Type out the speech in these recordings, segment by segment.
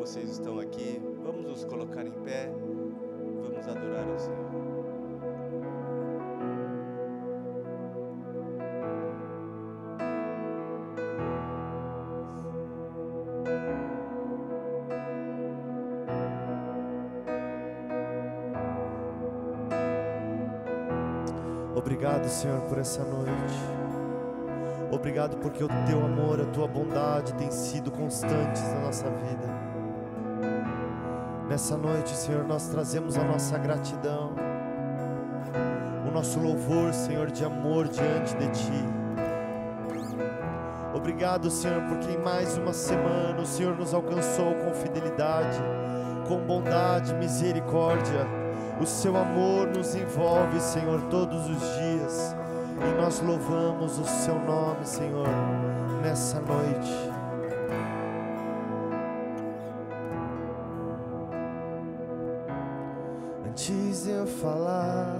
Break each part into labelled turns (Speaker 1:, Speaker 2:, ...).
Speaker 1: vocês estão aqui, vamos nos colocar em pé, vamos adorar ao Senhor.
Speaker 2: Obrigado, Senhor, por essa noite. Obrigado porque o Teu amor, a Tua bondade tem sido constantes na nossa vida. Nessa noite, Senhor, nós trazemos a nossa gratidão, o nosso louvor, Senhor, de amor diante de Ti. Obrigado, Senhor, porque em mais uma semana o Senhor nos alcançou com fidelidade, com bondade, misericórdia. O Seu amor nos envolve, Senhor, todos os dias. E nós louvamos o Seu nome, Senhor, nessa noite. Antes de eu falar,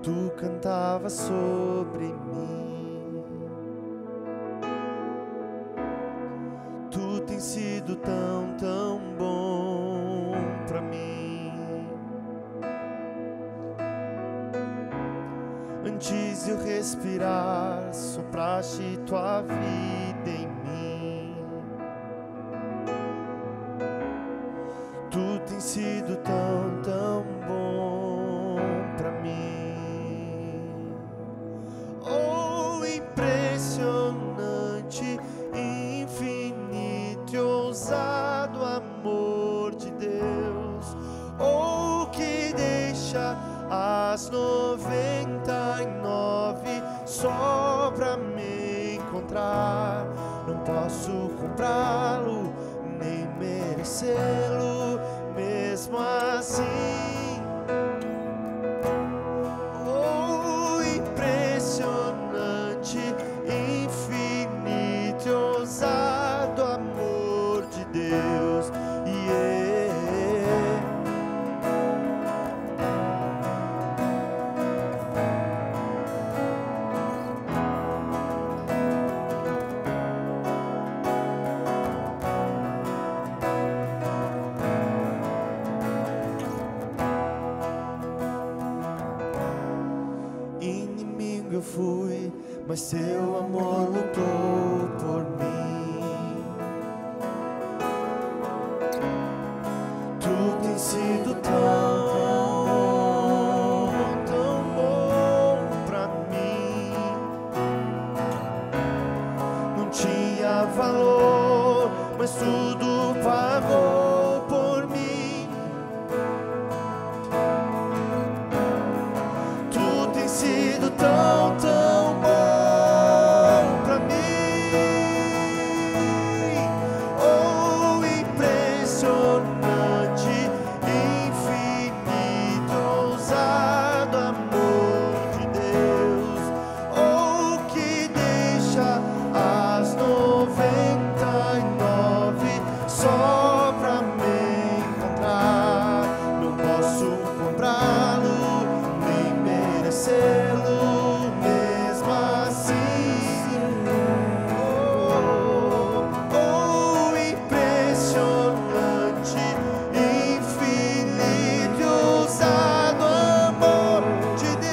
Speaker 2: Tu cantavas sobre mim. Tu tens sido tão, tão bom pra mim. Antes de eu respirar, sopraste Tua vida em mim. Tu tens sido tão, tão bom pra mim. Oh, impressionante, infinito e ousado amor de Deus. Oh, que deixa as 99 só pra me encontrar. Não posso comprá-lo, nem merecê-lo, mesmo assim. Oh, impressionante, infinito e ousado amor de Deus. Eu fui, mas Teu amor lutou por mim. Tu tens sido tão, tão bom pra mim. Não tinha valor, mas tudo pagou por mim. Tu tens sido tão, tão bom pra mim. Oh, impressionante, infinito, ousado amor de Deus. Oh, que deixa as 99 só pra me encontrar. Não posso comprá-lo, nem merecê-lo, mesmo assim. Oh, impressionante, infinito e ousado amor de Deus.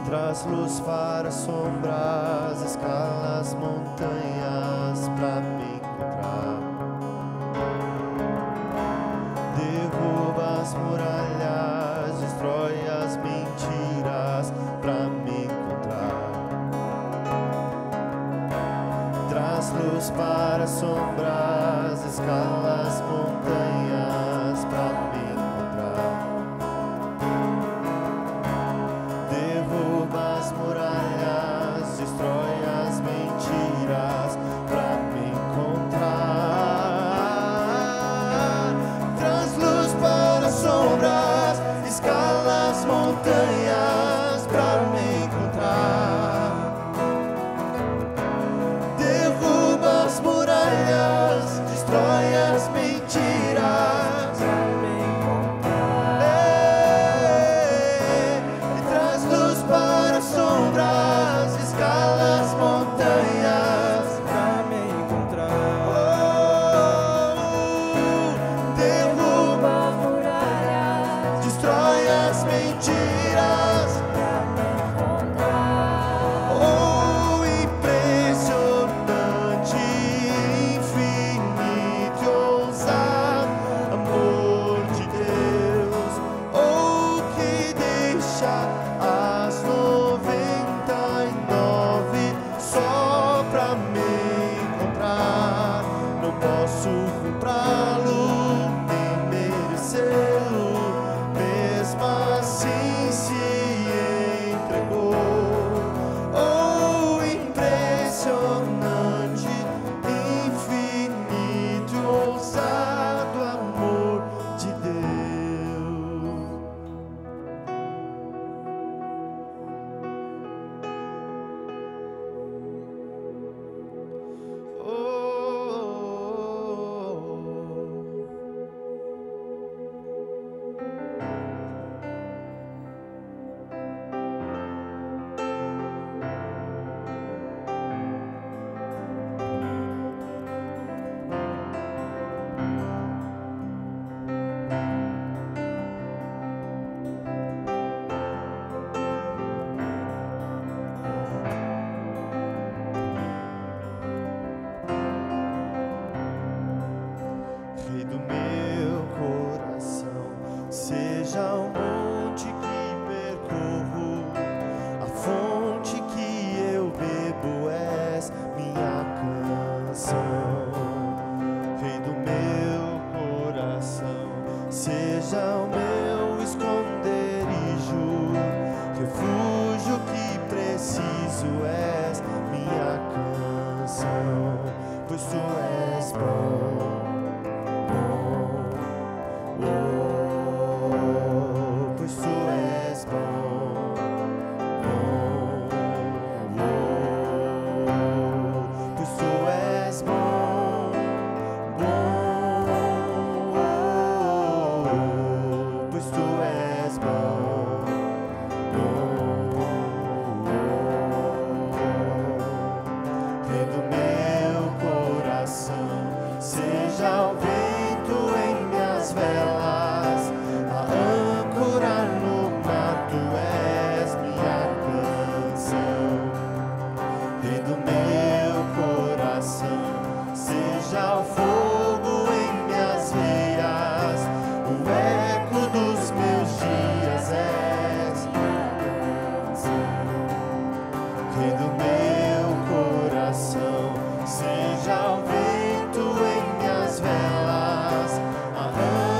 Speaker 2: Traz luz para as sombras, escala as montanhas pra me encontrar. Derruba as muralhas, destrói as mentiras pra me encontrar. Traz luz para as sombras, escala as montanhas pra me encontrar. Derruba as muralhas, destrói as mentiras pra me encontrar. Traz luz para as sombras, escala as montanhas pra me encontrar. sombras, escala as montanhas
Speaker 3: pra me encontrar.
Speaker 2: Derruba,
Speaker 4: muralhas
Speaker 2: destrói as mentiras.
Speaker 4: pra me encontrar.
Speaker 2: Oh, impressionante, infinito e ousado amor de Deus. Oh, que deixa as 99 só pra me encontrar. Não posso comprá-lo nem merecê-lo, mesmo assim se entregou. Oh, impressionante, infinito e ousado amor de Deus. Rei do meu coração, seja o monte que percorro, a fonte que eu bebo és minha canção. Rei do meu coração, seja o meu esconderijo, refúgio que preciso és minha canção, pois tu és bom. Pois tu és bom, pois tu és bom, pois tu és bom, Rei do meu coração, seja o vento em minhas velas, a âncorar no mar, tu és minha canção. Rei do meu coração, seja o fogo em minhas veias, o eco dos meus dias és minha canção. Rei do meu coração, seja o vento em minhas velas, a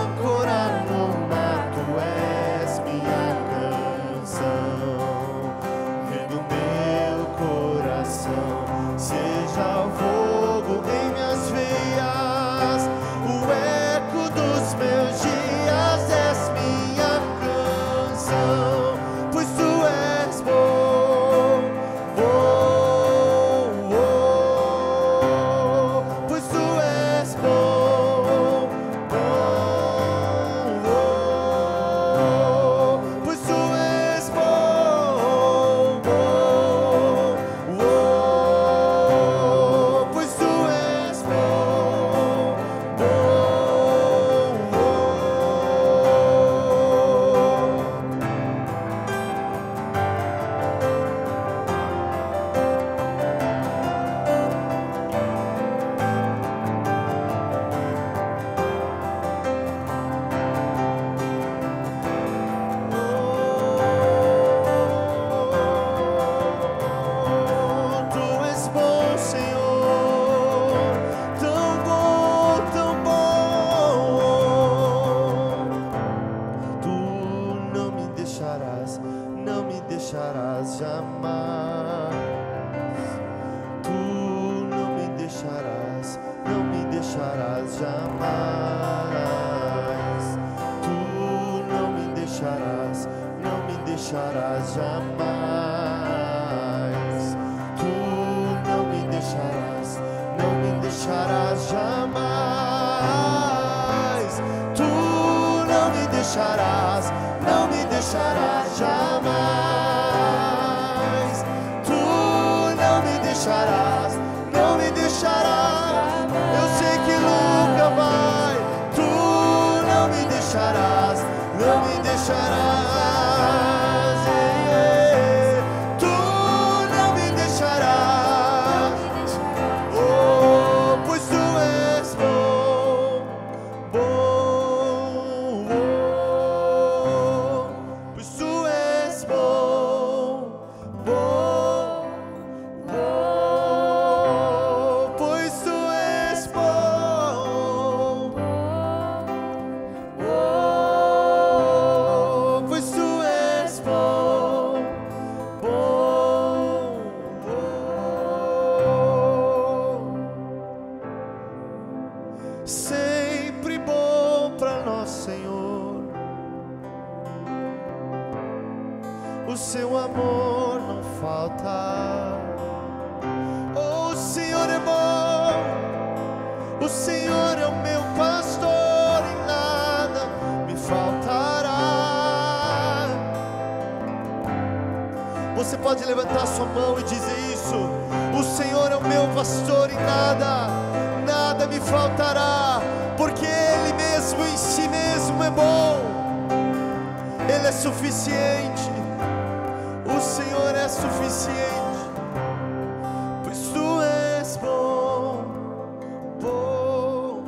Speaker 2: âncorar no mar, tu és minha canção. Rei do meu coração, seja o fogo em minhas veias, o eco dos meus dias és minha canção, pois tu és bom, pois tu és bom, pois tu és bom, pois tu és Tu és bom, Senhor, tão bom, tão bom. Tu não me deixarás, não me deixarás jamais. Tu não me deixarás, não me deixarás jamais. Tu não me deixarás, não me deixarás jamais. Tu não me deixarás, não me deixarás jamais. Tu deixarás, não me deixarás jamais. deixarás, não me deixarás. Eu sei que nunca vai. Tu não me deixarás, não me deixarás. Tu não me deixarás. Oh, pois tu és bom, bom, pois tu és bom, bom, pois tu és bom, pois tu és bom, sempre bom para nós, Senhor. O seu amor não falta. Oh, o Senhor é bom. O Senhor é o meu pastor e nada me faltará. Você pode levantar sua mão e dizer isso. O Senhor é o meu pastor e nada me faltará, porque Ele mesmo em si mesmo é bom. Ele é suficiente. O Senhor é suficiente, pois tu és bom, bom,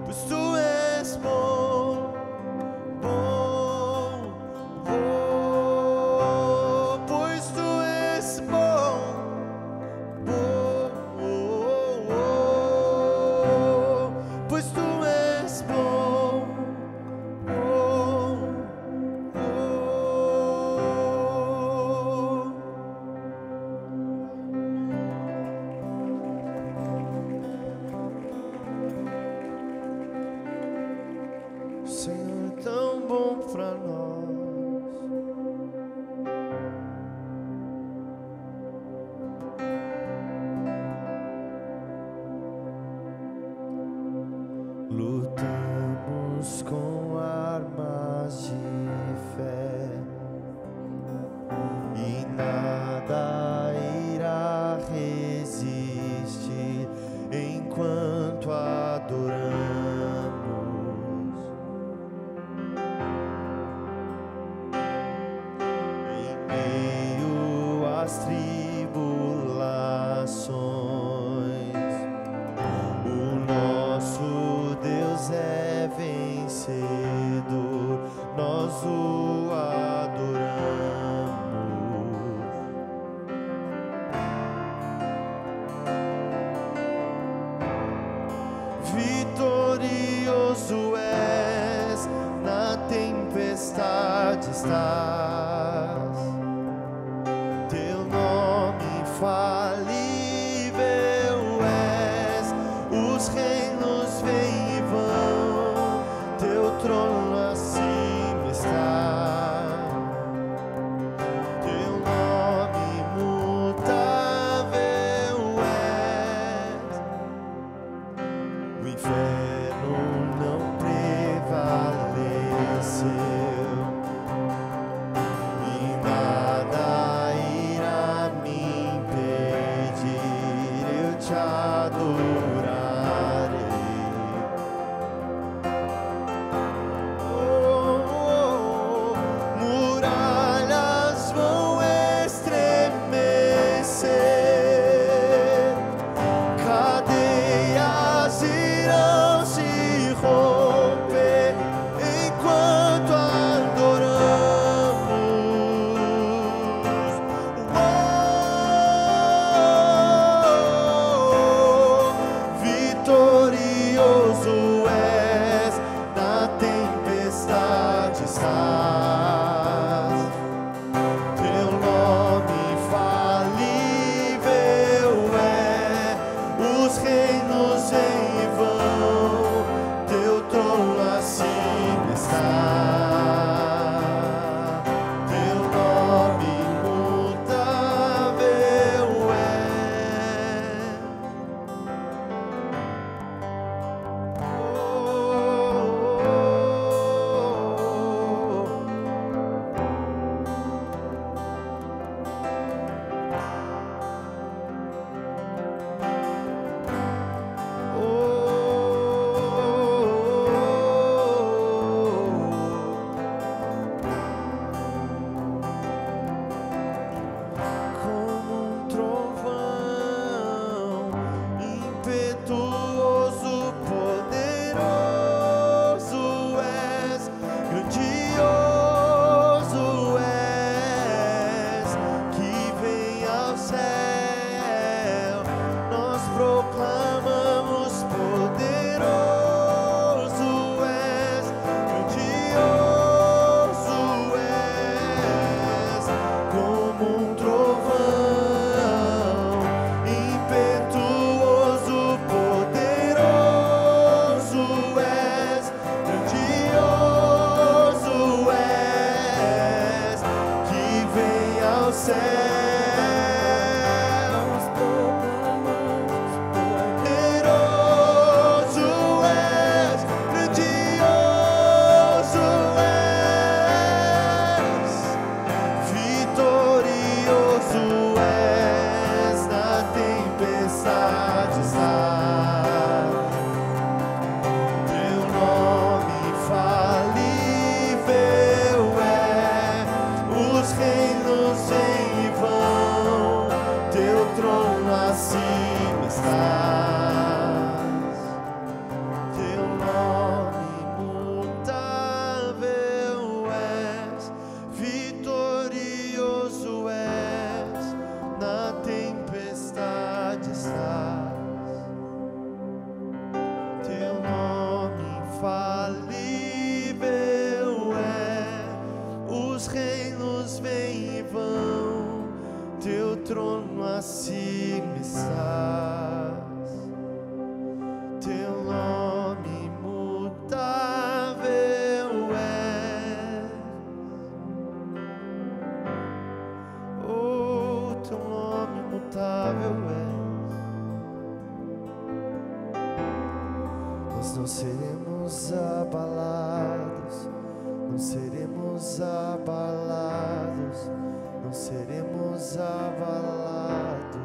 Speaker 2: pois tu és bom, bom, pois tu és bom, pois tu és bom, Senhor é tão bom pra nós. Lutamos com armas de fé e nada irá resistir enquanto adoramos. Em meio às tribulações, o nosso Deus é vencedor, nós o adoramos. Vitorioso és, na tempestade estás, teu nome
Speaker 3: nós proclamamos
Speaker 2: Poderoso és, grandioso és, vitorioso és, na tempestade estás. Teu nome infalível é, os reinos vêm e vão, teu trono acima estás. Teu nome imutável és, vitorioso és, na tempestade estás. Teu nome infalível é, os reinos vêm e vão, teu trono acima estás. Teu nome imutável é, oh, teu nome imutável é. Nós não seremos abalados, não seremos abalados, não seremos abalados.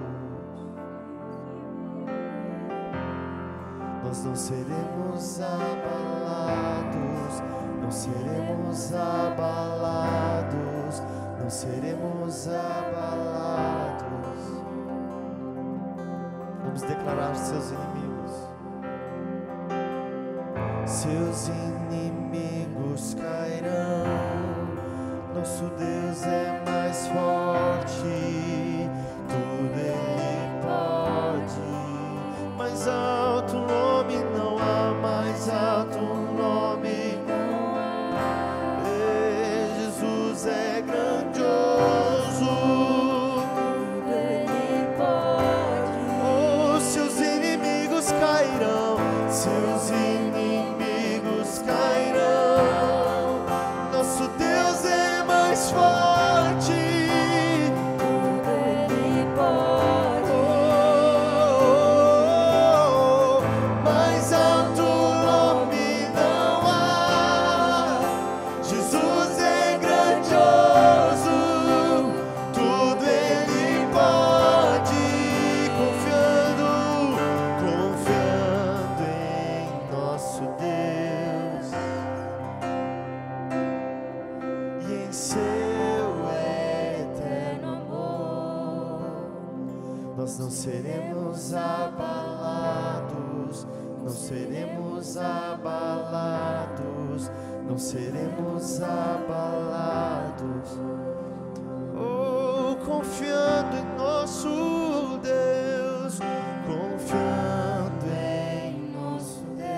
Speaker 2: Nós não seremos abalados, não seremos abalados, não seremos abalados. Vamos declarar seus inimigos. Seus inimigos cairão, nosso Deus é mais forte, tudo Ele pode. Mais alto nome não há, mais alto nome não há. Jesus é grandioso,
Speaker 4: Tudo Ele pode.
Speaker 2: oh, seus inimigos cairão, seus inimigos cairão. Nosso Deus é mais forte.
Speaker 4: Tudo Ele pode.
Speaker 2: Oh, mais alto nome não há. Jesus é grandioso. Tudo Ele pode. Confiando em nosso Deus e em seu eterno amor, nós não seremos abalados, não seremos abalados, não seremos abalados. Oh, confiando em nosso Deus, confiando em nosso Deus,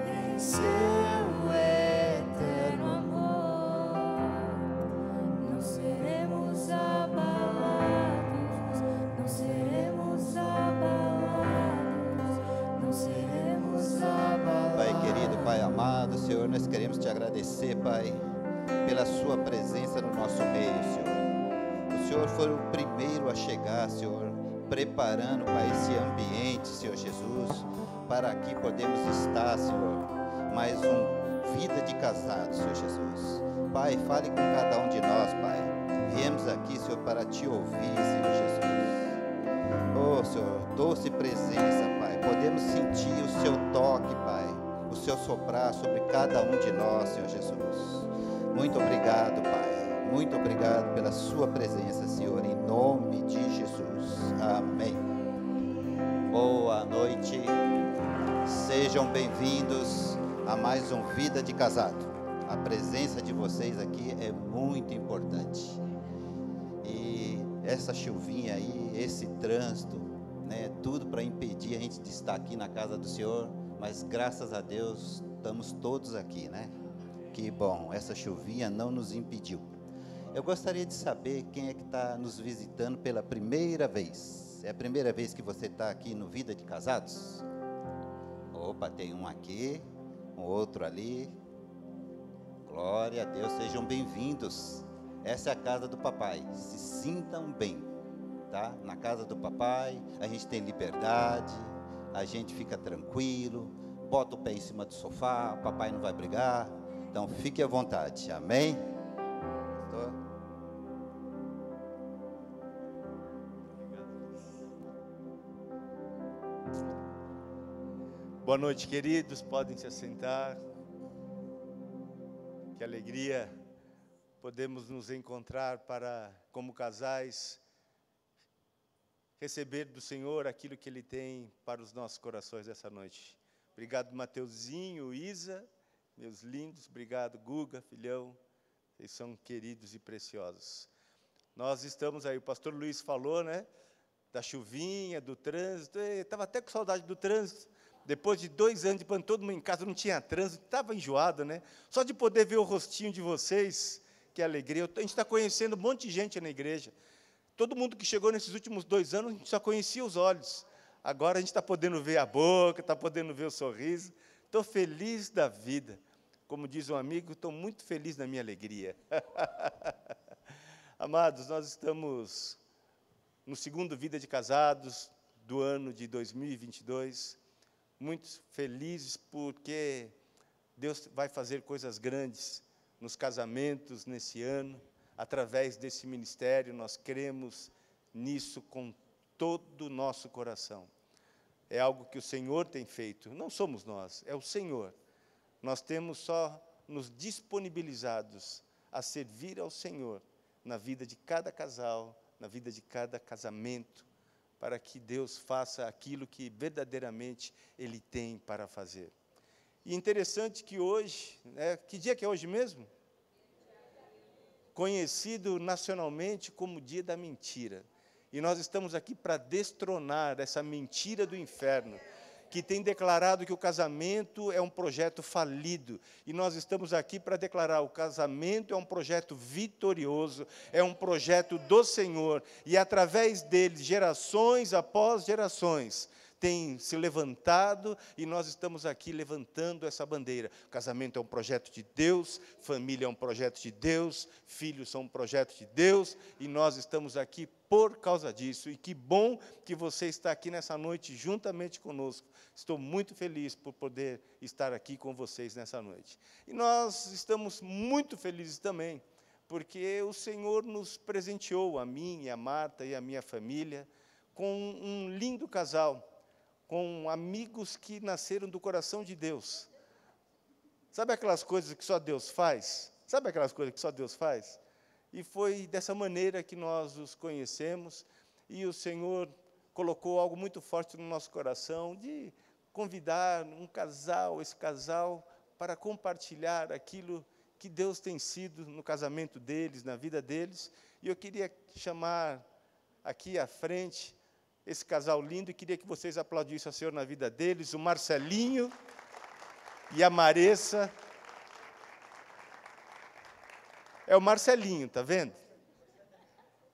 Speaker 2: em seu eterno
Speaker 4: amor, não seremos abalados, não seremos abalados, não seremos abalados.
Speaker 5: Pai querido, Pai amado, Senhor, nós queremos te agradecer, Pai, pela sua presença no nosso meio, Senhor. O Senhor foi o primeiro a chegar, Senhor, preparando, Pai, esse ambiente, Senhor Jesus, para aqui podemos estar, Senhor, mais vida de casado, Senhor Jesus. Pai, fale com cada um de nós, Pai. Viemos aqui, Senhor, para te ouvir, Senhor Jesus. Oh, Senhor, doce presença, Pai. Podemos sentir o seu toque, Pai, o seu soprar sobre cada um de nós, Senhor Jesus. Muito obrigado, Pai. Muito obrigado pela sua presença, Senhor, em nome de Jesus. Amém. Boa noite. Sejam bem-vindos a mais um Vida de Casado. A presença de vocês aqui é muito importante. E essa chuvinha aí, esse trânsito, né, tudo para impedir a gente de estar aqui na casa do Senhor, mas graças a Deus estamos todos aqui, né? Que bom, essa chuvinha não nos impediu. Eu gostaria de saber quem é que está nos visitando pela primeira vez. É a primeira vez que você está aqui no Vida de Casados? Opa, tem um aqui, um outro ali. Glória a Deus, sejam bem-vindos. Essa é a casa do papai. Se sintam bem, tá? Na casa do papai, a gente tem liberdade, a gente fica tranquilo, bota o pé em cima do sofá, o papai não vai brigar. Então, fique à vontade. Amém? Pastor?
Speaker 1: Boa noite, queridos. Podem se assentar. Que alegria podemos nos encontrar para, como casais, receber do Senhor aquilo que Ele tem para os nossos corações essa noite. Obrigado, Mateuzinho, Isa, meus lindos. Obrigado, Guga, filhão. Vocês são queridos e preciosos. Nós estamos aí, o pastor Luiz falou, né? Da chuvinha, do trânsito. Estava até com saudade do trânsito. Depois de 2 anos de pandemia, todo mundo em casa, não tinha trânsito, estava enjoado, né? Só de poder ver o rostinho de vocês, que alegria. A gente está conhecendo um monte de gente na igreja. Todo mundo que chegou nesses últimos 2 anos, a gente só conhecia os olhos. Agora a gente está podendo ver a boca, está podendo ver o sorriso. Estou feliz da vida. Como diz um amigo, estou muito feliz na minha alegria. Amados, nós estamos no segundo Vida de Casados do ano de 2022. Muito felizes porque Deus vai fazer coisas grandes nos casamentos nesse ano, através desse ministério. Nós cremos nisso com todo o nosso coração. É algo que o Senhor tem feito, não somos nós, é o Senhor. Nós temos só nos disponibilizados a servir ao Senhor na vida de cada casal, na vida de cada casamento, para que Deus faça aquilo que verdadeiramente Ele tem para fazer. E interessante que hoje, que dia que é hoje mesmo? Conhecido nacionalmente como Dia da Mentira. E nós estamos aqui para destronar essa mentira do inferno, que tem declarado que o casamento é um projeto falido. E nós estamos aqui para declarar: o casamento é um projeto vitorioso, é um projeto do Senhor. E através dele, gerações após gerações, tem se levantado, e nós estamos aqui levantando essa bandeira. O casamento é um projeto de Deus, família é um projeto de Deus, filhos são um projeto de Deus, e nós estamos aqui por causa disso. E que bom que você está aqui nessa noite juntamente conosco. Estou muito feliz por poder estar aqui com vocês nessa noite. E nós estamos muito felizes também, porque o Senhor nos presenteou, a mim, e a Marta e a minha família, com um lindo casal, com amigos que nasceram do coração de Deus. Sabe aquelas coisas que só Deus faz? Sabe aquelas coisas que só Deus faz? E foi dessa maneira que nós os conhecemos, e o Senhor colocou algo muito forte no nosso coração, de convidar esse casal, para compartilhar aquilo que Deus tem sido no casamento deles, na vida deles. E eu queria chamar aqui à frente esse casal lindo, e queria que vocês aplaudissem ao Senhor na vida deles, o Marcelinho e a Maressa. É o Marcelinho, tá vendo?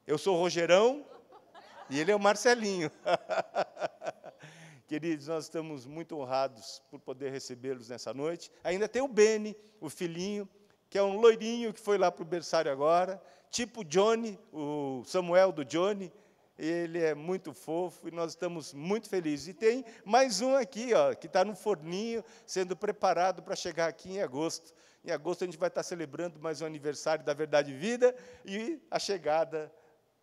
Speaker 1: Eu sou o Rogerão e ele é o Marcelinho. Queridos, nós estamos muito honrados por poder recebê-los nessa noite. Ainda tem o Beni, o filhinho, que é um loirinho que foi lá para o berçário agora, tipo Johnny, o Samuel do Johnny. Ele é muito fofo e nós estamos muito felizes. E tem mais um aqui, que está no forninho, sendo preparado para chegar aqui em agosto. Em agosto a gente vai estar celebrando mais um aniversário da Verdade e Vida e a chegada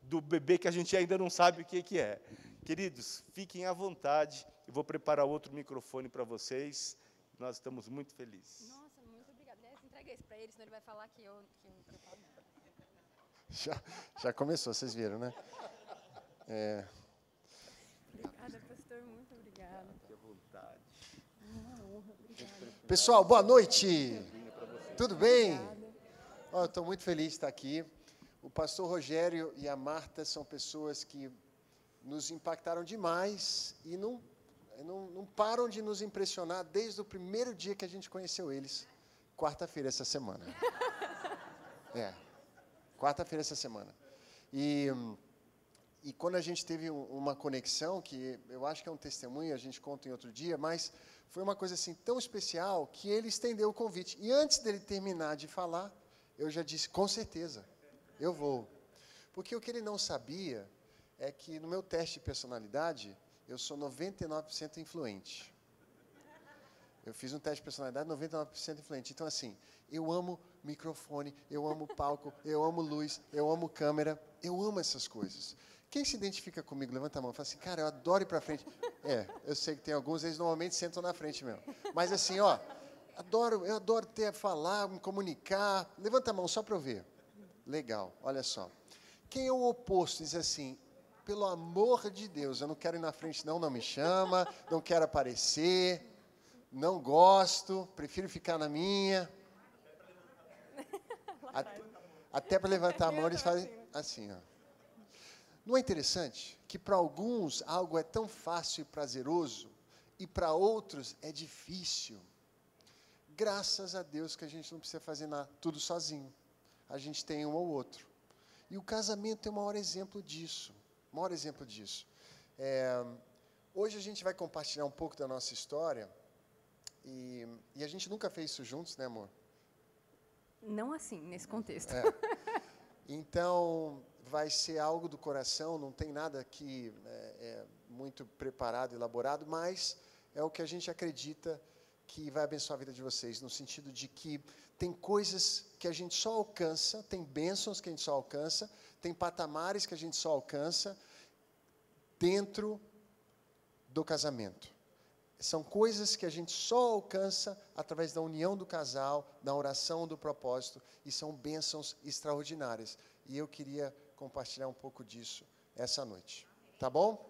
Speaker 1: do bebê que a gente ainda não sabe o que é. Queridos, fiquem à vontade. Eu vou preparar outro microfone para vocês. Nós estamos muito felizes.
Speaker 6: Nossa, muito obrigada. Entrega esse para ele, senão ele vai falar que eu não preparo.
Speaker 2: Já começou, vocês viram, né?
Speaker 6: Obrigada, pastor, muito obrigada.
Speaker 1: Fique à vontade.
Speaker 6: Uma honra, obrigada.
Speaker 2: Pessoal, boa noite. Tudo bem? Eu estou muito feliz de estar aqui. O pastor Rogério e a Marta são pessoas que nos impactaram demais e não param de nos impressionar desde o primeiro dia que a gente conheceu eles, quarta-feira essa semana. Quarta-feira essa semana. E quando a gente teve uma conexão, que eu acho que é um testemunho, a gente conta em outro dia, mas
Speaker 7: Foi uma coisa assim tão especial que ele estendeu o convite. E antes dele terminar de falar, eu já disse, com certeza, eu vou. Porque o que ele não sabia é que no meu teste de personalidade, eu sou 99% influente. Eu fiz um teste de personalidade 99% influente. Então, assim, eu amo microfone, eu amo palco, eu amo luz, eu amo câmera, eu amo essas coisas. Quem se identifica comigo, levanta a mão e fala assim, cara, eu adoro ir para frente. Eu sei que tem alguns, eles normalmente sentam na frente mesmo. Mas assim, ó, eu adoro falar, me comunicar. Levanta a mão só para eu ver. Legal, olha só. Quem é o oposto diz assim, pelo amor de Deus, eu não quero ir na frente não me chama, não quero aparecer, não gosto, prefiro ficar na minha. Até para levantar a mão eles fazem assim, ó. Não é interessante que para alguns algo é tão fácil e prazeroso e para outros é difícil? Graças a Deus que a gente não precisa fazer nada, tudo sozinho. A gente tem um ou outro. E o casamento é o maior exemplo disso. Maior exemplo disso. Hoje a gente vai compartilhar um pouco da nossa história e a gente nunca fez isso juntos, né, amor?
Speaker 6: Não assim, nesse contexto.
Speaker 7: Então, vai ser algo do coração, não tem nada aqui muito preparado, elaborado, mas é o que a gente acredita que vai abençoar a vida de vocês, no sentido de que tem coisas que a gente só alcança, tem bênçãos que a gente só alcança, tem patamares que a gente só alcança dentro do casamento. São coisas que a gente só alcança através da união do casal, da oração, do propósito, e são bênçãos extraordinárias. E eu queria compartilhar um pouco disso essa noite. Tá bom?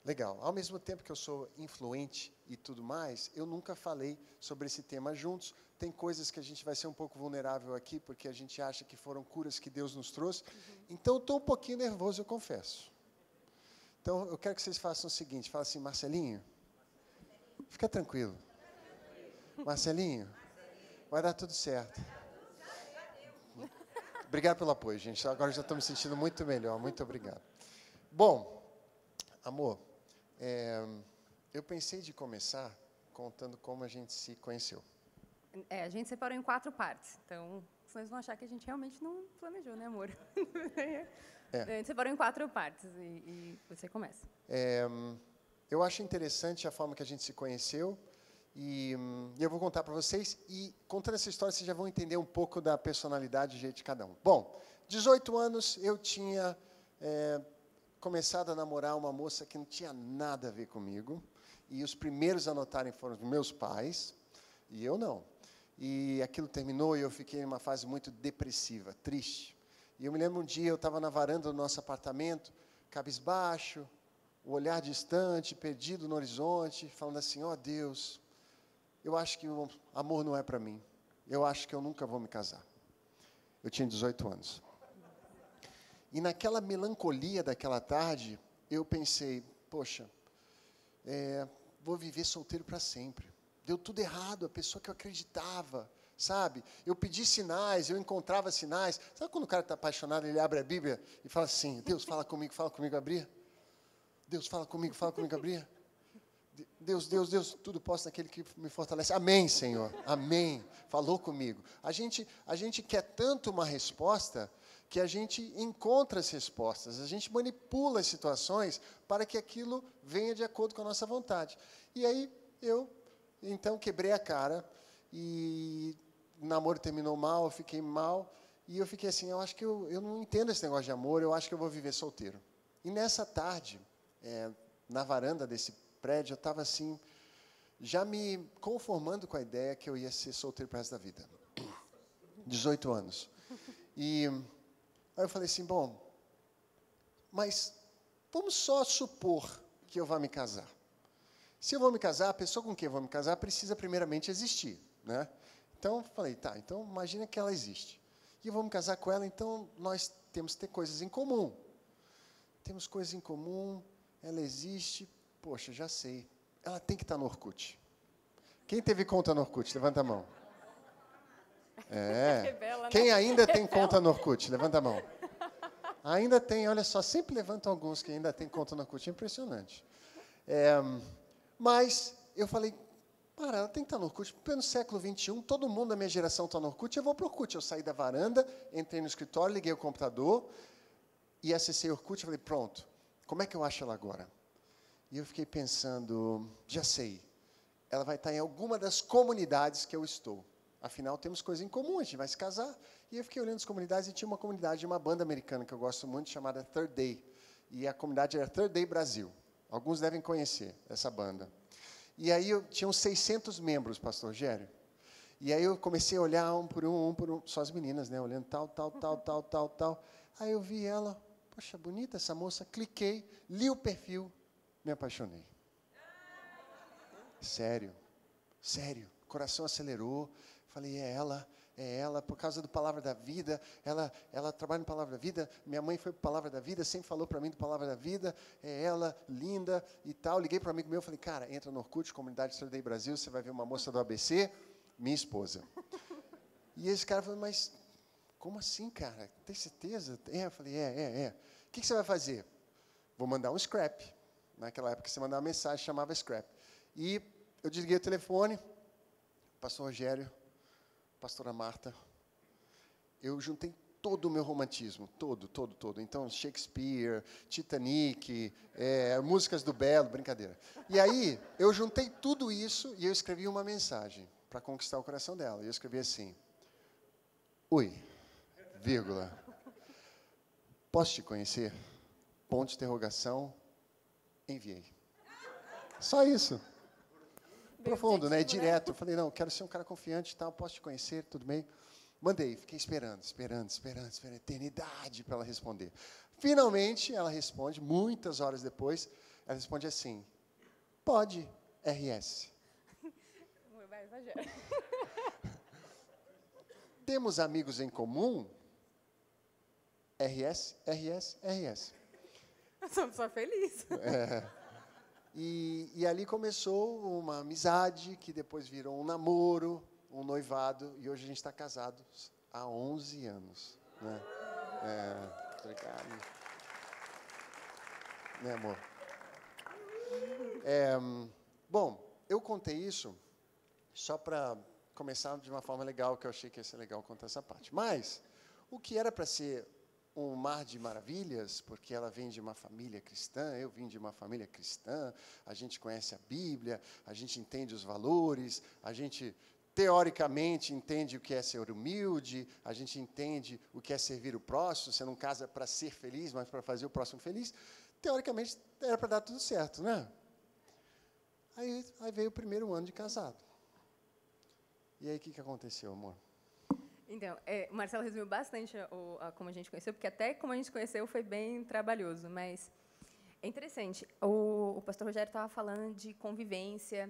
Speaker 7: Legal. Ao mesmo tempo que eu sou influente e tudo mais, eu nunca falei sobre esse tema juntos. Tem coisas que a gente vai ser um pouco vulnerável aqui, porque a gente acha que foram curas que Deus nos trouxe. Então, eu estou um pouquinho nervoso, eu confesso. Então, eu quero que vocês façam o seguinte, fala assim, Marcelinho, fica tranquilo. Marcelinho, vai dar tudo certo. Obrigado pelo apoio, gente. Agora já estou me sentindo muito melhor. Muito obrigado. Bom, amor, eu pensei de começar contando como a gente se conheceu.
Speaker 6: A gente separou em 4 partes. Então, vocês vão achar que a gente realmente não planejou, né, amor? A gente separou em 4 partes e você começa.
Speaker 7: Eu acho interessante a forma que a gente se conheceu e eu vou contar para vocês e contando essa história vocês já vão entender um pouco da personalidade e jeito de cada um. Bom, 18 anos eu tinha começado a namorar uma moça que não tinha nada a ver comigo e os primeiros a notarem foram os meus pais e eu não. E aquilo terminou e eu fiquei em uma fase muito depressiva, triste. E eu me lembro um dia eu estava na varanda do nosso apartamento, cabisbaixo, o olhar distante, perdido no horizonte, falando assim, ó Deus, eu acho que o amor não é para mim. Eu acho que eu nunca vou me casar. Eu tinha 18 anos. E naquela melancolia daquela tarde, eu pensei, poxa, vou viver solteiro para sempre. Deu tudo errado, a pessoa que eu acreditava, sabe? Eu pedi sinais, eu encontrava sinais. Sabe quando o cara está apaixonado, ele abre a Bíblia e fala assim, Deus, fala comigo, abrir? Deus, fala comigo, abrir. Deus, tudo posso naquele que me fortalece. Amém, Senhor, amém. Falou comigo. A gente quer tanto uma resposta que a gente encontra as respostas. A gente manipula as situações para que aquilo venha de acordo com a nossa vontade. E aí, então, quebrei a cara e o namoro terminou mal, eu fiquei mal. E eu fiquei assim, eu acho que eu não entendo esse negócio de amor, eu acho que eu vou viver solteiro. E nessa tarde, na varanda desse prédio, eu estava assim, já me conformando com a ideia que eu ia ser solteiro para o resto da vida. 18 anos. E aí eu falei assim, bom, mas vamos só supor que eu vá me casar. Se eu vou me casar, a pessoa com quem eu vou me casar precisa primeiramente existir, né? Então, falei, tá, então imagina que ela existe. E eu vou me casar com ela, então nós temos que ter coisas em comum. Temos coisas em comum, ela existe, poxa, já sei. Ela tem que estar no Orkut. Quem teve conta no Orkut? Levanta a mão. Quem ainda tem conta no Orkut? Levanta a mão. Ainda tem, olha só, sempre levantam alguns que ainda tem conta no Orkut. É impressionante. Mas eu falei, Para, ela tem que estar no Orkut. Pleno século XXI, todo mundo da minha geração está no Orkut, eu vou para o Orkut. Eu saí da varanda, entrei no escritório, liguei o computador e acessei o Orkut e falei, pronto, como é que eu acho ela agora? E eu fiquei pensando, já sei, ela vai estar em alguma das comunidades que eu estou. Afinal, temos coisas em comum, a gente vai se casar. E eu fiquei olhando as comunidades e tinha uma comunidade de uma banda americana que eu gosto muito, chamada Third Day. E a comunidade era Third Day Brasil. Alguns devem conhecer essa banda. E aí tinha uns 600 membros, pastor Gério. E aí eu comecei a olhar um por um, só as meninas, né? Olhando tal. Aí eu vi ela, poxa, bonita essa moça, cliquei, li o perfil, me apaixonei. Sério, coração acelerou. Falei, é ela, por causa do Palavra da Vida, ela trabalha no Palavra da Vida, minha mãe foi para Palavra da Vida, sempre falou para mim do Palavra da Vida, é ela, linda e tal. Liguei para um amigo meu, falei, cara, entra no Orkut, Comunidade Third Day Brasil, você vai ver uma moça do ABC, minha esposa. E esse cara falou, mas como assim, cara? Tem certeza? Eu falei, é. O que você vai fazer? Vou mandar um scrap. Naquela época, você mandava uma mensagem, chamava scrap. E eu desliguei o telefone, pastor Rogério, pastora Marta, eu juntei todo o meu romantismo, todo. Então, Shakespeare, Titanic, músicas do Belo, brincadeira. E aí, eu juntei tudo isso e eu escrevi uma mensagem para conquistar o coração dela. E eu escrevi assim, oi, vírgula, posso te conhecer? Ponto de interrogação, enviei. Só isso. Profundo, né? Direto. Eu falei, não, quero ser um cara confiante e tal, posso te conhecer, tudo bem? Mandei, fiquei esperando, eternidade para ela responder. Finalmente, ela responde, muitas horas depois, ela responde assim, pode, RS.
Speaker 6: Vai exagerar.
Speaker 7: Temos amigos em comum? RS.
Speaker 6: Eu sou uma pessoa feliz.
Speaker 7: E ali começou uma amizade, que depois virou um namoro, um noivado, e hoje a gente está casados há 11 anos. Né? Obrigado. Né, amor? Bom, eu contei isso só para começar de uma forma legal, que eu achei que ia ser legal contar essa parte. Mas, o que era para ser um mar de maravilhas, porque ela vem de uma família cristã, eu vim de uma família cristã, a gente conhece a Bíblia, a gente entende os valores, a gente, teoricamente, entende o que é ser humilde, a gente entende o que é servir o próximo, você não casa para ser feliz, mas para fazer o próximo feliz, teoricamente, era para dar tudo certo, né? Aí veio o primeiro ano de casado. E aí, o que aconteceu, amor?
Speaker 6: Então, o Marcelo resumiu bastante como a gente conheceu, porque até como a gente conheceu foi bem trabalhoso, mas é interessante. O pastor Rogério estava falando de convivência,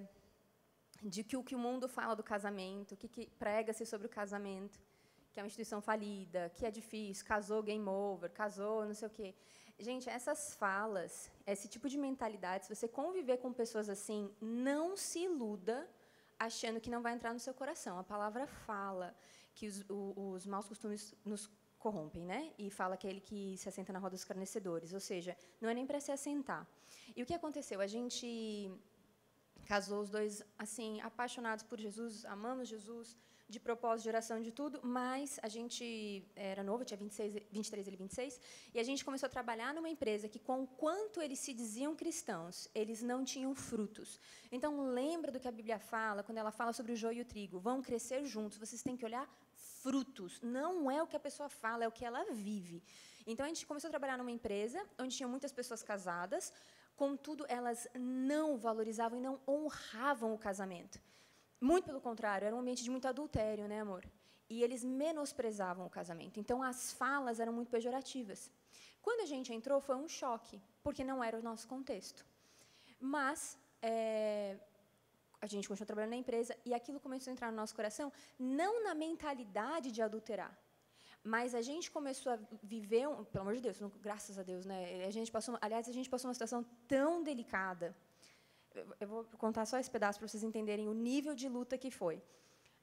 Speaker 6: de que o que o mundo fala do casamento, o que prega-se sobre o casamento, que é uma instituição falida, que é difícil, casou, game over, casou, não sei o quê. Gente, essas falas, esse tipo de mentalidade, se você conviver com pessoas assim, não se iluda achando que não vai entrar no seu coração. A palavra fala que os maus costumes nos corrompem, né? E fala aquele que se assenta na roda dos escarnecedores, ou seja, não é nem para se assentar. E o que aconteceu? A gente casou os dois assim, apaixonados por Jesus, amamos Jesus, de propósito, de oração, de tudo, mas a gente era novo, tinha 23, ele 26, e a gente começou a trabalhar numa empresa que, com quanto eles se diziam cristãos, eles não tinham frutos. Então, lembra do que a Bíblia fala, quando ela fala sobre o joio e o trigo, vão crescer juntos, vocês têm que olhar frutos, não é o que a pessoa fala, é o que ela vive. Então, a gente começou a trabalhar numa empresa onde tinham muitas pessoas casadas, contudo, elas não valorizavam e não honravam o casamento. Muito pelo contrário, era um ambiente de muito adultério, né, amor? E eles menosprezavam o casamento. Então, as falas eram muito pejorativas. Quando a gente entrou, foi um choque, porque não era o nosso contexto. Mas a gente continuou trabalhando na empresa e aquilo começou a entrar no nosso coração, não na mentalidade de adulterar, mas a gente começou a viver, pelo amor de Deus, graças a Deus, né? A gente passou uma situação tão delicada. Eu vou contar só esse pedaço para vocês entenderem o nível de luta que foi.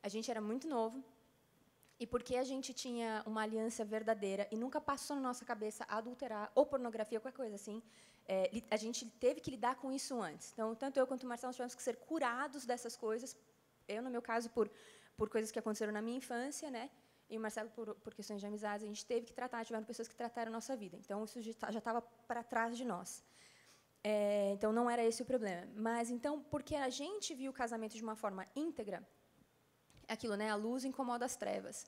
Speaker 6: A gente era muito novo, e porque a gente tinha uma aliança verdadeira e nunca passou na nossa cabeça adulterar, ou pornografia, qualquer coisa assim, a gente teve que lidar com isso antes. Então, tanto eu quanto o Marcelo nós tivemos que ser curados dessas coisas. Eu, no meu caso, por coisas que aconteceram na minha infância, né? E o Marcelo, por questões de amizades, a gente teve que tratar, tiveram pessoas que trataram a nossa vida. Então, isso já estava para trás de nós. Então, não era esse o problema. Mas, então, porque a gente viu o casamento de uma forma íntegra, aquilo, né? A luz incomoda as trevas.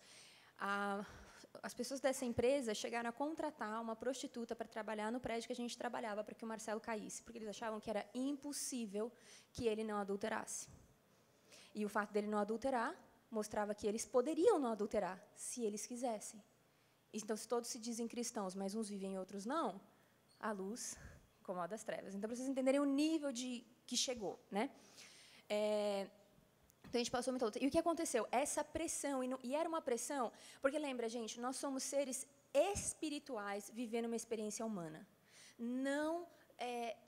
Speaker 6: As pessoas dessa empresa chegaram a contratar uma prostituta para trabalhar no prédio que a gente trabalhava, para que o Marcelo caísse, porque eles achavam que era impossível que ele não adulterasse. E o fato dele não adulterar mostrava que eles poderiam não adulterar, se eles quisessem. Então, se todos se dizem cristãos, mas uns vivem e outros não, a luz incomoda as trevas. Então, para vocês entenderem o nível que chegou, né? Então, a gente passou muita luta. E o que aconteceu? Essa pressão, e era uma pressão, porque lembra, gente, nós somos seres espirituais vivendo uma experiência humana. Não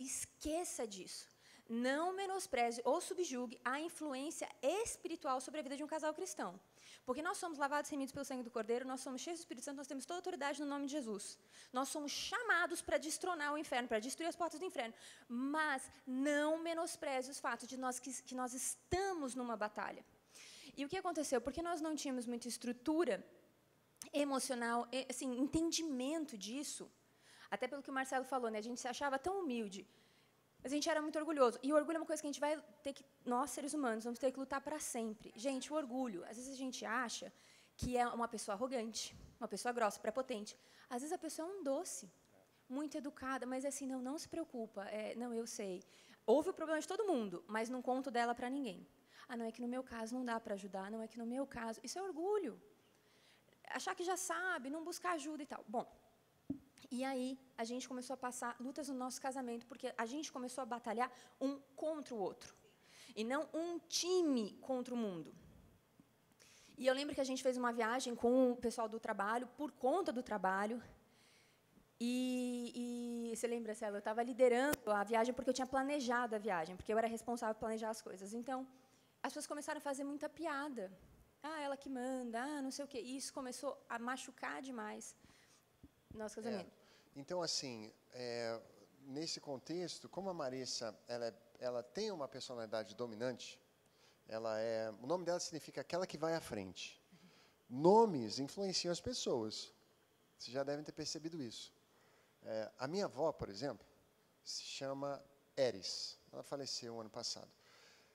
Speaker 6: esqueça disso. Não menospreze ou subjugue a influência espiritual sobre a vida de um casal cristão. Porque nós somos lavados e remidos pelo sangue do Cordeiro, nós somos cheios do Espírito Santo, nós temos toda a autoridade no nome de Jesus. Nós somos chamados para destronar o inferno, para destruir as portas do inferno. Mas não menospreze os fatos de que nós estamos numa batalha. E o que aconteceu? Porque nós não tínhamos muita estrutura emocional, assim, entendimento disso, até pelo que o Marcelo falou, né? A gente se achava tão humilde. Mas a gente era muito orgulhoso. E o orgulho é uma coisa que a gente vai ter que, nós, seres humanos, vamos ter que lutar para sempre. Gente, o orgulho, às vezes a gente acha que é uma pessoa arrogante, uma pessoa grossa, prepotente. Às vezes a pessoa é um doce, muito educada, mas assim, não se preocupa. Não, eu sei. Houve o problema de todo mundo, mas não conto dela para ninguém. Não é que no meu caso não dá para ajudar, não é que no meu caso... Isso é orgulho. Achar que já sabe, não buscar ajuda e tal. Bom, e aí a gente começou a passar lutas no nosso casamento, porque a gente começou a batalhar um contra o outro, e não um time contra o mundo. E eu lembro que a gente fez uma viagem com o pessoal do trabalho, por conta do trabalho, e você lembra, Célia, eu estava liderando a viagem porque eu tinha planejado a viagem, porque eu era responsável por planejar as coisas. Então, as pessoas começaram a fazer muita piada. Ela que manda, não sei o quê. E isso começou a machucar demais nosso casamento.
Speaker 7: Então, assim, nesse contexto, como a Marissa ela tem uma personalidade dominante, o nome dela significa aquela que vai à frente. Nomes influenciam as pessoas. Vocês já devem ter percebido isso. A minha avó, por exemplo, se chama Eris. Ela faleceu ano passado.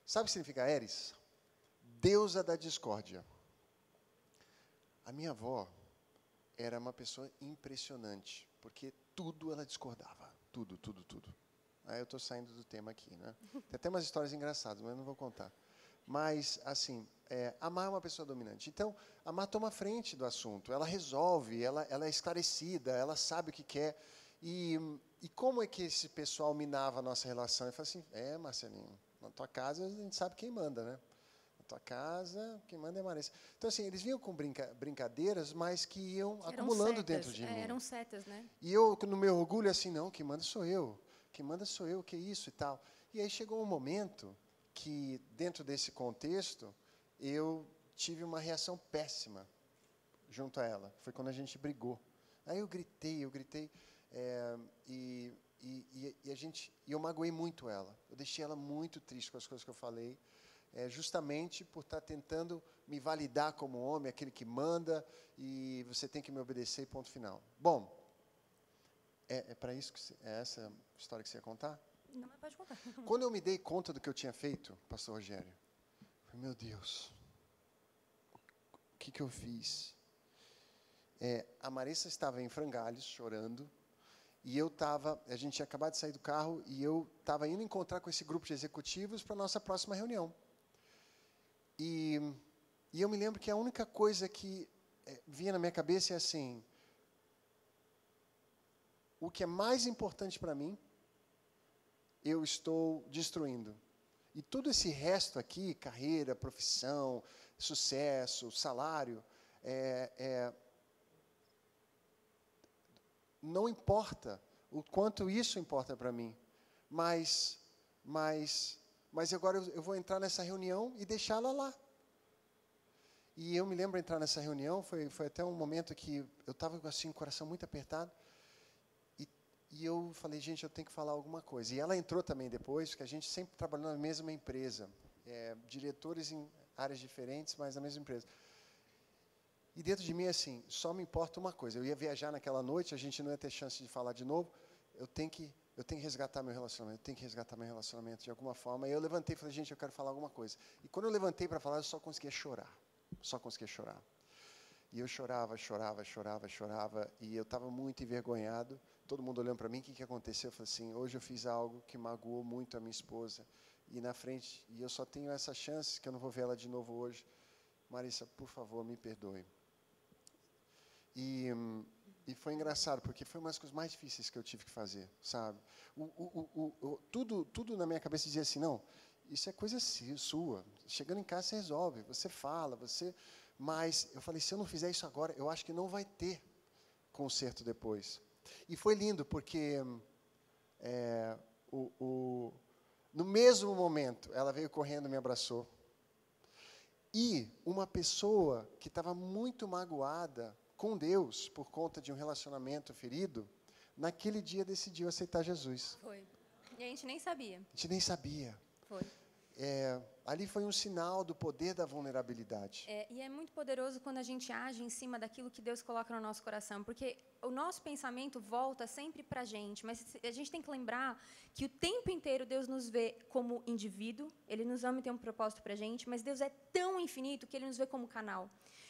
Speaker 7: Sabe o que significa Eris? Deusa da discórdia. A minha avó era uma pessoa impressionante, porque tudo ela discordava. Tudo. Aí eu estou saindo do tema aqui, né? Tem até umas histórias engraçadas, mas eu não vou contar. Mas, assim, Amar é uma pessoa dominante. Então, Amar toma frente do assunto, ela resolve, ela é esclarecida, ela sabe o que quer. E como é que esse pessoal minava a nossa relação? Ele fala assim, Marcelinho, na tua casa a gente sabe quem manda, né? Tua casa, quem manda é Marissa. Então, assim, eles vinham com brincadeiras, mas que iam acumulando
Speaker 6: setas,
Speaker 7: dentro de mim.
Speaker 6: Eram setas, né?
Speaker 7: E eu, no meu orgulho, assim, não, quem manda sou eu, que isso e tal. E aí chegou um momento que, dentro desse contexto, eu tive uma reação péssima junto a ela. Foi quando a gente brigou. Aí eu gritei, e eu magoei muito ela. Eu deixei ela muito triste com as coisas que eu falei. Justamente por estar tentando me validar como homem, aquele que manda, e você tem que me obedecer, ponto final. Bom, para isso essa história que você ia contar?
Speaker 6: Não, mas pode contar.
Speaker 7: Quando eu me dei conta do que eu tinha feito, pastor Rogério, eu falei, meu Deus, o que eu fiz? A Marissa estava em frangalhos, chorando, e a gente tinha acabado de sair do carro, e eu estava indo encontrar com esse grupo de executivos para a nossa próxima reunião. E eu me lembro que a única coisa que vinha na minha cabeça é assim, o que é mais importante para mim, eu estou destruindo. E todo esse resto aqui, carreira, profissão, sucesso, salário, não importa o quanto isso importa para mim, mas agora eu vou entrar nessa reunião e deixá-la lá. E eu me lembro de entrar nessa reunião, foi até um momento que eu estava assim, com o coração muito apertado, E eu falei, gente, eu tenho que falar alguma coisa. E ela entrou também depois, porque a gente sempre trabalhou na mesma empresa. Diretores em áreas diferentes, mas na mesma empresa. E dentro de mim, assim, só me importa uma coisa. Eu ia viajar naquela noite, a gente não ia ter chance de falar de novo. Eu tenho que resgatar meu relacionamento, eu tenho que resgatar meu relacionamento de alguma forma. E eu levantei e falei, gente, eu quero falar alguma coisa. E quando eu levantei para falar, eu só conseguia chorar. Só conseguia chorar. E eu chorava, e eu estava muito envergonhado. Todo mundo olhando para mim, o que aconteceu? Eu falei assim, hoje eu fiz algo que magoou muito a minha esposa. E na frente, e eu só tenho essa chance, que eu não vou ver ela de novo hoje. Marissa, por favor, me perdoe. E foi engraçado, porque foi uma das coisas mais difíceis que eu tive que fazer, sabe? Tudo na minha cabeça dizia assim, não, isso é coisa sua. Chegando em casa, você resolve, você fala, Mas eu falei, se eu não fizer isso agora, eu acho que não vai ter conserto depois. E foi lindo, porque no mesmo momento, ela veio correndo e me abraçou. E uma pessoa que estava muito magoada com Deus, por conta de um relacionamento ferido, naquele dia decidiu aceitar Jesus.
Speaker 6: Foi. E a gente nem sabia.
Speaker 7: A gente nem sabia.
Speaker 6: Foi.
Speaker 7: Ali foi um sinal do poder da vulnerabilidade.
Speaker 6: E é muito poderoso quando a gente age em cima daquilo que Deus coloca no nosso coração, porque o nosso pensamento volta sempre para a gente, mas a gente tem que lembrar que o tempo inteiro Deus nos vê como indivíduo, Ele nos ama e tem um propósito para a gente, mas Deus é tão infinito que Ele nos vê como canal.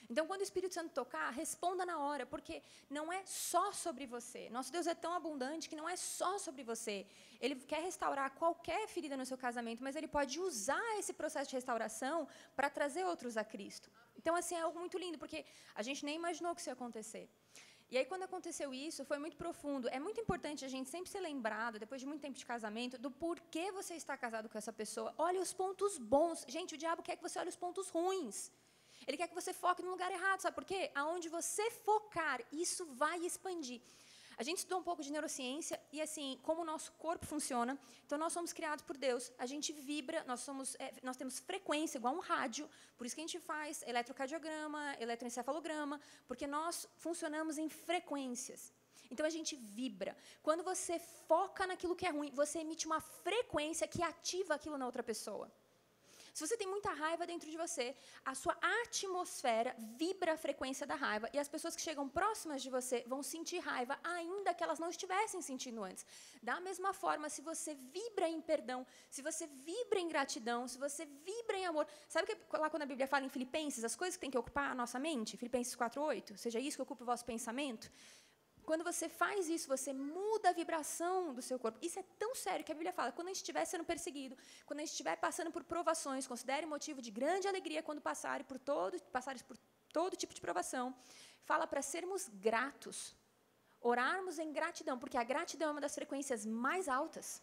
Speaker 6: Então, quando o Espírito Santo tocar, responda na hora, porque não é só sobre você. Nosso Deus é tão abundante que não é só sobre você. Ele quer restaurar qualquer ferida no seu casamento, mas Ele pode usar esse processo de restauração para trazer outros a Cristo. Então, assim, é algo muito lindo, porque a gente nem imaginou que isso ia acontecer. E aí, quando aconteceu isso, foi muito profundo. É muito importante a gente sempre ser lembrado, depois de muito tempo de casamento, do porquê você está casado com essa pessoa. Olhe os pontos bons. Gente, o diabo quer que você olhe os pontos ruins. Ele quer que você foque no lugar errado, sabe por quê? Aonde você focar, isso vai expandir. A gente estudou um pouco de neurociência e, assim, como o nosso corpo funciona. Então, nós somos criados por Deus, a gente vibra, nós temos frequência igual um rádio, por isso que a gente faz eletrocardiograma, eletroencefalograma, porque nós funcionamos em frequências. Então, a gente vibra. Quando você foca naquilo que é ruim, você emite uma frequência que ativa aquilo na outra pessoa. Se você tem muita raiva dentro de você, a sua atmosfera vibra a frequência da raiva e as pessoas que chegam próximas de você vão sentir raiva, ainda que elas não estivessem sentindo antes. Da mesma forma, se você vibra em perdão, se você vibra em gratidão, se você vibra em amor... Sabe que lá quando a Bíblia fala em Filipenses, as coisas que tem que ocupar a nossa mente? Filipenses 4:8, seja isso que ocupe o vosso pensamento. Quando você faz isso, você muda a vibração do seu corpo. Isso é tão sério que a Bíblia fala, quando a gente estiver sendo perseguido, quando a gente estiver passando por provações, considere motivo de grande alegria quando passares por todo tipo de provação. Fala para sermos gratos, orarmos em gratidão, porque a gratidão é uma das frequências mais altas.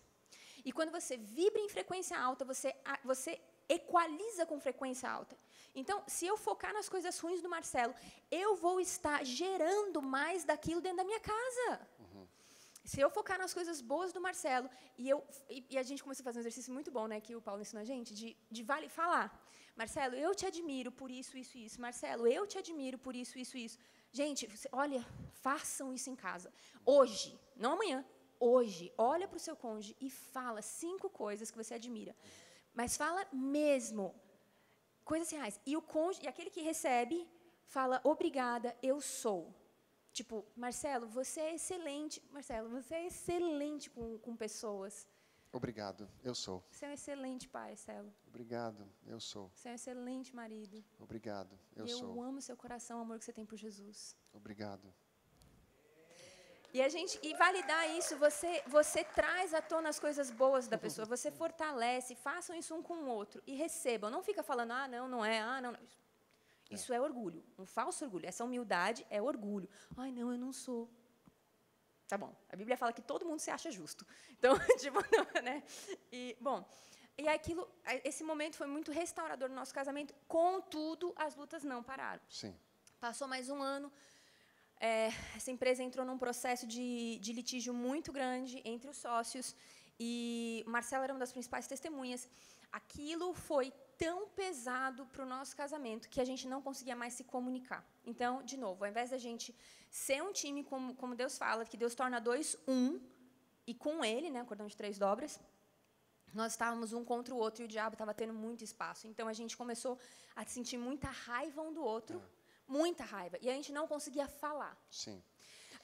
Speaker 6: E quando você vibra em frequência alta, você equaliza com frequência alta. Então, se eu focar nas coisas ruins do Marcelo, eu vou estar gerando mais daquilo dentro da minha casa. Uhum. Se eu focar nas coisas boas do Marcelo, e a gente começou a fazer um exercício muito bom, né, que o Paulo ensinou a gente, de falar. Marcelo, eu te admiro por isso, isso, isso. Marcelo, eu te admiro por isso, isso, isso. Gente, olha, façam isso em casa. Hoje, não amanhã, hoje, olha para o seu cônjuge e fala 5 coisas que você admira. Mas fala mesmo, coisas reais. E o cônjuge, e aquele que recebe, fala, obrigada, eu sou. Tipo, Marcelo, você é excelente. Marcelo, você é excelente com pessoas.
Speaker 7: Obrigado, eu sou.
Speaker 6: Você é um excelente pai, Marcelo.
Speaker 7: Obrigado, eu sou.
Speaker 6: Você é um excelente marido.
Speaker 7: Obrigado, eu sou.
Speaker 6: Eu amo seu coração, o amor que você tem por Jesus.
Speaker 7: Obrigado.
Speaker 6: E validar isso, você traz à tona as coisas boas da pessoa, você fortalece, façam isso um com o outro e recebam. Não fica falando, não é, não. Isso é orgulho, um falso orgulho. Essa humildade é orgulho. Ai, não, eu não sou. Tá bom, a Bíblia fala que todo mundo se acha justo. Então, tipo, não, né? Esse momento foi muito restaurador no nosso casamento, contudo, as lutas não pararam.
Speaker 7: Sim.
Speaker 6: Passou mais um ano. Essa empresa entrou num processo de litígio muito grande entre os sócios e o Marcelo era uma das principais testemunhas. Aquilo foi tão pesado para o nosso casamento que a gente não conseguia mais se comunicar. Então, de novo, ao invés da gente ser um time como Deus fala, que Deus torna 2 um, E com ele, né, o cordão de 3 dobras, nós estávamos um contra o outro e o diabo estava tendo muito espaço. Então, a gente começou a sentir muita raiva um do outro, muita raiva. E a gente não conseguia falar.
Speaker 7: Sim.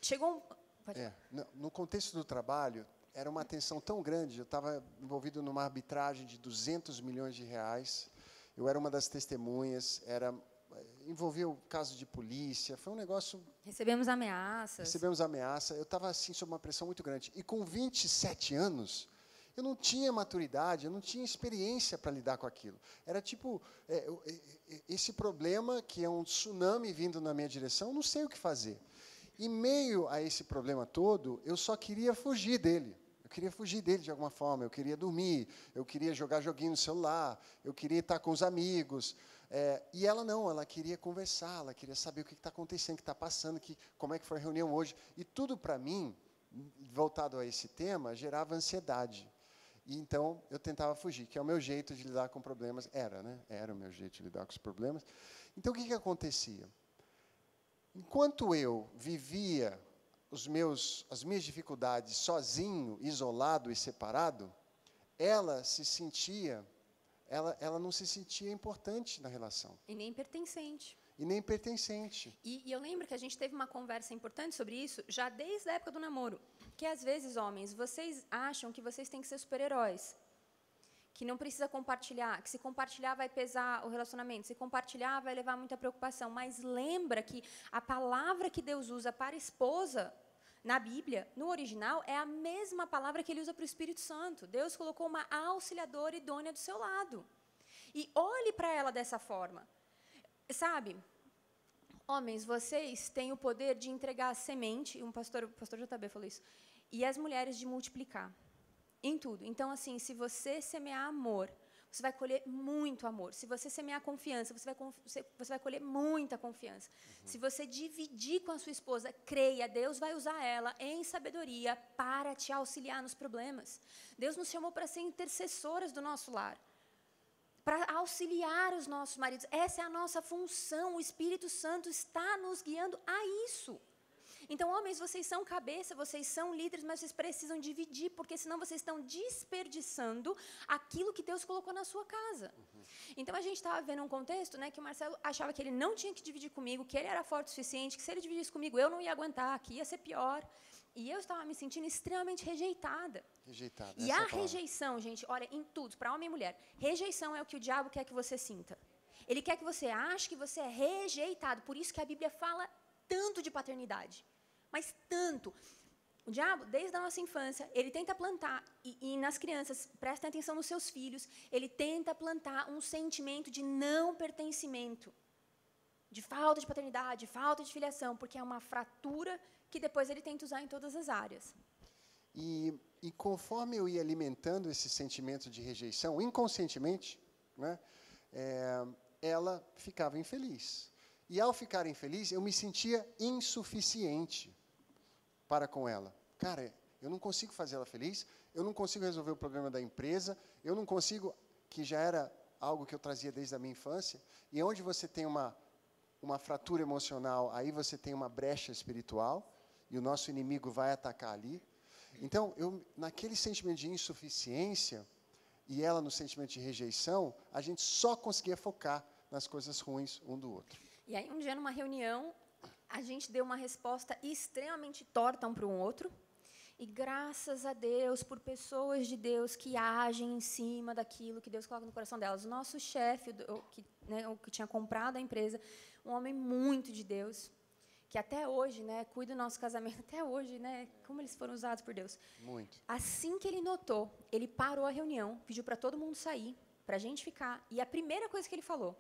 Speaker 6: Chegou um... Pode
Speaker 7: É, no contexto do trabalho, era uma tensão tão grande. Eu estava envolvido numa arbitragem de 200 milhões de reais. Eu era uma das testemunhas. Envolvia o caso de polícia. Foi um negócio...
Speaker 6: Recebemos ameaças.
Speaker 7: Recebemos ameaça. Eu estava, assim, sob uma pressão muito grande. E com 27 anos, eu não tinha maturidade, eu não tinha experiência para lidar com aquilo. Era tipo, esse problema, que é um tsunami vindo na minha direção, eu não sei o que fazer. Em meio a esse problema todo, eu só queria fugir dele. Eu queria fugir dele de alguma forma. Eu queria dormir, eu queria jogar joguinho no celular, eu queria estar com os amigos. E ela não, ela queria conversar, ela queria saber o que está acontecendo, o que está passando, como é que foi a reunião hoje. E tudo, para mim, voltado a esse tema, gerava ansiedade. E então eu tentava fugir, que é o meu jeito de lidar com problemas. Era o meu jeito de lidar com os problemas. Então, o que acontecia? Enquanto eu vivia as minhas dificuldades sozinho, isolado e separado, ela não se sentia importante na relação.
Speaker 6: E nem pertencente.
Speaker 7: E
Speaker 6: eu lembro que a gente teve uma conversa importante sobre isso, já desde a época do namoro. Que, às vezes, homens, vocês acham que vocês têm que ser super-heróis. Que não precisa compartilhar, que se compartilhar vai pesar o relacionamento, se compartilhar vai levar muita preocupação. Mas lembra que a palavra que Deus usa para esposa, na Bíblia, no original, é a mesma palavra que Ele usa para o Espírito Santo. Deus colocou uma auxiliadora idônea do seu lado. E olhe para ela dessa forma. Sabe, homens, vocês têm o poder de entregar a semente, o pastor JB falou isso, e as mulheres de multiplicar. Em tudo. Então, assim, se você semear amor, você vai colher muito amor. Se você semear confiança, você vai colher muita confiança. Se você dividir com a sua esposa, creia, Deus vai usar ela em sabedoria para te auxiliar nos problemas. Deus nos chamou para ser intercessoras do nosso lar, para auxiliar os nossos maridos. Essa é a nossa função. O Espírito Santo está nos guiando a isso. Então, homens, vocês são cabeça, vocês são líderes, mas vocês precisam dividir, porque senão vocês estão desperdiçando aquilo que Deus colocou na sua casa. Então, a gente estava vendo um contexto, né, que o Marcelo achava que ele não tinha que dividir comigo, que ele era forte o suficiente, que se ele dividisse comigo, eu não ia aguentar, que ia ser pior. E eu estava me sentindo extremamente rejeitada. E a rejeição, gente, olha, em tudo, para homem e mulher, rejeição é o que o diabo quer que você sinta. Ele quer que você ache que você é rejeitado. Por isso que a Bíblia fala tanto de paternidade. Mas tanto. O diabo, desde a nossa infância, ele tenta plantar, e nas crianças, prestem atenção nos seus filhos, ele tenta plantar um sentimento de não pertencimento, de falta de paternidade, falta de filiação, porque é uma fratura que depois ele tenta usar em todas as áreas.
Speaker 7: E conforme eu ia alimentando esse sentimento de rejeição, inconscientemente, né, ela ficava infeliz. E, ao ficar infeliz, eu me sentia insuficiente para com ela. Cara, eu não consigo fazer ela feliz, eu não consigo resolver o problema da empresa, eu não consigo, que já era algo que eu trazia desde a minha infância, e onde você tem uma fratura emocional, aí você tem uma brecha espiritual, e o nosso inimigo vai atacar ali. Então, naquele sentimento de insuficiência, e ela no sentimento de rejeição, a gente só conseguia focar nas coisas ruins um do outro.
Speaker 6: E aí, um dia, numa reunião, a gente deu uma resposta extremamente torta um para o outro. E graças a Deus, por pessoas de Deus que agem em cima daquilo que Deus coloca no coração delas. O nosso chefe, o que tinha comprado a empresa, um homem muito de Deus, que até hoje, né, cuida do nosso casamento, até hoje, né, como eles foram usados por Deus.
Speaker 7: Muito.
Speaker 6: Assim que ele notou, ele parou a reunião, pediu para todo mundo sair, para a gente ficar. E a primeira coisa que ele falou: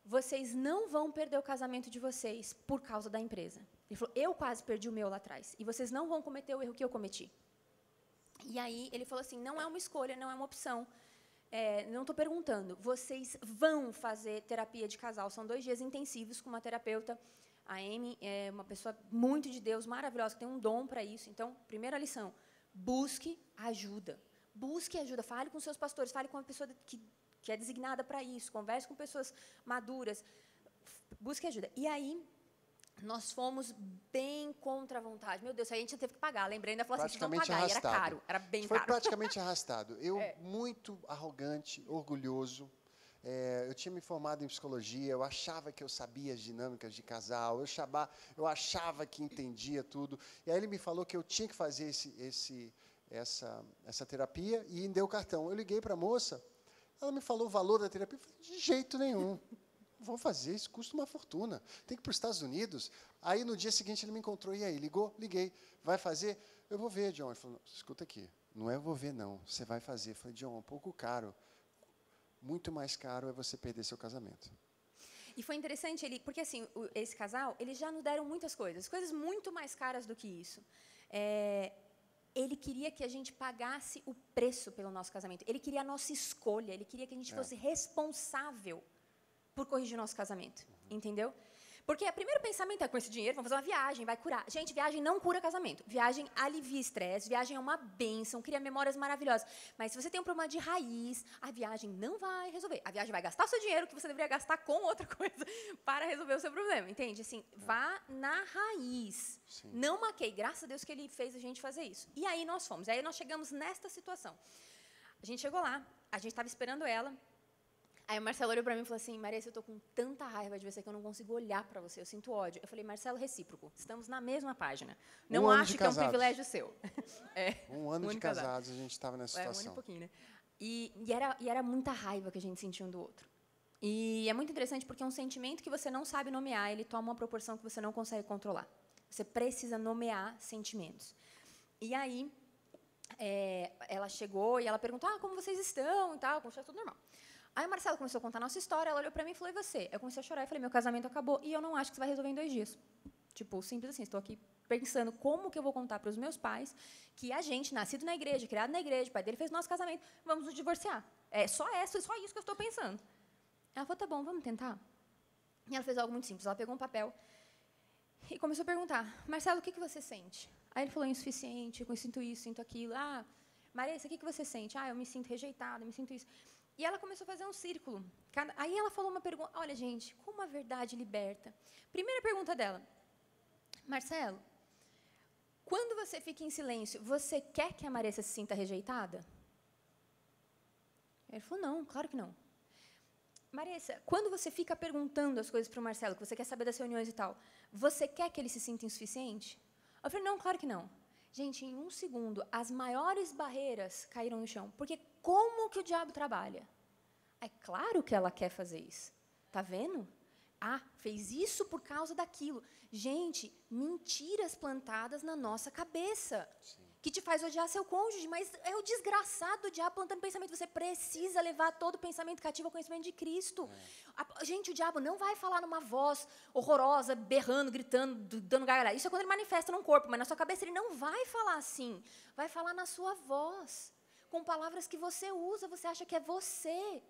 Speaker 6: vocês não vão perder o casamento de vocês por causa da empresa. Ele falou: eu quase perdi o meu lá atrás, e vocês não vão cometer o erro que eu cometi. E aí ele falou assim: não é uma escolha, não é uma opção. Não estou perguntando, vocês vão fazer terapia de casal. São 2 dias intensivos com uma terapeuta. A Amy é uma pessoa muito de Deus, maravilhosa, que tem um dom para isso. Então, primeira lição: busque ajuda. Busque ajuda, fale com seus pastores, fale com uma pessoa que é designada para isso, converse com pessoas maduras, busque ajuda. E aí, nós fomos bem contra a vontade. Meu Deus, a gente teve que pagar. Lembrei, ainda falou assim, vocês vão
Speaker 7: Praticamente
Speaker 6: pagar. E era
Speaker 7: arrastado.
Speaker 6: caro, era bem
Speaker 7: Foi
Speaker 6: caro.
Speaker 7: praticamente arrastado. Eu,
Speaker 6: É.
Speaker 7: muito arrogante, orgulhoso. Eu tinha me formado em psicologia, eu achava que eu sabia as dinâmicas de casal, eu achava que entendia tudo. E aí ele me falou que eu tinha que fazer essa terapia e me deu o cartão. Eu liguei para a moça, ela me falou o valor da terapia. Eu falei, de jeito nenhum. Vou fazer, isso custa uma fortuna. Tem que ir para os Estados Unidos. Aí, no dia seguinte, ele me encontrou. E aí, ligou? Liguei. Vai fazer? Eu vou ver, John. Ele falou, escuta aqui, não é eu vou ver, não. Você vai fazer. Eu falei, John, um pouco caro. Muito mais caro é você perder seu casamento.
Speaker 6: E foi interessante, porque assim, esse casal, eles já nos deram muitas coisas muito mais caras do que isso. Ele queria que a gente pagasse o preço pelo nosso casamento. Ele queria a nossa escolha. Ele queria que a gente fosse responsável por corrigir o nosso casamento, entendeu? Porque o primeiro pensamento é, com esse dinheiro, vamos fazer uma viagem, vai curar. Gente, viagem não cura casamento. Viagem alivia estresse, viagem é uma bênção, cria memórias maravilhosas. Mas se você tem um problema de raiz, a viagem não vai resolver. A viagem vai gastar o seu dinheiro, que você deveria gastar com outra coisa, para resolver o seu problema, entende? Assim, vá na raiz.
Speaker 7: Sim.
Speaker 6: Não maquei. Graças a Deus que ele fez a gente fazer isso. E aí nós fomos. Aí nós chegamos nesta situação. A gente chegou lá, a gente estava esperando ela. Aí o Marcelo olhou para mim e falou assim, Maressa, eu estou com tanta raiva de você que eu não consigo olhar para você, eu sinto ódio. Eu falei, Marcelo, recíproco, estamos na mesma página. Não acho que é um privilégio seu.
Speaker 7: Um ano de casados, a gente estava nessa situação.
Speaker 6: Um ano e pouquinho, né? E era muita raiva que a gente sentia um do outro. E é muito interessante porque é um sentimento que você não sabe nomear, ele toma uma proporção que você não consegue controlar. Você precisa nomear sentimentos. E aí, ela chegou e ela perguntou, como vocês estão e tal, como está tudo normal. Aí o Marcelo começou a contar a nossa história, ela olhou para mim e falou, e você? Eu comecei a chorar e falei, meu casamento acabou e eu não acho que você vai resolver em 2 dias. Tipo, simples assim, estou aqui pensando como que eu vou contar para os meus pais que a gente, nascido na igreja, criado na igreja, o pai dele fez nosso casamento, vamos nos divorciar. Só isso que eu estou pensando. Ela falou, tá bom, vamos tentar. E ela fez algo muito simples, ela pegou um papel e começou a perguntar, Marcelo, o que você sente? Aí ele falou, insuficiente, eu sinto isso, sinto aquilo. Maressa, o que você sente? Eu me sinto rejeitada, eu me sinto isso. E ela começou a fazer um círculo. Aí ela falou uma pergunta, olha, gente, como a verdade liberta. Primeira pergunta dela, Marcelo, quando você fica em silêncio, você quer que a Maressa se sinta rejeitada? Ele falou, não, claro que não. Maressa, quando você fica perguntando as coisas para o Marcelo, que você quer saber das reuniões e tal, você quer que ele se sinta insuficiente? Eu falei, não, claro que não. Gente, em 1 segundo, as maiores barreiras caíram no chão. Porque como que o diabo trabalha? É claro que ela quer fazer isso. Tá vendo? Fez isso por causa daquilo. Gente, mentiras plantadas na nossa cabeça. Sim. Que te faz odiar seu cônjuge, mas é o desgraçado do diabo plantando pensamento. Você precisa levar todo pensamento cativo ao conhecimento de Cristo. Gente, o diabo não vai falar numa voz horrorosa, berrando, gritando, dando gargalhada. Isso é quando ele manifesta num corpo, mas na sua cabeça ele não vai falar assim. Vai falar na sua voz, com palavras que você usa, você acha que é você.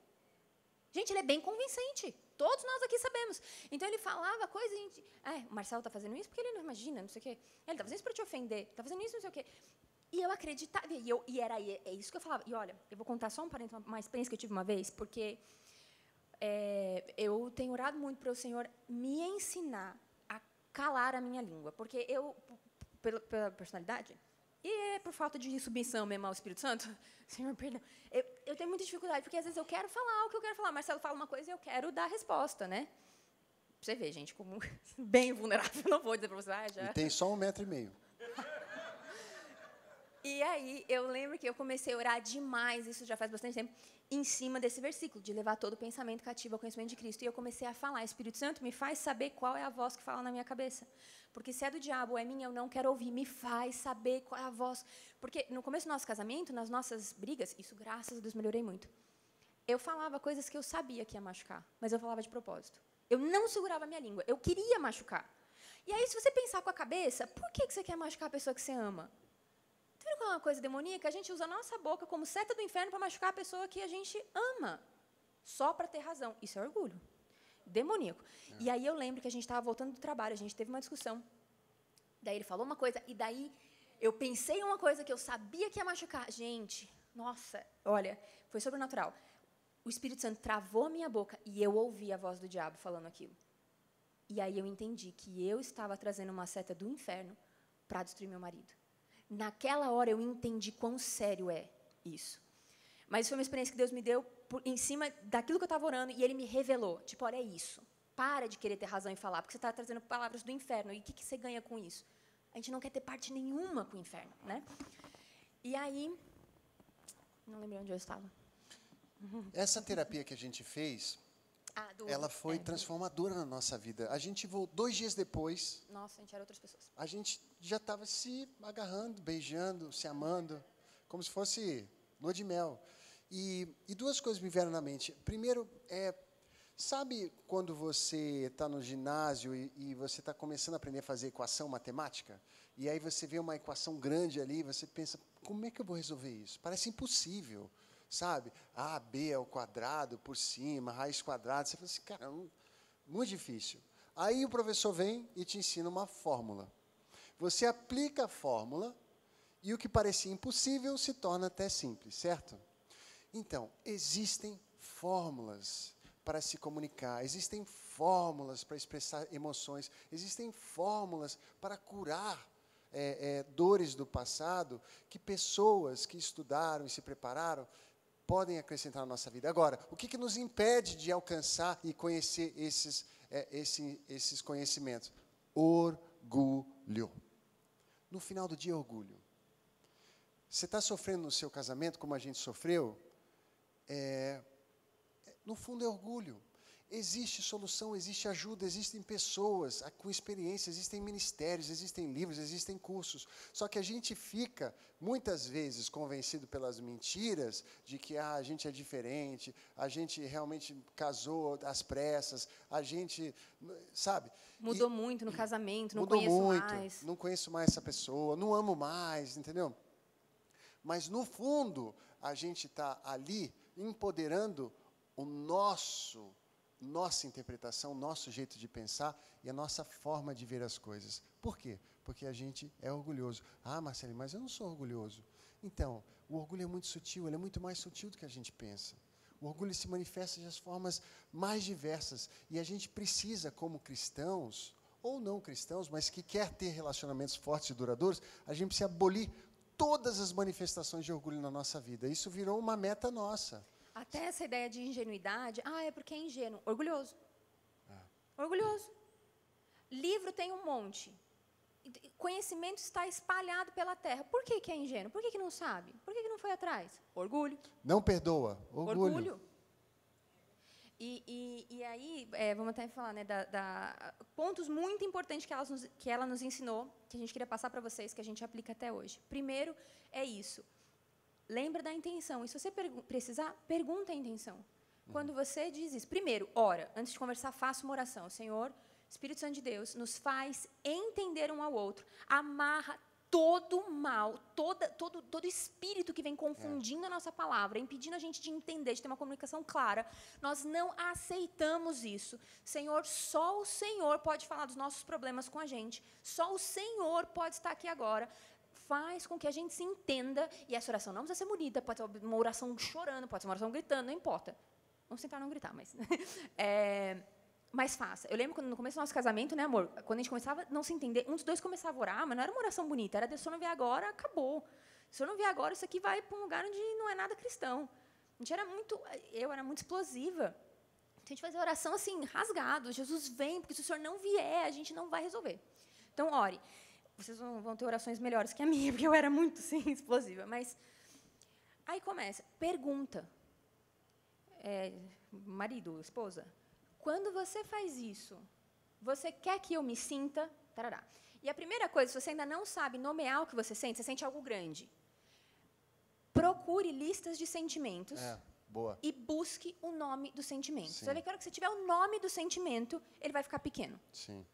Speaker 6: Gente, ele é bem convincente. Todos nós aqui sabemos. Então, ele falava coisa e a gente... o Marcelo está fazendo isso porque ele não imagina, não sei o quê. Ele está fazendo isso para te ofender. Está fazendo isso, não sei o quê. E eu acreditava. É isso que eu falava. E, olha, eu vou contar só uma experiência que eu tive uma vez, porque eu tenho orado muito para o Senhor me ensinar a calar a minha língua. Porque eu, pela personalidade... E por falta de submissão mesmo ao Espírito Santo, Senhor, perdão, eu tenho muita dificuldade, porque às vezes eu quero falar o que eu quero falar. Marcelo fala uma coisa e eu quero dar a resposta, né? Pra você ver, gente, como bem vulnerável, não vou dizer para você, já.
Speaker 7: E tem só 1,5 metro.
Speaker 6: E aí, eu lembro que eu comecei a orar demais, isso já faz bastante tempo, em cima desse versículo, de levar todo o pensamento cativo ao conhecimento de Cristo. E eu comecei a falar, Espírito Santo, me faz saber qual é a voz que fala na minha cabeça. Porque se é do diabo ou é minha, eu não quero ouvir. Me faz saber qual é a voz. Porque no começo do nosso casamento, nas nossas brigas, isso, graças a Deus, melhorei muito. Eu falava coisas que eu sabia que ia machucar, mas eu falava de propósito. Eu não segurava a minha língua, eu queria machucar. E aí, se você pensar com a cabeça, por que você quer machucar a pessoa que você ama? Tá vendo qual é uma coisa demoníaca? A gente usa a nossa boca como seta do inferno para machucar a pessoa que a gente ama, só para ter razão. Isso é orgulho. Demoníaco. E aí eu lembro que a gente estava voltando do trabalho, a gente teve uma discussão. Daí ele falou uma coisa, e daí eu pensei em uma coisa que eu sabia que ia machucar. Gente, nossa, olha, foi sobrenatural. O Espírito Santo travou a minha boca e eu ouvi a voz do diabo falando aquilo. E aí eu entendi que eu estava trazendo uma seta do inferno para destruir meu marido. Naquela hora eu entendi quão sério é isso. Mas foi uma experiência que Deus me deu em cima daquilo que eu estava orando, e Ele me revelou. Tipo, olha, é isso. Para de querer ter razão e falar, porque você está trazendo palavras do inferno. E o que você ganha com isso? A gente não quer ter parte nenhuma com o inferno, né? E aí, não lembro onde eu estava.
Speaker 7: Essa terapia que a gente fez, ela foi transformadora na nossa vida. A gente voltou 2 dias depois.
Speaker 6: Nossa, a gente era outras pessoas.
Speaker 7: A gente já estava se agarrando, beijando, se amando, como se fosse lua de mel. E 2 coisas me vieram na mente. Primeiro, sabe quando você está no ginásio e você está começando a aprender a fazer equação matemática? E aí você vê uma equação grande ali, você pensa, como é que eu vou resolver isso? Parece impossível, sabe? A, B ao quadrado por cima, raiz quadrada. Você fala assim, cara, muito difícil. Aí o professor vem e te ensina uma fórmula. Você aplica a fórmula e o que parecia impossível se torna até simples, certo? Então, existem fórmulas para se comunicar, existem fórmulas para expressar emoções, existem fórmulas para curar dores do passado que pessoas que estudaram e se prepararam podem acrescentar na nossa vida. Agora, o que nos impede de alcançar e conhecer esses conhecimentos? Orgulho. No final do dia, orgulho. Você está sofrendo no seu casamento, como a gente sofreu? No fundo é orgulho. Existe solução, existe ajuda, existem pessoas com experiência, existem ministérios, existem livros, existem cursos. Só que a gente fica, muitas vezes, convencido pelas mentiras de que a gente é diferente, a gente realmente casou às pressas, a gente, sabe?
Speaker 6: Mudou muito no casamento, não
Speaker 7: mudou
Speaker 6: conheço
Speaker 7: muito,
Speaker 6: mais.
Speaker 7: não conheço mais essa pessoa, não amo mais, entendeu? Mas, no fundo, a gente está ali empoderando nossa interpretação, nosso jeito de pensar e a nossa forma de ver as coisas. Por quê? Porque a gente é orgulhoso. Ah, Marcelinho, mas eu não sou orgulhoso. Então, o orgulho é muito sutil, ele é muito mais sutil do que a gente pensa. O orgulho se manifesta de formas mais diversas. E a gente precisa, como cristãos, ou não cristãos, mas que quer ter relacionamentos fortes e duradouros, a gente precisa abolir todas as manifestações de orgulho na nossa vida. Isso virou uma meta nossa.
Speaker 6: Até essa ideia de ingenuidade, é porque é ingênuo. Orgulhoso. Orgulhoso. Livro tem um monte. Conhecimento está espalhado pela terra. Por que é ingênuo? Por que não sabe? Por que não foi atrás? Orgulho.
Speaker 7: Não perdoa. Orgulho.
Speaker 6: E aí, vamos até falar, né, pontos muito importantes que ela nos ensinou, que a gente queria passar para vocês, que a gente aplica até hoje. Primeiro é isso. Lembra da intenção. E se você precisar, pergunta a intenção. Quando você diz isso, primeiro, ora. Antes de conversar, faça uma oração. Senhor, Espírito Santo de Deus, nos faz entender um ao outro. Amarra todo mal, todo espírito que vem confundindo a nossa palavra, impedindo a gente de entender, de ter uma comunicação clara. Nós não aceitamos isso. Senhor, só o Senhor pode falar dos nossos problemas com a gente. Só o Senhor pode estar aqui agora. Faz com que a gente se entenda, e essa oração não precisa ser bonita, pode ser uma oração chorando, pode ser uma oração gritando, não importa. Vamos tentar não gritar, mas faça. Eu lembro quando no começo do nosso casamento, né, amor, quando a gente começava a não se entender, um dos dois começava a orar, mas não era uma oração bonita, era, se o senhor não vier agora, acabou. Se o senhor não vier agora, isso aqui vai para um lugar onde não é nada cristão. Eu era muito explosiva. Então, a gente fazia oração assim, rasgado, Jesus vem, porque se o senhor não vier, a gente não vai resolver. Então, ore. Vocês vão ter orações melhores que a minha, porque eu era muito, sim, explosiva. Mas aí começa, pergunta. Marido, esposa, quando você faz isso, você quer que eu me sinta? Tarará. E a primeira coisa, se você ainda não sabe nomear o que você sente algo grande. Procure listas de sentimentos.
Speaker 7: Boa.
Speaker 6: E busque o nome do sentimento.
Speaker 7: Sim.
Speaker 6: Você vai ver que a hora que você tiver o nome do sentimento, ele vai ficar pequeno.
Speaker 7: Sim.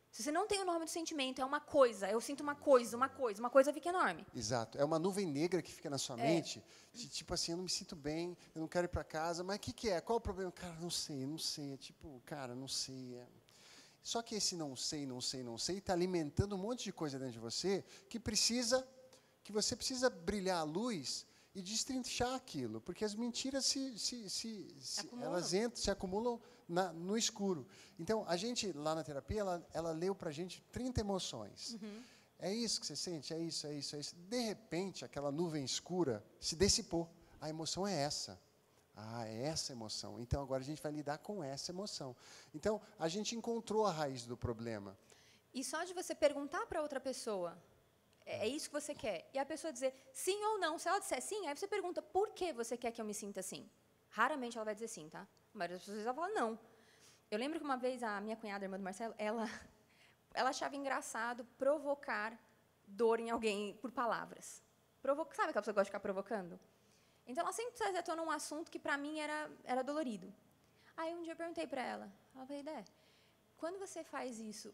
Speaker 6: Se você não tem o nome do sentimento, é uma coisa, eu sinto uma coisa fica enorme.
Speaker 7: Exato. É uma nuvem negra que fica na sua mente, de, tipo assim, eu não me sinto bem, eu não quero ir para casa, mas o que é? Qual o problema? Cara, não sei, é tipo, cara, não sei. Só que esse não sei, está alimentando um monte de coisa dentro de você que você precisa brilhar a luz e destrinchar aquilo, porque as mentiras elas entram, se acumulam no escuro. Então, a gente, lá na terapia, ela leu para a gente 30 emoções. É isso que você sente? É isso, é isso, é isso. De repente, aquela nuvem escura se dissipou. A emoção é essa. Ah, é essa emoção. Então, agora a gente vai lidar com essa emoção. Então, a gente encontrou a raiz do problema.
Speaker 6: E só de você perguntar para outra pessoa, é isso que você quer? E a pessoa dizer sim ou não. Se ela disser sim, aí você pergunta, por que você quer que eu me sinta assim? Raramente ela vai dizer sim, tá? Mas às vezes ela fala não. Eu lembro que uma vez a minha cunhada, a irmã do Marcelo, ela achava engraçado provocar dor em alguém por palavras. Sabe aquela pessoa que gosta de ficar provocando? Então, ela sempre tratou num assunto que, para mim, era dolorido. Aí, um dia, eu perguntei para ela. Ela falou, Dé, quando você faz isso,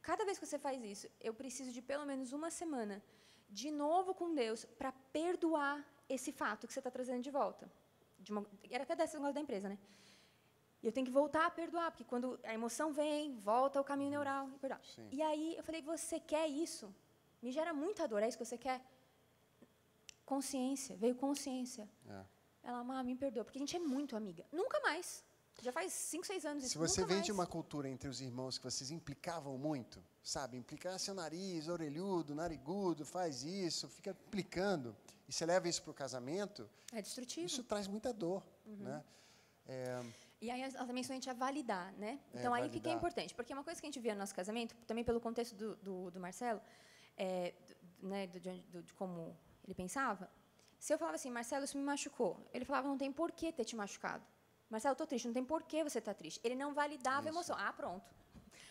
Speaker 6: cada vez que você faz isso, eu preciso de pelo menos uma semana, de novo com Deus, para perdoar esse fato que você está trazendo de volta. Era até desse negócio da empresa, né? E eu tenho que voltar a perdoar, porque quando a emoção vem, volta ao caminho neural. E aí, eu falei, você quer isso? Me gera muita dor, é isso que você quer? Consciência, veio consciência. Ela, me perdoa, porque a gente é muito amiga. Nunca mais. Já faz 5, 6 anos isso.
Speaker 7: Se você
Speaker 6: nunca
Speaker 7: vem
Speaker 6: mais.
Speaker 7: de uma cultura entre os irmãos que vocês implicavam muito, sabe? Implicar seu nariz, orelhudo, narigudo, faz isso, fica implicando, e você leva isso para o casamento,
Speaker 6: é destrutivo.
Speaker 7: Isso traz muita dor, né?
Speaker 6: E aí ela também somente a validar, né? Então, aí o que é importante? Porque uma coisa que a gente via no nosso casamento, também pelo contexto do Marcelo, né, de como ele pensava, se eu falava assim, Marcelo, isso me machucou, ele falava, não tem por que ter te machucado. Marcelo, eu estou triste, não tem por que você estar triste. Ele não validava a emoção. Ah, pronto.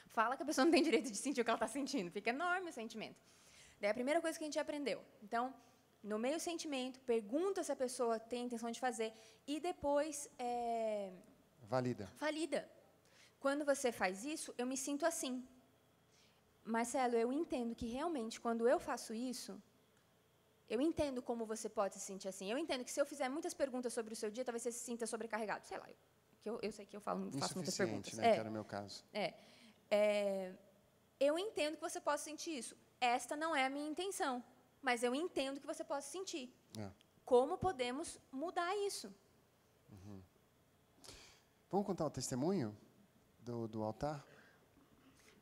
Speaker 6: Fala que a pessoa não tem direito de sentir o que ela está sentindo. Fica enorme o sentimento. Daí a primeira coisa que a gente aprendeu. Então, nomeia o sentimento, pergunta se a pessoa tem a intenção de fazer e depois valida. Quando você faz isso, eu me sinto assim. Marcelo, eu entendo que realmente, quando eu faço isso, eu entendo como você pode se sentir assim. Eu entendo que se eu fizer muitas perguntas sobre o seu dia, talvez você se sinta sobrecarregado. Sei lá, eu sei que eu faço muitas perguntas.
Speaker 7: Né, que era o meu caso.
Speaker 6: Eu entendo que você possa sentir isso. Esta não é a minha intenção, mas eu entendo que você possa sentir. Como podemos mudar isso?
Speaker 7: Vamos contar o testemunho do altar?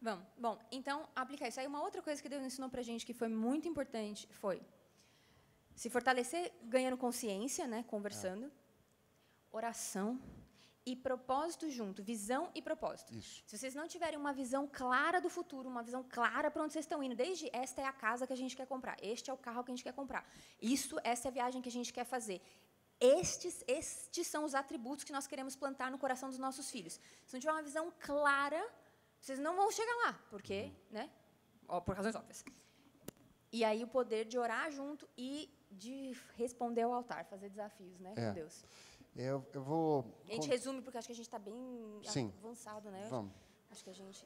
Speaker 6: Vamos. Bom, então, aplicar isso. Aí, uma outra coisa que Deus ensinou para a gente que foi muito importante foi se fortalecer ganhando consciência, né, conversando, oração e propósito junto, visão e propósito.
Speaker 7: Isso.
Speaker 6: Se vocês não tiverem uma visão clara do futuro, uma visão clara para onde vocês estão indo, desde esta é a casa que a gente quer comprar, este é o carro que a gente quer comprar, essa é a viagem que a gente quer fazer. Estes são os atributos que nós queremos plantar no coração dos nossos filhos. Se não tiver uma visão clara, vocês não vão chegar lá, porque, né, por razões óbvias. E aí o poder de orar junto e de responder ao altar, fazer desafios, né, com Deus.
Speaker 7: Eu vou...
Speaker 6: A gente resume, porque acho que a gente está bem avançado, né?
Speaker 7: Vamos.
Speaker 6: Acho que a gente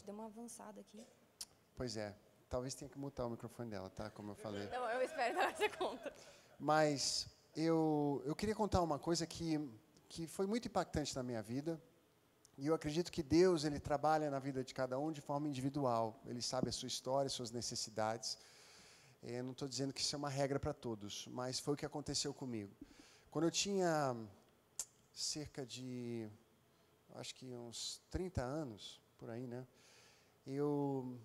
Speaker 6: deu uma avançada aqui.
Speaker 7: Pois é. Talvez tenha que mutar o microfone dela, tá? Como eu falei.
Speaker 6: Não, eu espero que você conta.
Speaker 7: Mas eu queria contar uma coisa que foi muito impactante na minha vida. E eu acredito que Deus, Ele trabalha na vida de cada um de forma individual. Ele sabe a sua história, suas necessidades. Eu não estou dizendo que isso é uma regra para todos, mas foi o que aconteceu comigo. Quando eu tinha cerca de, acho que uns 30 anos, por aí, né? Eu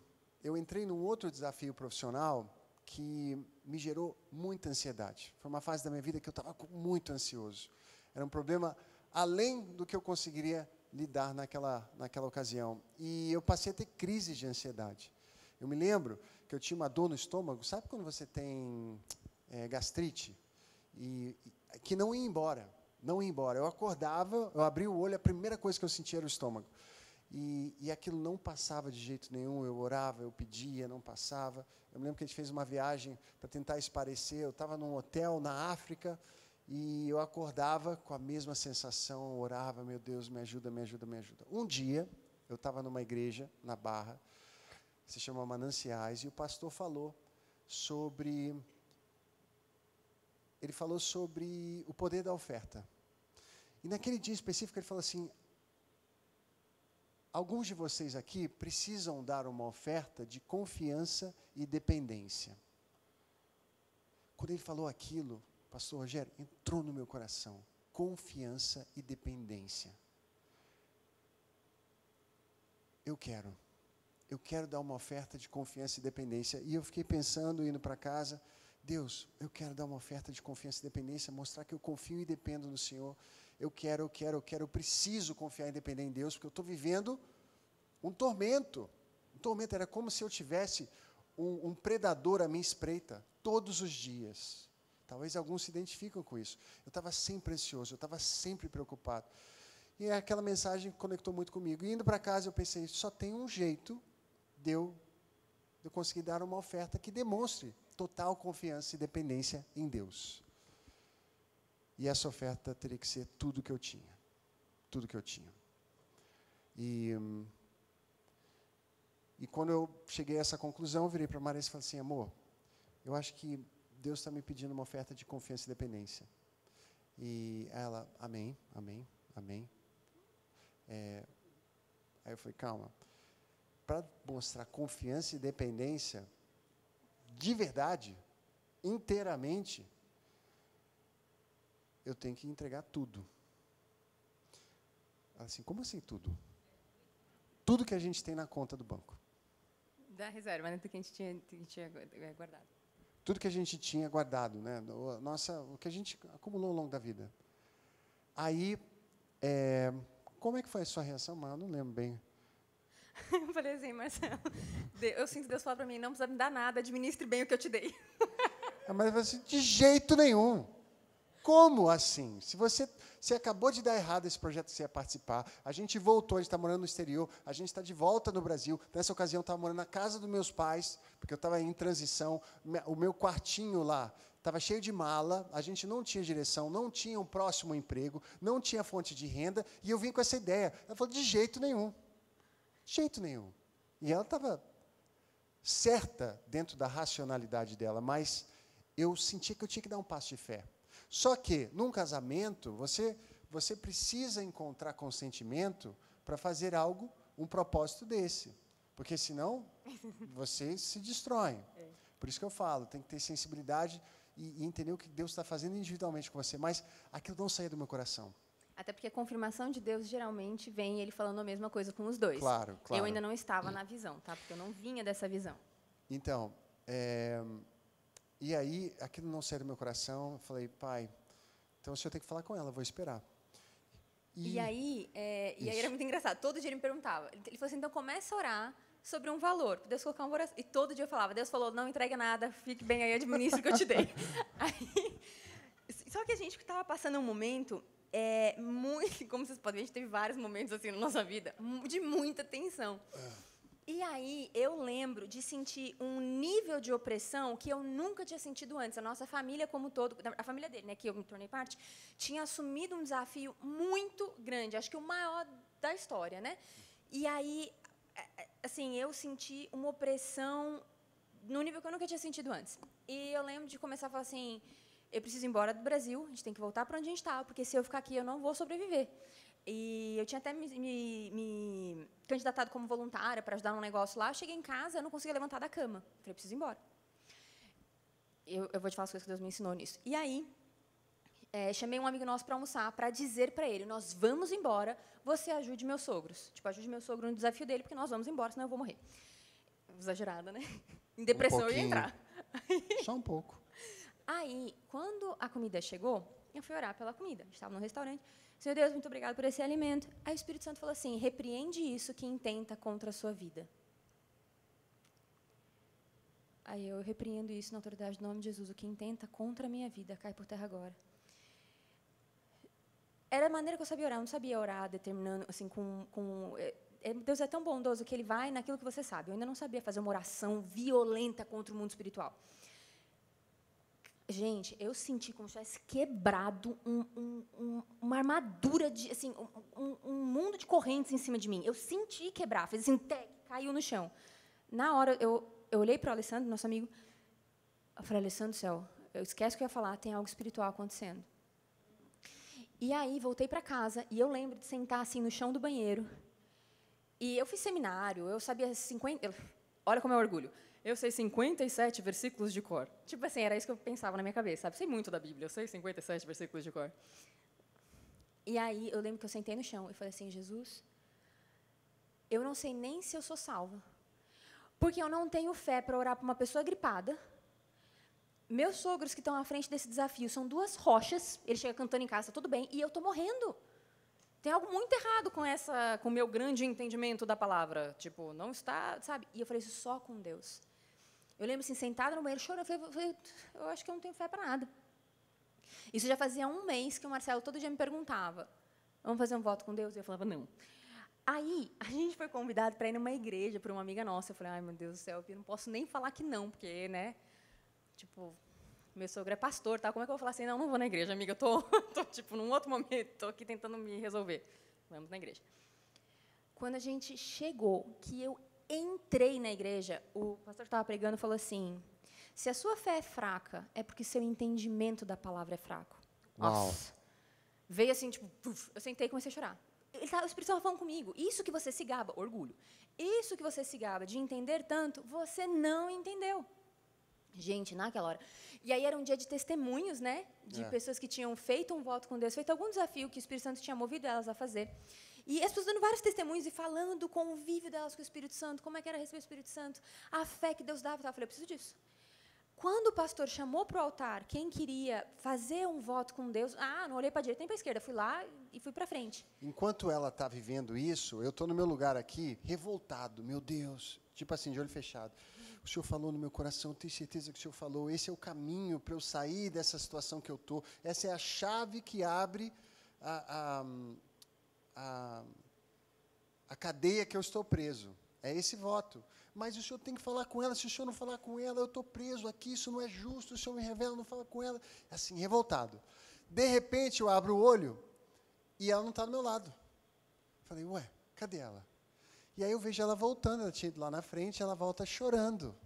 Speaker 7: entrei num outro desafio profissional que me gerou muita ansiedade. Foi uma fase da minha vida que eu estava muito ansioso. Era um problema além do que eu conseguiria lidar naquela ocasião. E eu passei a ter crises de ansiedade. Eu me lembro que eu tinha uma dor no estômago. Sabe quando você tem gastrite? E que não ia embora. Não ia embora. Eu acordava, eu abria o olho, a primeira coisa que eu sentia era o estômago. E aquilo não passava de jeito nenhum. Eu orava, eu pedia, não passava. Eu me lembro que a gente fez uma viagem para tentar esparecer. Eu estava num hotel na África e eu acordava com a mesma sensação, orava, meu Deus, me ajuda, me ajuda, me ajuda. Um dia, eu estava numa igreja, na Barra, se chama Mananciais, e o pastor falou sobre o poder da oferta. E naquele dia específico ele falou assim, alguns de vocês aqui precisam dar uma oferta de confiança e dependência. Quando ele falou aquilo, pastor Rogério, entrou no meu coração, confiança e dependência. eu quero dar uma oferta de confiança e dependência. E eu fiquei pensando, indo para casa, Deus, eu quero dar uma oferta de confiança e dependência, mostrar que eu confio e dependo no Senhor. Eu preciso confiar e depender em Deus, porque eu estou vivendo um tormento. Um tormento, era como se eu tivesse um predador à minha espreita, todos os dias. Talvez alguns se identificam com isso. Eu estava sempre ansioso, eu estava sempre preocupado. E aquela mensagem conectou muito comigo. E indo para casa, eu pensei, só tem um jeito de eu conseguir dar uma oferta que demonstre total confiança e dependência em Deus. E essa oferta teria que ser tudo que eu tinha. Tudo que eu tinha. E quando eu cheguei a essa conclusão, eu virei para a Marisa e falei assim, amor, eu acho que Deus está me pedindo uma oferta de confiança e dependência. E ela, amém, amém, amém. Aí eu falei, calma. Para mostrar confiança e dependência, de verdade, inteiramente, eu tenho que entregar tudo. Ela assim, como assim tudo? Tudo que a gente tem na conta do banco.
Speaker 6: Da reserva, né? Do que a gente tinha guardado.
Speaker 7: Tudo que a gente tinha guardado, né? O que a gente acumulou ao longo da vida. Aí, como é que foi a sua reação? Mas eu não lembro bem.
Speaker 6: Eu falei assim, Marcelo, eu sinto Deus falar para mim, não precisa me dar nada, administre bem o que eu te dei.
Speaker 7: Mas eu falei assim, de jeito nenhum. Como assim? Se você acabou de dar errado esse projeto que você ia participar, a gente voltou, a gente está morando no exterior, a gente está de volta no Brasil. Nessa ocasião, eu estava morando na casa dos meus pais, porque eu estava em transição. O meu quartinho lá estava cheio de mala, a gente não tinha direção, não tinha um próximo emprego, não tinha fonte de renda, e eu vim com essa ideia. Ela falou, de jeito nenhum. De jeito nenhum. E ela estava certa dentro da racionalidade dela, mas eu sentia que eu tinha que dar um passo de fé. Só que, num casamento, você precisa encontrar consentimento para fazer algo, um propósito desse. Porque, senão, vocês se destroem. Por isso que eu falo, tem que ter sensibilidade e entender o que Deus está fazendo individualmente com você. Mas aquilo não saía do meu coração.
Speaker 6: Até porque a confirmação de Deus, geralmente, vem ele falando a mesma coisa com os dois.
Speaker 7: Claro.
Speaker 6: Eu ainda não estava na visão, tá? Porque eu não vinha dessa visão.
Speaker 7: Então, e aí, aquilo não saiu do meu coração, eu falei, pai, então o senhor tem que falar com ela, eu vou esperar.
Speaker 6: E aí era muito engraçado, todo dia ele me perguntava, ele falou assim, então começa a orar sobre um valor, para Deus colocar uma oração. E todo dia eu falava, Deus falou, não entrega nada, fique bem aí, administre o que eu te dei. Só que a gente estava passando um momento, muito, como vocês podem ver, a gente teve vários momentos assim na nossa vida, de muita tensão. E aí, eu lembro de sentir um nível de opressão que eu nunca tinha sentido antes. A nossa família como um todo, a família dele, né, que eu me tornei parte, tinha assumido um desafio muito grande, acho que o maior da história, né? E aí, assim, eu senti uma opressão no nível que eu nunca tinha sentido antes. E eu lembro de começar a falar assim, eu preciso ir embora do Brasil, a gente tem que voltar para onde a gente está, porque se eu ficar aqui, eu não vou sobreviver. E eu tinha até me candidatado como voluntária para ajudar num negócio lá. Eu cheguei em casa, eu não conseguia levantar da cama. Falei, preciso ir embora. Eu vou te falar as coisas que Deus me ensinou nisso. E aí, chamei um amigo nosso para almoçar, para dizer para ele, nós vamos embora, você ajude meus sogros. Tipo, ajude meu sogro no desafio dele, porque nós vamos embora, senão eu vou morrer. Exagerada, né? Em depressão eu ia entrar.
Speaker 7: Só um pouco.
Speaker 6: Aí, quando a comida chegou, eu fui orar pela comida. A gente estava no restaurante. Senhor Deus, muito obrigado por esse alimento. Aí o Espírito Santo falou assim, repreende isso que intenta contra a sua vida. Aí eu repreendo isso na autoridade do nome de Jesus. O que intenta contra a minha vida, cai por terra agora. Era a maneira que eu sabia orar. Eu não sabia orar determinando, assim, Deus é tão bondoso que Ele vai naquilo que você sabe. Eu ainda não sabia fazer uma oração violenta contra o mundo espiritual. Gente, eu senti como se tivesse quebrado uma armadura, assim, um mundo de correntes em cima de mim. Eu senti quebrar, fez assim, caiu no chão. Na hora, eu olhei para o Alessandro, nosso amigo, eu falei, Alessandro do céu, eu esqueço o que eu ia falar, tem algo espiritual acontecendo. E aí, voltei para casa, e eu lembro de sentar assim no chão do banheiro. E eu fiz seminário, eu sabia 50... Olha como é o orgulho. Eu sei 57 versículos de cor. Tipo assim, era isso que eu pensava na minha cabeça, sabe? Sei muito da Bíblia, eu sei 57 versículos de cor. E aí, eu lembro que eu sentei no chão e falei assim, Jesus, eu não sei nem se eu sou salva. Porque eu não tenho fé para orar para uma pessoa gripada. Meus sogros que estão à frente desse desafio são 2 rochas, ele chega cantando em casa, tá tudo bem, e eu estou morrendo. Tem algo muito errado com o meu grande entendimento da palavra. Tipo, não está, sabe? E eu falei isso só com Deus. Eu lembro, assim, sentada no banheiro, chorando, eu falei, eu acho que eu não tenho fé para nada. Isso já fazia 1 mês que o Marcelo todo dia me perguntava, vamos fazer um voto com Deus? E eu falava, não. Aí, a gente foi convidado para ir numa igreja, por uma amiga nossa. Eu falei, ai, meu Deus do céu, eu não posso nem falar que não, porque, né, tipo, meu sogro é pastor, tá? Como é que eu vou falar assim, não vou na igreja, amiga, eu tô tipo, num outro momento, estou aqui tentando me resolver. Vamos na igreja. Quando a gente chegou, que eu entrei na igreja, o pastor que estava pregando falou assim, se a sua fé é fraca, é porque seu entendimento da palavra é fraco.
Speaker 7: Uau.
Speaker 6: Nossa. Veio assim, tipo, puf, eu sentei e comecei a chorar. O Espírito Santo estava falando comigo, isso que você se gaba, orgulho, isso que você se gaba de entender tanto, você não entendeu. Gente, naquela hora. E aí era um dia de testemunhos, né? De pessoas que tinham feito um voto com Deus, feito algum desafio que o Espírito Santo tinha movido elas a fazer. E as pessoas dando vários testemunhos e falando do convívio delas com o Espírito Santo, como é que era receber o Espírito Santo, a fé que Deus dava. Eu falei, eu preciso disso. Quando o pastor chamou para o altar quem queria fazer um voto com Deus, não olhei para a direita nem para a esquerda, fui lá e fui para frente.
Speaker 7: Enquanto ela está vivendo isso, eu estou no meu lugar aqui, revoltado, meu Deus, tipo assim, de olho fechado. O Senhor falou no meu coração, tenho certeza que o Senhor falou, esse é o caminho para eu sair dessa situação que eu estou, essa é a chave que abre a cadeia que eu estou preso, é esse voto. Mas o Senhor tem que falar com ela, se o Senhor não falar com ela, eu estou preso aqui, isso não é justo, o Senhor me revela, não fala com ela. Assim, revoltado. De repente, eu abro o olho e ela não está do meu lado. Falei, ué, cadê ela? E aí eu vejo ela voltando, ela tinha ido lá na frente, ela volta chorando.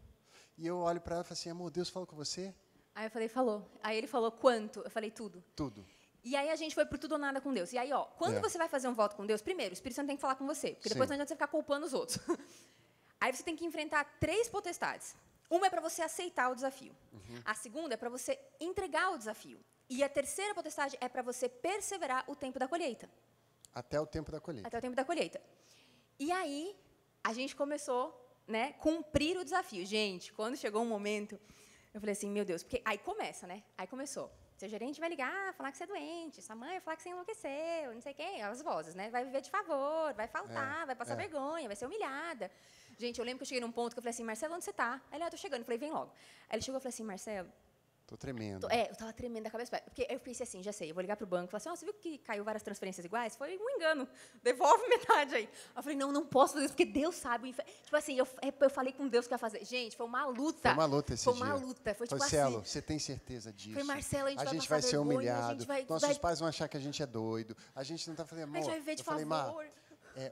Speaker 7: E eu olho para ela e falo assim, amor, Deus falou com você?
Speaker 6: Aí eu falei, falou. Aí ele falou, quanto? Eu falei, tudo.
Speaker 7: Tudo.
Speaker 6: E aí a gente foi pro tudo ou nada com Deus. E aí, quando você vai fazer um voto com Deus, primeiro, o Espírito Santo tem que falar com você, porque depois não adianta você ficar culpando os outros. Aí você tem que enfrentar 3 potestades. Uma é para você aceitar o desafio. A segunda é para você entregar o desafio. E a terceira potestade é para você perseverar o tempo da colheita.
Speaker 7: Até o tempo da colheita.
Speaker 6: Até o tempo da colheita. E aí, a gente começou, né, cumprir o desafio. Gente, quando chegou um momento, eu falei assim, meu Deus, porque aí começa, né? Aí começou. Seu gerente vai ligar, falar que você é doente, sua mãe vai falar que você enlouqueceu, não sei quem, as vozes, né? Vai viver de favor, vai faltar, vai passar vergonha, vai ser humilhada. Gente, eu lembro que eu cheguei num ponto que eu falei assim, Marcelo, onde você está? Aí ele, tô chegando. Eu falei, vem logo. Aí ele chegou e falou assim, Marcelo...
Speaker 7: Tô tremendo.
Speaker 6: Eu estava tremendo da cabeça. Porque eu pensei assim, já sei, eu vou ligar para o banco e falar assim, você viu que caiu várias transferências iguais? Foi um engano, devolve metade aí. Eu falei, não posso fazer isso, porque Deus sabe. Tipo assim, eu falei com Deus que ia fazer. Gente, foi uma luta.
Speaker 7: Foi uma luta esse dia.
Speaker 6: Foi uma luta. Foi tipo
Speaker 7: Marcelo,
Speaker 6: assim...
Speaker 7: você tem certeza disso?
Speaker 6: Foi, Marcelo,
Speaker 7: a gente vai ser humilhado, nossos pais vão achar que a gente é doido, a gente não está fazendo amor.
Speaker 6: A gente vai viver de
Speaker 7: falei,
Speaker 6: favor.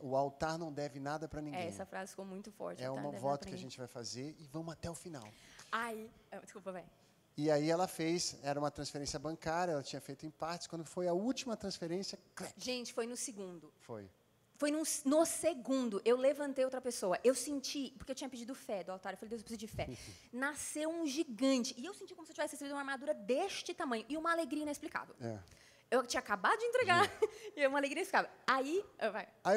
Speaker 7: O altar não deve nada para ninguém.
Speaker 6: Essa frase ficou muito forte.
Speaker 7: É um voto que a gente vai fazer e vamos até o final.
Speaker 6: Aí, desculpa, velho.
Speaker 7: E aí ela fez, era uma transferência bancária, ela tinha feito em partes, quando foi a última transferência...
Speaker 6: Gente, foi no segundo.
Speaker 7: Foi.
Speaker 6: Foi no segundo, eu levantei outra pessoa. Eu senti, porque eu tinha pedido fé do altar, eu falei, Deus, eu preciso de fé. Nasceu um gigante. E eu senti como se eu tivesse recebido uma armadura deste tamanho. E uma alegria inexplicável. Eu tinha acabado de entregar, e uma alegria inexplicável. Aí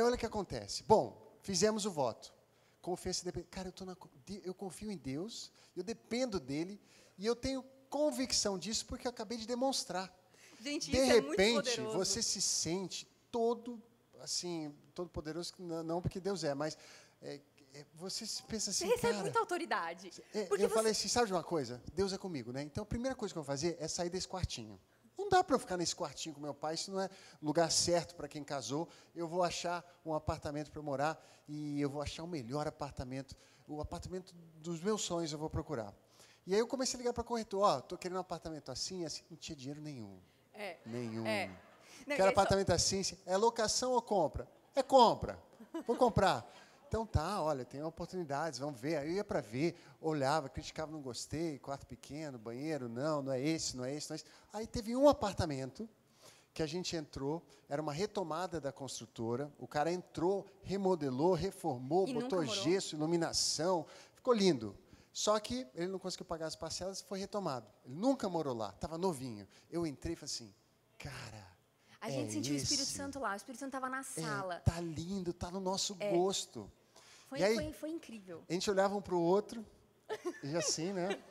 Speaker 7: olha o que acontece. Bom, fizemos o voto. Confiança e dependência. Cara, eu confio em Deus, eu dependo dele, e eu tenho convicção disso porque eu acabei de demonstrar.
Speaker 6: Gente,
Speaker 7: de
Speaker 6: isso
Speaker 7: repente,
Speaker 6: é muito poderoso.
Speaker 7: você se sente todo poderoso, não porque Deus é, mas você pensa assim,
Speaker 6: você recebe
Speaker 7: cara,
Speaker 6: muita autoridade.
Speaker 7: Eu falei assim, sabe de uma coisa? Deus é comigo, né? Então, a primeira coisa que eu vou fazer é sair desse quartinho. Não dá para eu ficar nesse quartinho com meu pai, isso não é lugar certo para quem casou. Eu vou achar um apartamento para morar e eu vou achar o melhor apartamento, o apartamento dos meus sonhos eu vou procurar. E aí eu comecei a ligar para a corretora, estou querendo um apartamento assim, não tinha dinheiro nenhum. Nenhum.
Speaker 6: Não,
Speaker 7: quero apartamento assim, é locação ou compra? É compra, vou comprar. Então tá, olha, tem oportunidades, vamos ver. Aí eu ia para ver, olhava, criticava, não gostei, quarto pequeno, banheiro, não é esse, não é esse, não é esse. Aí teve um apartamento que a gente entrou, era uma retomada da construtora, o cara entrou, remodelou, reformou, botou gesso, iluminação, ficou lindo. Só que ele não conseguiu pagar as parcelas e foi retomado. Ele nunca morou lá, estava novinho. Eu entrei e falei assim, cara...
Speaker 6: A gente sentiu o Espírito
Speaker 7: esse.
Speaker 6: Santo lá, o Espírito Santo estava na sala.
Speaker 7: Tá lindo, tá no nosso gosto.
Speaker 6: Foi,
Speaker 7: E aí-
Speaker 6: foi incrível.
Speaker 7: A gente olhava um para o outro, e assim, né?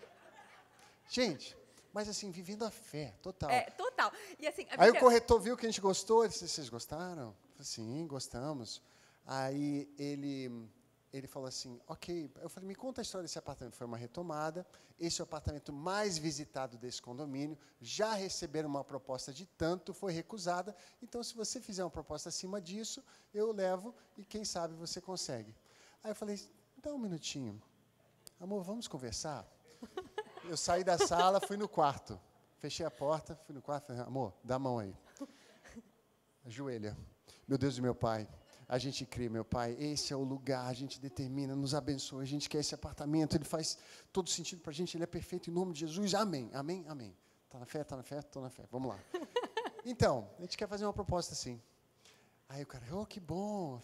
Speaker 7: Gente, mas assim, vivendo a fé, total.
Speaker 6: É, total. E assim, a
Speaker 7: Aí o
Speaker 6: Bíblia-
Speaker 7: corretor viu que a gente gostou, ele disse, vocês gostaram? Eu falei, sim, gostamos. Aí ele falou assim, ok. Eu falei, me conta a história desse apartamento. Foi uma retomada, esse é o apartamento mais visitado desse condomínio, já receberam uma proposta de tanto, foi recusada, então se você fizer uma proposta acima disso, eu levo e quem sabe você consegue. Aí eu falei, dá um minutinho, amor, vamos conversar? Eu saí da sala, fui no quarto, fechei a porta, fui no quarto, falei, amor, dá a mão aí. Ajoelha. Meu Deus e meu Pai, a gente crê, meu Pai, esse é o lugar, a gente determina, nos abençoa, a gente quer esse apartamento, ele faz todo sentido para a gente, ele é perfeito em nome de Jesus, amém, amém, amém. Está na fé, está na fé, estou na fé, vamos lá. Então, a gente quer fazer uma proposta assim. Aí o cara, oh, que bom,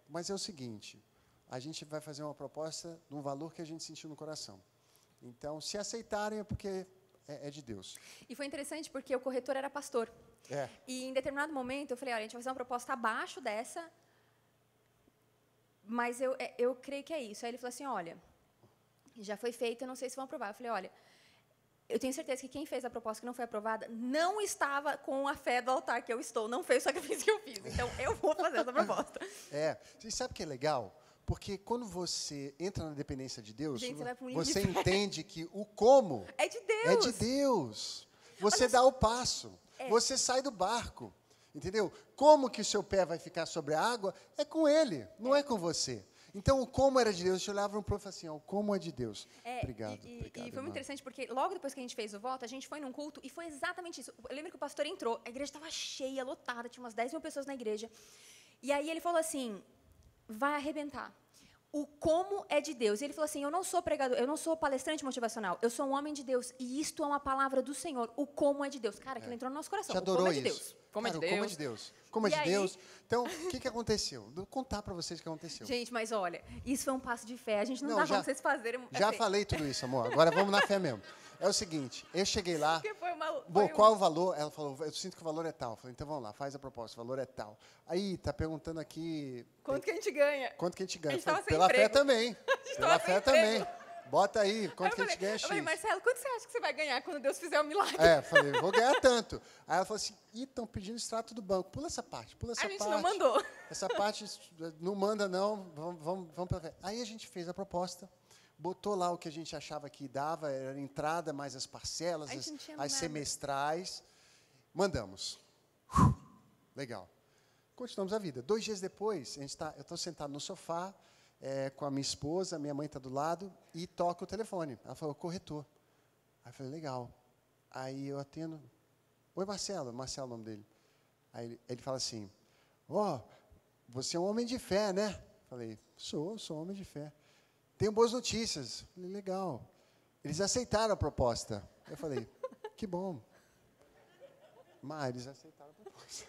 Speaker 7: mas é o seguinte, a gente vai fazer uma proposta de um valor que a gente sentiu no coração. Então, se aceitarem é porque é de Deus.
Speaker 6: E foi interessante porque o corretor era pastor.
Speaker 7: É.
Speaker 6: E em determinado momento eu falei, olha, a gente vai fazer uma proposta abaixo dessa, mas eu creio que é isso. Aí ele falou assim, olha, já foi feito, eu não sei se vão aprovar. Eu falei, olha, eu tenho certeza que quem fez a proposta que não foi aprovada não estava com a fé do altar que eu estou, não fez o sacrifício que eu fiz. Então, eu vou fazer essa proposta.
Speaker 7: Você sabe o que é legal? Porque quando você entra na dependência de Deus,
Speaker 6: Gente, você vai pra um livro
Speaker 7: você
Speaker 6: de fé.
Speaker 7: entende que o como
Speaker 6: É de Deus.
Speaker 7: é de Deus. Você dá o passo, você sai do barco, entendeu? Como que o seu pé vai ficar sobre a água? É com ele, não é com você. Então, o como era de Deus, você olhava para um prof e falava assim, ó, o como é de Deus. Obrigado, obrigado,
Speaker 6: E foi muito
Speaker 7: irmão.
Speaker 6: interessante, porque logo depois que a gente fez o voto, a gente foi num culto e foi exatamente isso. Eu lembro que o pastor entrou, a igreja estava cheia, lotada, tinha umas 10 mil pessoas na igreja. E aí ele falou assim, vai arrebentar. O como é de Deus. E ele falou assim, eu não sou pregador, eu não sou palestrante motivacional, eu sou um homem de Deus. E isto é uma palavra do Senhor. O como é de Deus. Cara, aquilo entrou no nosso coração.
Speaker 7: Você
Speaker 6: O como
Speaker 7: adorou
Speaker 6: é de
Speaker 7: isso?
Speaker 6: Deus. Como
Speaker 7: Cara,
Speaker 6: é de
Speaker 7: o como é
Speaker 6: Deus.
Speaker 7: de Deus. Como é
Speaker 6: E
Speaker 7: de
Speaker 6: aí-
Speaker 7: Deus. Então, o que aconteceu? Vou contar para vocês o que aconteceu.
Speaker 6: Gente, mas olha, isso foi um passo de fé. A gente não dá como vocês fazerem.
Speaker 7: Já
Speaker 6: assim,
Speaker 7: falei tudo isso, amor. Agora vamos na fé mesmo. É o seguinte, eu cheguei lá,
Speaker 6: porque foi uma,
Speaker 7: bom,
Speaker 6: foi
Speaker 7: qual o valor? Ela falou, eu sinto que o valor é tal. Eu falei, então vamos lá, faz a proposta, o valor é tal. Aí, tá perguntando aqui,
Speaker 6: Quanto que a gente ganha?
Speaker 7: quanto que a gente ganha?
Speaker 6: A
Speaker 7: Eu
Speaker 6: gente
Speaker 7: falei,
Speaker 6: tava sem
Speaker 7: pela fé
Speaker 6: emprego.
Speaker 7: também. Pela
Speaker 6: tava
Speaker 7: fé
Speaker 6: sem
Speaker 7: também.
Speaker 6: emprego.
Speaker 7: Bota aí,
Speaker 6: Aí
Speaker 7: quanto que a gente ganha
Speaker 6: eu falei,
Speaker 7: X.
Speaker 6: Marcelo, quanto você acha que você vai ganhar quando Deus fizer um milagre?
Speaker 7: Falei, vou ganhar tanto. Aí ela falou assim, estão pedindo extrato do banco. Pula essa parte, pula essa
Speaker 6: A gente
Speaker 7: parte.
Speaker 6: não mandou.
Speaker 7: Essa parte não manda, não. Vamos para frente. Aí a gente fez a proposta, botou lá o que a gente achava que dava, era a entrada mais as parcelas,
Speaker 6: A gente não tinha
Speaker 7: as
Speaker 6: nada.
Speaker 7: semestrais. Mandamos. Legal. Continuamos a vida. 2 dias depois, eu estou sentado no sofá com a minha esposa, minha mãe está do lado, e toca o telefone. Ela falou, corretor. Aí eu falei, legal. Aí eu atendo. Oi, Marcelo. Marcelo é o nome dele. Aí ele fala assim, você é um homem de fé, né? Falei, sou homem de fé. Tenho boas notícias. Falei, legal. Eles aceitaram a proposta. Eu falei, que bom. Mas eles aceitaram a proposta.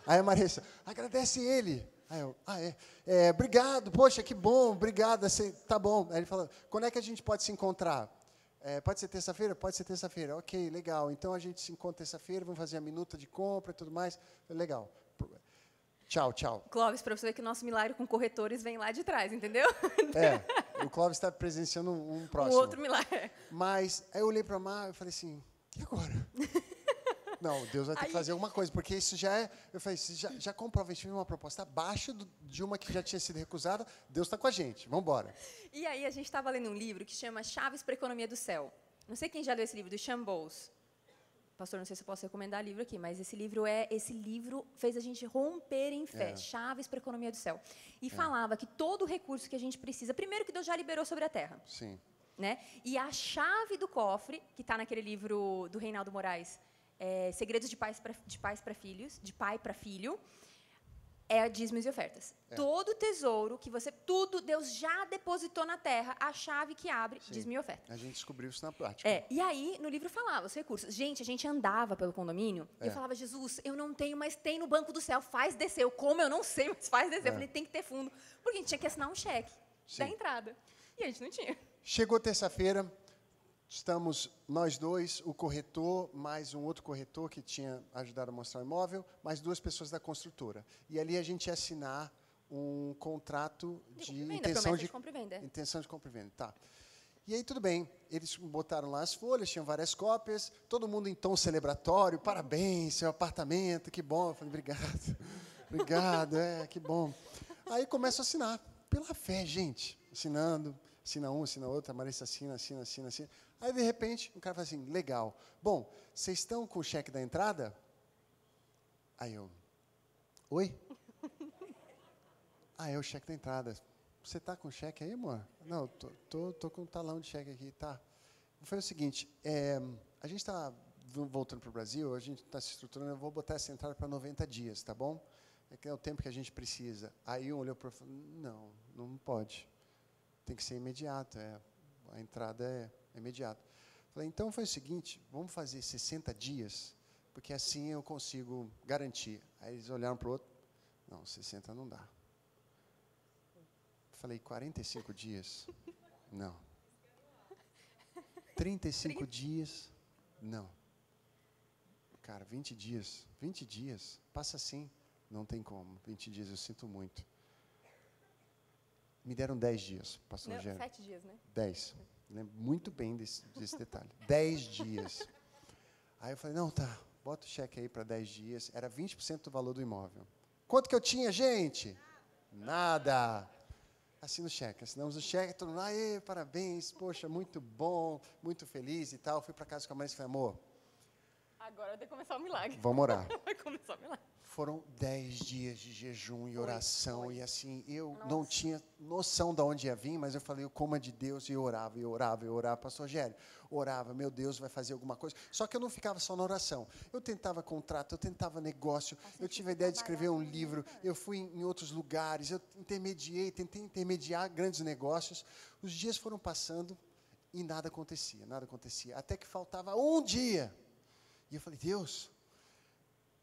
Speaker 7: Aí a Marissa, agradece ele. Aí eu, obrigado, poxa, que bom, obrigado, tá bom. Aí ele falou, quando é que a gente pode se encontrar? Pode ser terça-feira? Pode ser terça-feira. Ok, legal. Então a gente se encontra terça-feira, vamos fazer a minuta de compra e tudo mais. Falei, legal. Tchau, tchau.
Speaker 6: Clóvis, para você ver que o nosso milagre com corretores vem lá de trás, entendeu?
Speaker 7: O Clóvis está presenciando um
Speaker 6: Um
Speaker 7: próximo.
Speaker 6: outro milagre.
Speaker 7: Mas aí eu olhei para a Mar e falei assim, e agora? Não, Deus vai ter que
Speaker 6: Aí-
Speaker 7: fazer alguma coisa, porque isso já é... Eu falei, isso já comprova, a gente fez uma proposta abaixo de uma que já tinha sido recusada, Deus está com a gente, vamos embora.
Speaker 6: E aí a gente estava lendo um livro que chama Chaves para a Economia do Céu. Não sei quem já leu esse livro, do Sean Bowles. Pastor, não sei se eu posso recomendar livro aqui, mas esse livro fez a gente romper em fé, Chaves para a Economia do Céu. E falava que todo recurso que a gente precisa, primeiro que Deus já liberou sobre a terra,
Speaker 7: Sim.
Speaker 6: né? E a chave do cofre, que está naquele livro do Reinaldo Moraes, Segredos de pai para filho, é dízimos e ofertas. Todo tesouro que tudo Deus já depositou na terra, a chave que abre, dízimo e oferta.
Speaker 7: A gente descobriu isso na prática.
Speaker 6: E aí, no livro falava os recursos. Gente, a gente andava pelo condomínio e eu falava, Jesus, eu não tenho, mas tem no banco do céu, faz descer. Como eu não sei, mas faz descer. Eu falei, tem que ter fundo. Porque a gente tinha que assinar um cheque da entrada. E a gente não tinha.
Speaker 7: Chegou terça-feira, Estamos nós dois, o corretor, mais um outro corretor que tinha ajudado a mostrar o imóvel, mais 2 pessoas da construtora. E ali a gente ia assinar um contrato de intenção de
Speaker 6: compra e venda.
Speaker 7: intenção de compra e venda. Tá. E aí, tudo bem, eles botaram lá as folhas, tinham várias cópias, todo mundo em tom celebratório, parabéns, seu apartamento, que bom. Eu falei, obrigado, obrigado, que bom. Aí começo a assinar, pela fé, gente, assinando, assina um, assina outro, a Marissa assina. Aí, de repente, o cara fala assim, legal, bom, vocês estão com o cheque da entrada? Aí eu, oi? Ah, é o cheque da entrada. Você está com cheque aí, amor? Não, tô com um talão de cheque aqui, tá. Foi o seguinte, a gente está voltando para o Brasil, a gente está se estruturando, eu vou botar essa entrada para 90 dias, tá bom? É que é o tempo que a gente precisa. Aí um olhou para mim e falou, não pode. Tem que ser imediato, a entrada é imediata. Falei, então foi o seguinte, vamos fazer 60 dias, porque assim eu consigo garantir. Aí eles olharam para o outro, não, 60 não dá. Falei, 45 dias? Não. 35 dias? Não. Cara, 20 dias? 20 dias? Passa assim? Não tem como. 20 dias, eu sinto muito. Me deram 10 dias, pastor Rogério.
Speaker 6: 7 dias, né?
Speaker 7: 10. Lembro muito bem desse detalhe. 10 dias. Aí eu falei, não, tá, bota o cheque aí para 10 dias. Era 20% do valor do imóvel. Quanto que eu tinha, gente? Nada. Assina o cheque. Assinamos o cheque, todo mundo, aê, parabéns, poxa, muito bom, muito feliz e tal. Fui para casa com a mãe e falei, amor,
Speaker 6: Agora vai ter que começar o milagre.
Speaker 7: vamos orar.
Speaker 6: Vai começar o milagre.
Speaker 7: Foram 10 dias de jejum e oração,
Speaker 6: foi.
Speaker 7: e assim, eu não tinha noção de onde ia vir, mas eu falei, como é de Deus, e eu orava, pastor Rogério, orava, meu Deus, vai fazer alguma coisa, só que eu não ficava só na oração, eu tentava contrato, eu tentava negócio, eu tive a ideia de escrever um livro, eu fui em outros lugares, eu tentei intermediar grandes negócios, os dias foram passando, e nada acontecia, até que faltava um dia, e eu falei, Deus,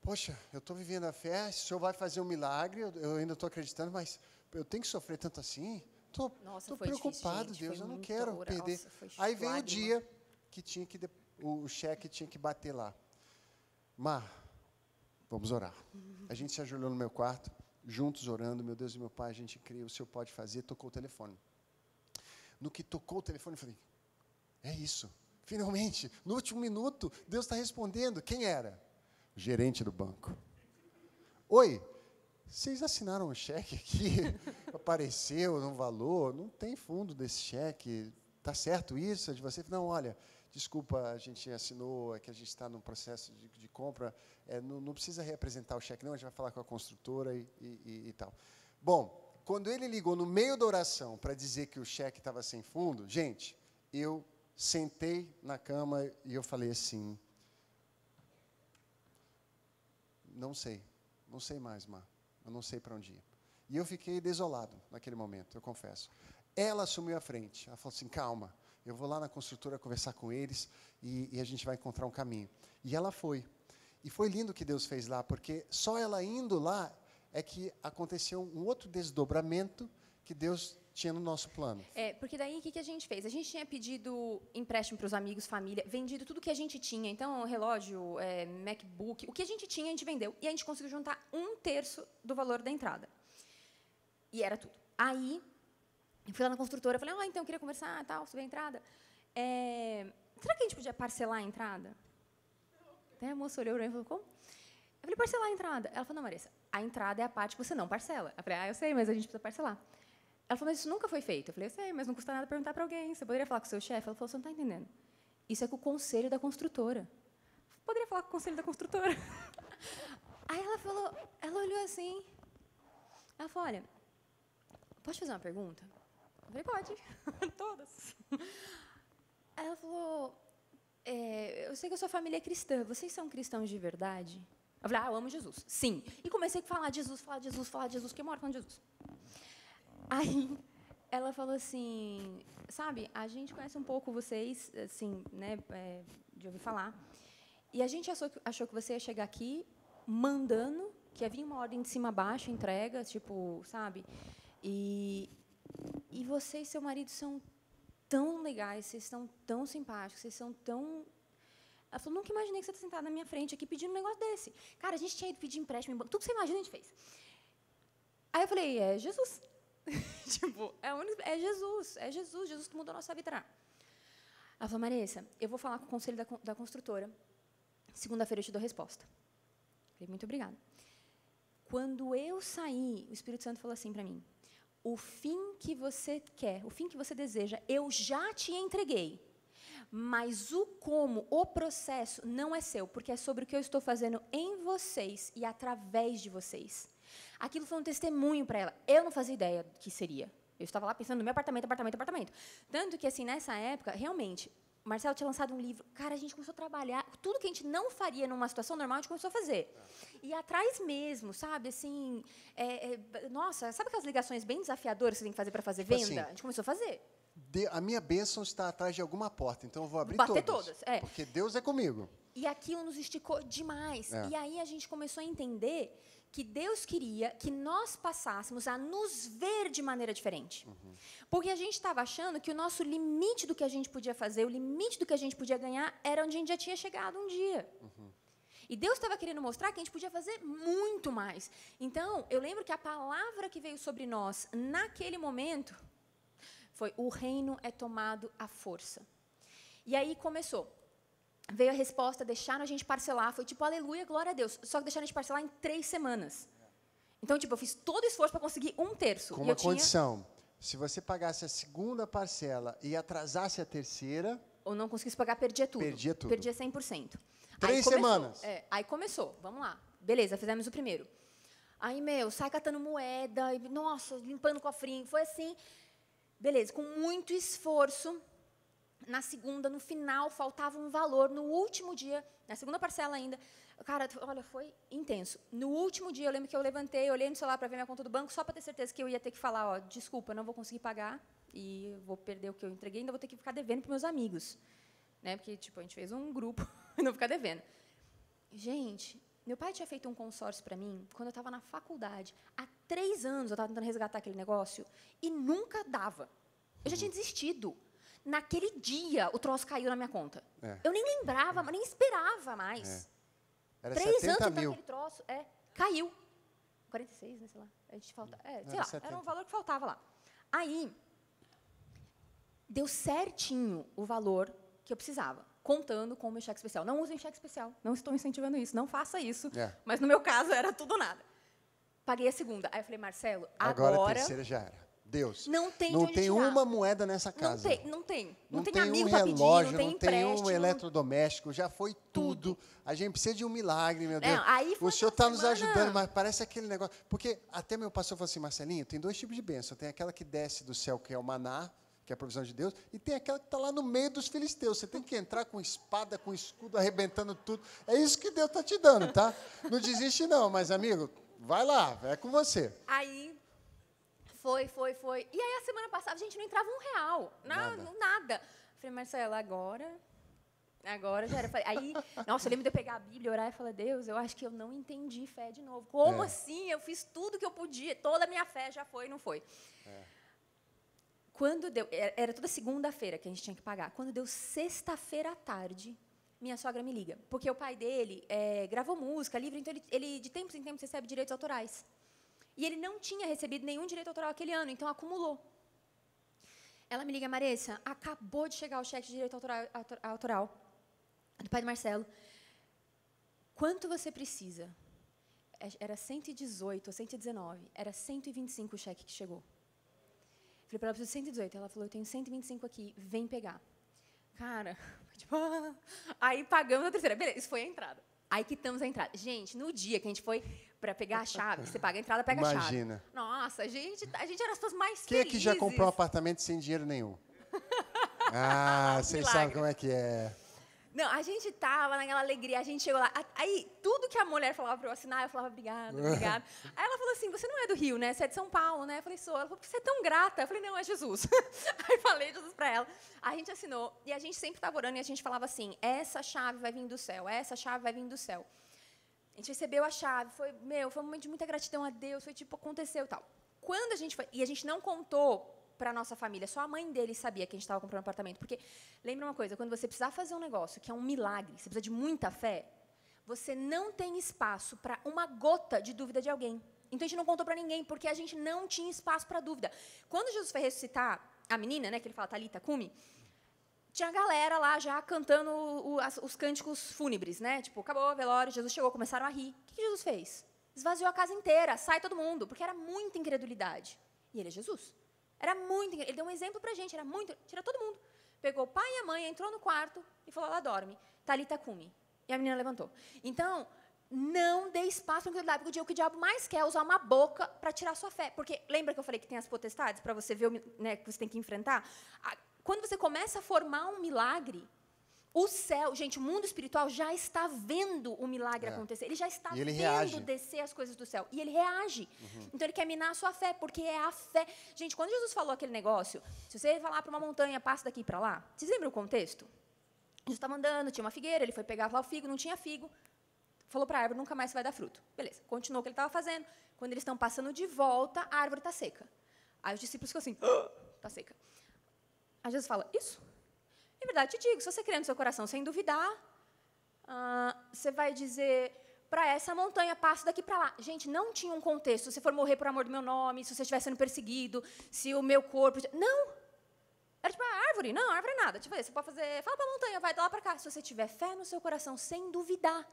Speaker 7: poxa, eu estou vivendo a fé, o Senhor vai fazer um milagre, eu ainda estou acreditando, mas eu tenho que sofrer tanto assim? Estou preocupado,
Speaker 6: difícil,
Speaker 7: Deus, eu não quero perder.
Speaker 6: Nossa, foi
Speaker 7: Aí veio o
Speaker 6: lágrima.
Speaker 7: dia que o cheque tinha que bater lá. Mar, vamos orar. A gente se ajoelhou no meu quarto, juntos orando, meu Deus e meu Pai, a gente crê, o Senhor pode fazer, tocou o telefone. No que tocou o telefone, eu falei, é isso, finalmente, no último minuto, Deus está respondendo. Quem era? Gerente do banco. Oi, vocês assinaram um cheque aqui, apareceu no valor, não tem fundo desse cheque, está certo isso de você? Não, olha, desculpa, a gente assinou, é que a gente está num processo de compra, não precisa reapresentar o cheque não, a gente vai falar com a construtora e tal. Bom, quando ele ligou no meio da oração para dizer que o cheque estava sem fundo, gente, eu sentei na cama e eu falei assim, não sei mais, Mar. Eu não sei para onde ir. E eu fiquei desolado naquele momento, eu confesso. Ela assumiu a frente. Ela falou assim, calma, eu vou lá na construtora conversar com eles e a gente vai encontrar um caminho. E ela foi. E foi lindo o que Deus fez lá, porque só ela indo lá é que aconteceu um outro desdobramento que Deus tinha no nosso plano.
Speaker 6: Porque daí o que a gente fez? A gente tinha pedido empréstimo para os amigos, família, vendido tudo que a gente tinha. Então, relógio, MacBook, o que a gente tinha, a gente vendeu. E a gente conseguiu juntar 1/3 do valor da entrada. E era tudo. Aí, eu fui lá na construtora, falei, então, eu queria conversar, tal, sobre a entrada. Será que a gente podia parcelar a entrada? Até a moça olhou para mim e falou, como? Eu falei, parcelar a entrada. Ela falou, não, Marissa, a entrada é a parte que você não parcela. Eu falei, eu sei, mas a gente precisa parcelar. Ela falou, mas isso nunca foi feito. Eu falei, eu sei, mas não custa nada perguntar para alguém. Você poderia falar com o seu chefe? Ela falou, você não está entendendo. Isso é com o conselho da construtora. Eu poderia falar com o conselho da construtora. Aí ela falou, ela olhou assim. Ela falou, olha, posso te fazer uma pergunta? Eu falei, pode. Todas. Aí ela falou, eu sei que a sua família é cristã. Vocês são cristãos de verdade? Eu falei, eu amo Jesus. Sim. E comecei a falar de Jesus, fiquei uma hora falando de Jesus. Aí, ela falou assim, sabe, a gente conhece um pouco vocês, assim, né, de ouvir falar, e a gente achou que você ia chegar aqui mandando, que ia vir uma ordem de cima a baixo, entregas, tipo, sabe, e você e seu marido são tão legais, vocês são tão simpáticos, vocês são tão... Ela falou, nunca imaginei que você está sentada na minha frente aqui pedindo um negócio desse. Cara, a gente tinha ido pedir empréstimo em banco, tudo que você imagina a gente fez. Aí eu falei, é Jesus. Tipo, é Jesus, Jesus que mudou a nossa vida. Ela falou, Marissa, eu vou falar com o conselho da construtora. Segunda-feira eu te dou resposta. Eu falei, muito obrigada. Quando eu saí, o Espírito Santo falou assim para mim, o fim que você quer, o fim que você deseja, eu já te entreguei. Mas o como, o processo, não é seu, porque é sobre o que eu estou fazendo em vocês e através de vocês. Aquilo foi um testemunho para ela. Eu não fazia ideia do que seria. Eu estava lá pensando no meu apartamento. Tanto que, assim, nessa época, realmente, Marcelo tinha lançado um livro. Cara, a gente começou a trabalhar. Tudo que a gente não faria numa situação normal, a gente começou a fazer. E atrás mesmo, sabe? Assim, nossa, sabe aquelas ligações bem desafiadoras que você tem que fazer para fazer
Speaker 7: Tipo
Speaker 6: venda?
Speaker 7: assim,
Speaker 6: A gente começou a fazer.
Speaker 7: A minha bênção está atrás de alguma porta, então eu vou abrir
Speaker 6: Bater
Speaker 7: todas.
Speaker 6: todas, é.
Speaker 7: Porque Deus é comigo.
Speaker 6: E aquilo nos esticou demais.
Speaker 7: É.
Speaker 6: E aí a gente começou a entender que Deus queria que nós passássemos a nos ver de maneira diferente. Porque a gente estava achando que o nosso limite do que a gente podia fazer, o limite do que a gente podia ganhar, era onde a gente já tinha chegado um dia. E Deus estava querendo mostrar que a gente podia fazer muito mais. Então, eu lembro que a palavra que veio sobre nós naquele momento foi: o reino é tomado à força. E aí começou. Veio a resposta, deixaram a gente parcelar, foi tipo, aleluia, glória a Deus. Só que deixaram a gente parcelar em 3 semanas. Então, tipo, eu fiz todo o esforço para conseguir 1/3.
Speaker 7: Com uma condição. Se você pagasse a segunda parcela e atrasasse a terceira...
Speaker 6: Ou não conseguisse pagar, perdia tudo.
Speaker 7: Perdia tudo.
Speaker 6: Perdia 100%.
Speaker 7: 3 semanas.
Speaker 6: Aí começou, vamos lá. Beleza, fizemos o primeiro. Aí, sai catando moeda, e, nossa, limpando o cofrinho. Foi assim. Beleza, com muito esforço. Na segunda, no final, faltava um valor. No último dia, na segunda parcela ainda, cara, olha, foi intenso. No último dia, eu lembro que eu levantei, olhei no celular para ver minha conta do banco, só para ter certeza que eu ia ter que falar, ó, desculpa, não vou conseguir pagar e vou perder o que eu entreguei, ainda vou ter que ficar devendo para meus amigos. Né? Porque, tipo, a gente fez um grupo e não ficar devendo. Gente, meu pai tinha feito um consórcio para mim quando eu estava na faculdade. Há 3 anos eu estava tentando resgatar aquele negócio e nunca dava. Eu já tinha desistido. Naquele dia, o troço caiu na minha conta. Eu nem lembrava, nem esperava mais.
Speaker 7: Era
Speaker 6: 3
Speaker 7: 70
Speaker 6: anos
Speaker 7: mil.
Speaker 6: aquele troço, caiu. 46, né, sei lá. A gente falta, sei lá,
Speaker 7: 70.
Speaker 6: era um valor que faltava lá. Aí, deu certinho o valor que eu precisava, contando com o meu cheque especial. Não usem cheque especial, não estou incentivando isso, não faça isso. Mas, no meu caso, era tudo ou nada. Paguei a segunda. Aí eu falei, Marcelo,
Speaker 7: Agora a terceira já era. Deus.
Speaker 6: Não tem
Speaker 7: Não
Speaker 6: onde
Speaker 7: tem
Speaker 6: tirar.
Speaker 7: uma moeda nessa casa.
Speaker 6: Não tem
Speaker 7: Não
Speaker 6: tem
Speaker 7: tem
Speaker 6: amigo
Speaker 7: um
Speaker 6: para pedir,
Speaker 7: relógio,
Speaker 6: não tem
Speaker 7: não tem um
Speaker 6: empréstimo.
Speaker 7: eletrodoméstico, já foi tudo. A gente precisa de um milagre, meu Deus.
Speaker 6: Aí foi
Speaker 7: O Senhor
Speaker 6: uma
Speaker 7: está nos
Speaker 6: semana.
Speaker 7: ajudando, mas parece aquele negócio. Porque até meu pastor falou assim, Marcelinho, tem 2 tipos de bênção. Tem aquela que desce do céu, que é o maná, que é a provisão de Deus, e tem aquela que está lá no meio dos filisteus. Você tem que entrar com espada, com escudo, arrebentando tudo. É isso que Deus está te dando, tá? Não desiste não, mas, amigo, vai lá, é com você.
Speaker 6: Aí, foi. E aí, a semana passada, a gente não entrava R$1. Nada. Falei, Marcelo, agora já era. Aí, nossa, eu lembro de eu pegar a Bíblia, orar e falar, Deus, eu acho que eu não entendi fé de novo. Como assim? Eu fiz tudo que eu podia, toda a minha fé já foi, não foi. Quando deu, era toda segunda-feira que a gente tinha que pagar. Quando deu sexta-feira à tarde, minha sogra me liga. Porque o pai dele gravou música, livro, então ele de tempos em tempos recebe direitos autorais. E ele não tinha recebido nenhum direito autoral aquele ano, então acumulou. Ela me liga, Marissa, acabou de chegar o cheque de direito autoral do pai do Marcelo. Quanto você precisa? Era 118 ou 119. Era 125 o cheque que chegou. Falei para ela, preciso de 118. Ela falou, eu tenho 125 aqui, vem pegar. Cara, tipo, aí pagamos a terceira. Beleza, isso foi a entrada. Aí quitamos a entrada. Gente, no dia que a gente foi para pegar a chave, você paga a entrada, pega a chave.
Speaker 7: Imagina.
Speaker 6: Nossa, a gente era as pessoas mais
Speaker 7: Quem é
Speaker 6: felizes.
Speaker 7: que já comprou um apartamento sem dinheiro nenhum? Vocês sabem como é que é.
Speaker 6: Não, a gente tava naquela alegria, a gente chegou lá. Aí, tudo que a mulher falava para eu assinar, eu falava, obrigada. Aí ela falou assim, você não é do Rio, né? Você é de São Paulo, né? Eu falei, sou. Ela falou, você é tão grata. Eu falei, não, é Jesus. Aí falei Jesus para ela. A gente assinou, e a gente sempre estava orando, e a gente falava assim, essa chave vai vir do céu, essa chave vai vir do céu. A gente recebeu a chave, foi um momento de muita gratidão a Deus, foi tipo, aconteceu e tal. Quando a gente foi, e a gente não contou para a nossa família. Só a mãe dele sabia que a gente estava comprando um apartamento. Porque, lembra uma coisa, quando você precisar fazer um negócio que é um milagre, você precisa de muita fé, você não tem espaço para uma gota de dúvida de alguém. Então, a gente não contou para ninguém, porque a gente não tinha espaço para dúvida. Quando Jesus foi ressuscitar a menina, né, que ele fala, Talita Cumi, tinha a galera lá já cantando os cânticos fúnebres, né? Tipo, acabou o velório, Jesus chegou, começaram a rir. O que Jesus fez? Esvaziou a casa inteira, sai todo mundo, porque era muita incredulidade. E ele é Jesus. Era muito, ele deu um exemplo pra gente, era muito, tira todo mundo. Pegou o pai e a mãe, entrou no quarto e falou, ela dorme. Talita Cumi. E a menina levantou. Então, não dê espaço para incredulidade, porque o que o diabo mais quer é usar uma boca para tirar sua fé. Porque lembra que eu falei que tem as potestades para você ver, né, que você tem que enfrentar? Quando você começa a formar um milagre, o céu, gente, o mundo espiritual já está vendo o milagre acontecer. Ele já está
Speaker 7: E ele
Speaker 6: vendo
Speaker 7: reage.
Speaker 6: descer as coisas do céu. E ele reage. Então, ele quer minar a sua fé, porque é a fé. Gente, quando Jesus falou aquele negócio, se você falar para uma montanha, passa daqui para lá, vocês lembram o contexto? Jesus estava andando, tinha uma figueira, ele foi pegar lá o figo, não tinha figo. Falou para a árvore, nunca mais vai dar fruto. Beleza, continuou o que ele estava fazendo. Quando eles estão passando de volta, a árvore está seca. Aí os discípulos ficam assim, está seca. Aí Jesus fala, isso? Em verdade, te digo, se você crer no seu coração sem duvidar, você vai dizer para essa montanha, passa daqui para lá. Gente, não tinha um contexto. Se você for morrer por amor do meu nome, se você estiver sendo perseguido, se o meu corpo... Não! Era tipo, a árvore. Não, a árvore é nada. Tipo, você pode fazer... Fala para a montanha, vai de lá para cá. Se você tiver fé no seu coração sem duvidar,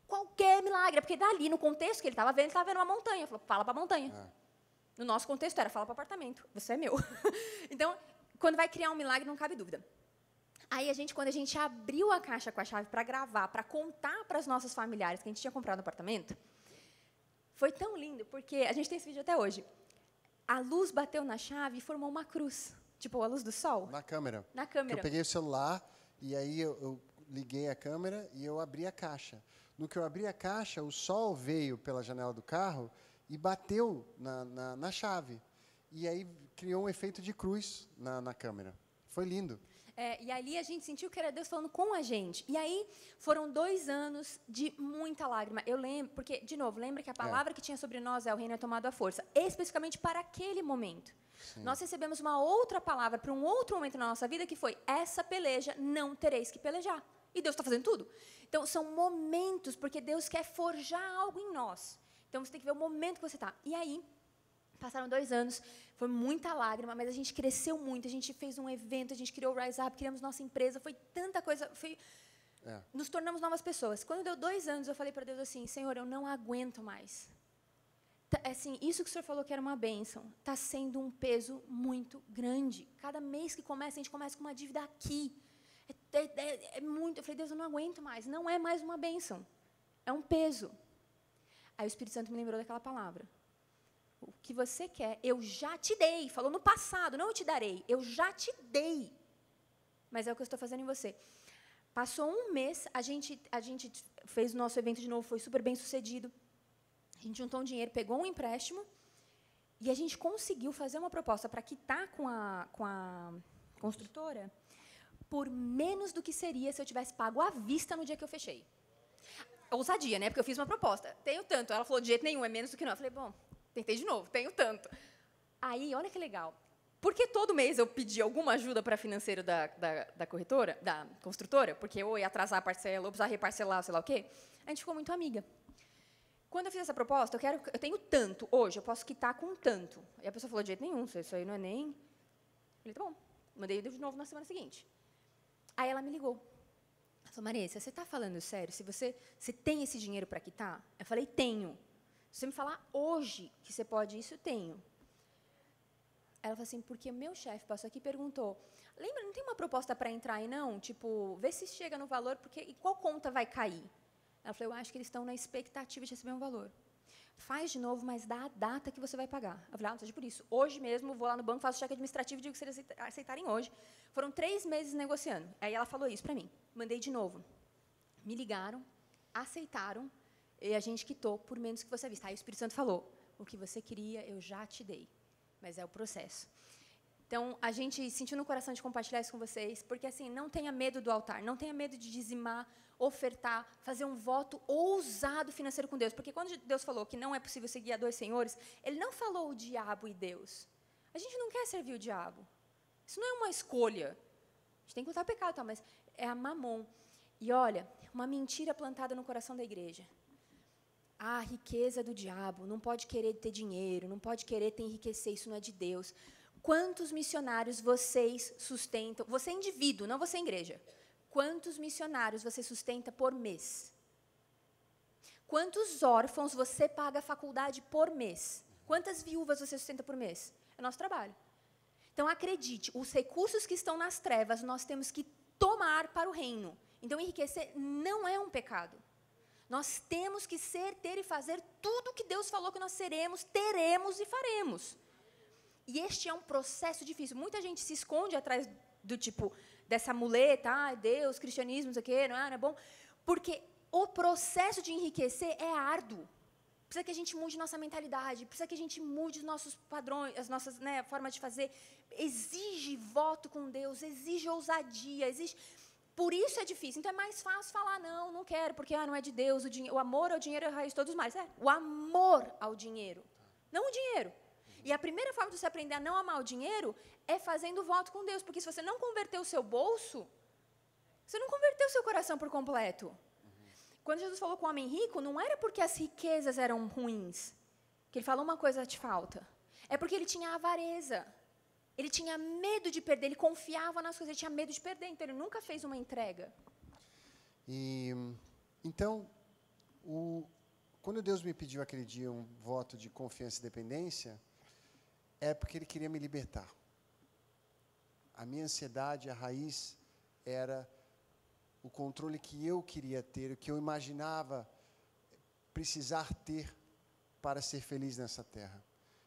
Speaker 6: qualquer milagre. Porque dali, no contexto que ele estava vendo uma montanha. Ele falou, fala para a montanha. No nosso contexto era, fala para o apartamento. Você é meu. Então, quando vai criar um milagre, não cabe dúvida. Aí, quando a gente abriu a caixa com a chave para gravar, para contar para os nossos familiares que a gente tinha comprado no apartamento, foi tão lindo, porque a gente tem esse vídeo até hoje. A luz bateu na chave e formou uma cruz. Tipo, a luz do sol.
Speaker 7: Na câmera.
Speaker 6: Na
Speaker 7: Que
Speaker 6: câmera.
Speaker 7: eu peguei o celular e aí eu liguei a câmera e eu abri a caixa. No que eu abri a caixa, o sol veio pela janela do carro e bateu na chave. E aí criou um efeito de cruz na câmera. Foi lindo.
Speaker 6: E ali a gente sentiu que era Deus falando com a gente. E aí foram 2 anos de muita lágrima. Eu lembro, porque, de novo, lembra que a palavra que tinha sobre nós é o reino é tomado à força, especificamente para aquele momento. Sim. Nós recebemos uma outra palavra para um outro momento na nossa vida que foi, essa peleja não tereis que pelejar. E Deus está fazendo tudo. Então, são momentos, porque Deus quer forjar algo em nós. Então, você tem que ver o momento que você está. E aí, passaram 2 anos, foi muita lágrima, mas a gente cresceu muito, a gente fez um evento, a gente criou o Rise Up, criamos nossa empresa, foi tanta coisa, nos tornamos novas pessoas. Quando deu 2 anos, eu falei para Deus assim, Senhor, eu não aguento mais. Assim, isso que o Senhor falou que era uma bênção, está sendo um peso muito grande. Cada mês que começa, a gente começa com uma dívida aqui. É muito. Eu falei, Deus, eu não aguento mais. Não é mais uma bênção. É um peso. Aí o Espírito Santo me lembrou daquela palavra. O que você quer, eu já te dei. Falou no passado, não eu te darei. Eu já te dei. Mas é o que eu estou fazendo em você. Passou um mês, a gente fez o nosso evento de novo, foi super bem sucedido. A gente juntou um dinheiro, pegou um empréstimo e a gente conseguiu fazer uma proposta para quitar com a construtora por menos do que seria se eu tivesse pago à vista no dia que eu fechei. Ousadia, né? Porque eu fiz uma proposta. Tenho tanto. Ela falou, de jeito nenhum, é menos do que não. Eu falei, bom, tentei de novo, tenho tanto. Aí, olha que legal. Porque todo mês eu pedi alguma ajuda para financeiro da corretora, da construtora, porque ou ia atrasar a parcela, ou precisar reparcelar, sei lá o quê, a gente ficou muito amiga. Quando eu fiz essa proposta, eu tenho tanto hoje, eu posso quitar com tanto. E a pessoa falou, de jeito nenhum, isso aí não é nem... Eu falei, tá bom. Mandei de novo na semana seguinte. Aí ela me ligou. Ela falou, Marissa, você está falando sério? Você tem esse dinheiro para quitar? Eu falei, tenho. Se você me falar hoje que você pode isso, eu tenho. Ela falou assim, porque o meu chefe passou aqui e perguntou, lembra, não tem uma proposta para entrar aí, não? Tipo, vê se chega no valor, porque e qual conta vai cair? Ela falou, eu acho que eles estão na expectativa de receber um valor. Faz de novo, mas dá a data que você vai pagar. Eu falei, não seja por isso. Hoje mesmo, vou lá no banco, faço o cheque administrativo e digo que se eles aceitarem hoje. Foram 3 meses negociando. Aí ela falou isso para mim. Mandei de novo. Me ligaram, aceitaram, e a gente quitou por menos que você avista. Aí o Espírito Santo falou, o que você queria, eu já te dei. Mas é o processo. Então, a gente sentiu no coração de compartilhar isso com vocês, porque, assim, não tenha medo do altar, não tenha medo de dizimar, ofertar, fazer um voto ousado financeiro com Deus. Porque quando Deus falou que não é possível seguir a 2 senhores, Ele não falou o diabo e Deus. A gente não quer servir o diabo. Isso não é uma escolha. A gente tem que lutar o pecado, tá? Mas é a mamon. E olha, uma mentira plantada no coração da igreja. A riqueza do diabo, não pode querer ter dinheiro, não pode querer te enriquecer, isso não é de Deus. Quantos missionários vocês sustentam? Você é indivíduo, não você é igreja. Quantos missionários você sustenta por mês? Quantos órfãos você paga a faculdade por mês? Quantas viúvas você sustenta por mês? É nosso trabalho. Então, acredite, os recursos que estão nas trevas, nós temos que tomar para o reino. Então, enriquecer não é um pecado. Nós temos que ser, ter e fazer tudo o que Deus falou que nós seremos, teremos e faremos. E este é um processo difícil. Muita gente se esconde atrás do tipo, dessa muleta, Deus, cristianismo, não sei o quê, não é bom. Porque o processo de enriquecer é árduo. Precisa que a gente mude nossa mentalidade, precisa que a gente mude os nossos padrões, as nossas formas de fazer. Exige voto com Deus, exige ousadia, exige... Por isso é difícil. Então, é mais fácil falar, não quero, porque não é de Deus, o amor ao dinheiro é a raiz de todos os males. O amor ao dinheiro, não o dinheiro. E a primeira forma de você aprender a não amar o dinheiro é fazendo voto com Deus, porque se você não converter o seu bolso, você não converteu o seu coração por completo. Quando Jesus falou com o homem rico, não era porque as riquezas eram ruins, que ele falou uma coisa te falta. É porque ele tinha avareza. Ele tinha medo de perder, ele confiava nas coisas, ele tinha medo de perder, então ele nunca fez uma entrega.
Speaker 7: E então, quando Deus me pediu aquele dia um voto de confiança e dependência, é porque Ele queria me libertar. A minha ansiedade, a raiz, era o controle que eu queria ter, o que eu imaginava precisar ter para ser feliz nessa terra.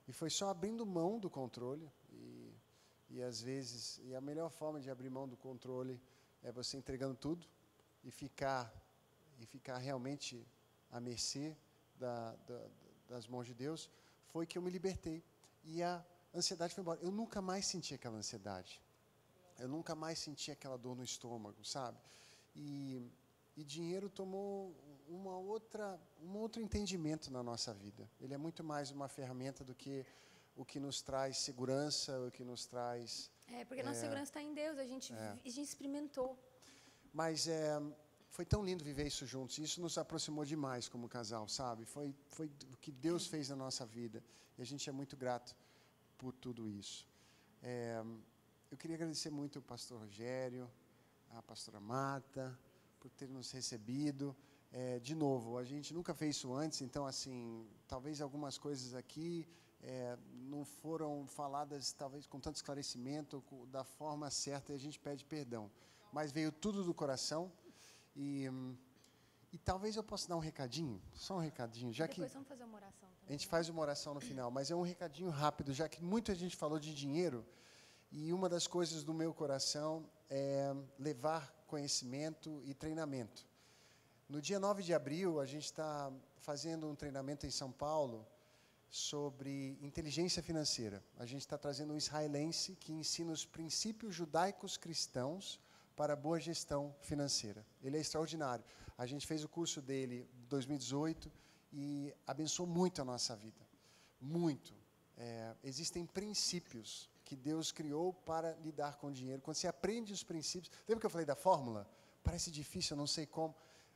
Speaker 7: E foi só abrindo mão do controle, e às vezes, a melhor forma de abrir mão do controle é você entregando tudo e ficar realmente à mercê das mãos de Deus, foi que eu me libertei. E a ansiedade foi embora. Eu nunca mais senti aquela ansiedade. Eu nunca mais senti aquela dor no estômago, sabe? E dinheiro tomou um outro entendimento na nossa vida. Ele é muito mais uma ferramenta do que o que nos traz segurança, o que nos traz...
Speaker 6: Porque a nossa segurança está em Deus, a gente experimentou.
Speaker 7: Mas foi tão lindo viver isso juntos. Isso nos aproximou demais como casal, sabe? Foi o que Deus fez na nossa vida. E a gente é muito grato por tudo isso. Eu queria agradecer muito ao pastor Rogério, a pastora Marta, por ter nos recebido. De novo, a gente nunca fez isso antes, então, assim, talvez algumas coisas aqui não foram faladas, talvez, com tanto esclarecimento, da forma certa, e a gente pede perdão. Mas veio tudo do coração, e talvez eu possa dar um recadinho, só um recadinho, já
Speaker 6: Depois
Speaker 7: que
Speaker 6: vamos fazer uma oração também.
Speaker 7: a gente faz uma oração no final, mas é um recadinho rápido, já que muita gente falou de dinheiro, e uma das coisas do meu coração é levar conhecimento e treinamento. No dia 9 de abril, a gente está fazendo um treinamento em São Paulo sobre inteligência financeira. A gente está trazendo um israelense que ensina os princípios judaicos cristãos para a boa gestão financeira. Ele é extraordinário. A gente fez o curso dele em 2018 e abençoou muito a nossa vida. Muito. Existem princípios que Deus criou para lidar com o dinheiro. Quando você aprende os princípios... Lembra que eu falei da fórmula? Parece difícil, eu não sei como...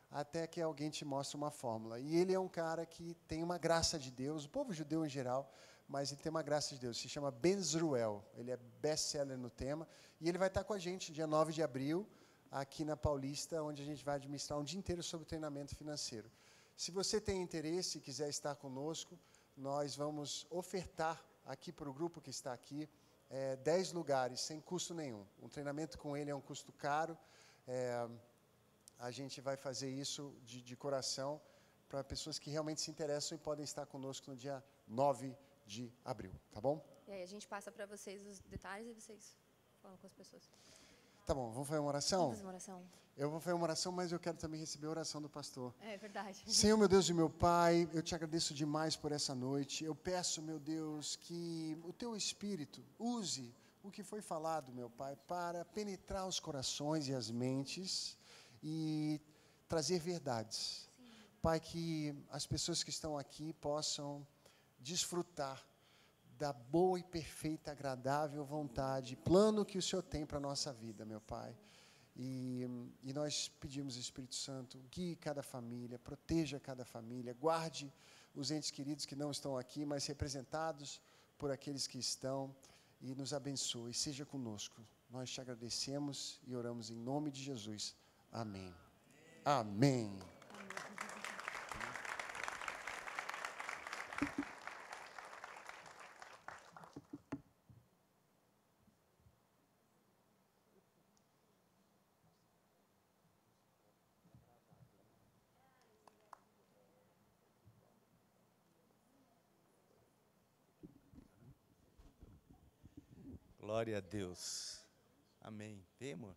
Speaker 7: até que alguém te mostra uma fórmula. E ele é um cara que tem uma graça de Deus, o povo judeu em geral, mas ele tem uma graça de Deus, se chama Ben Zruel, ele é best-seller no tema, e ele vai estar com a gente dia 9 de abril, aqui na Paulista, onde a gente vai administrar um dia inteiro sobre treinamento financeiro. Se você tem interesse e quiser estar conosco, nós vamos ofertar aqui para o grupo que está aqui, 10 lugares, sem custo nenhum. Um treinamento com ele é um custo caro, a gente vai fazer isso de coração para pessoas que realmente se interessam e podem estar conosco no dia 9 de abril, tá bom?
Speaker 6: E aí a gente passa para vocês os detalhes e vocês falam com as pessoas.
Speaker 7: Tá bom, vamos fazer uma oração?
Speaker 6: Vamos fazer uma oração?
Speaker 7: Eu vou fazer uma oração, mas eu quero também receber a oração do pastor.
Speaker 6: É verdade.
Speaker 7: Senhor, meu Deus e meu Pai, eu te agradeço demais por essa noite. Eu peço, meu Deus, que o teu Espírito use o que foi falado, meu Pai, para penetrar os corações e as mentes e trazer verdades. Pai, que as pessoas que estão aqui possam desfrutar da boa e perfeita, agradável vontade, plano que o Senhor tem para a nossa vida, meu Pai. E nós pedimos, Espírito Santo, guie cada família, proteja cada família, guarde os entes queridos que não estão aqui, mas representados por aqueles que estão, e nos abençoe, seja conosco. Nós te agradecemos e oramos em nome de Jesus. Amém. Amém.
Speaker 1: Glória a Deus. Amém. Vem, amor.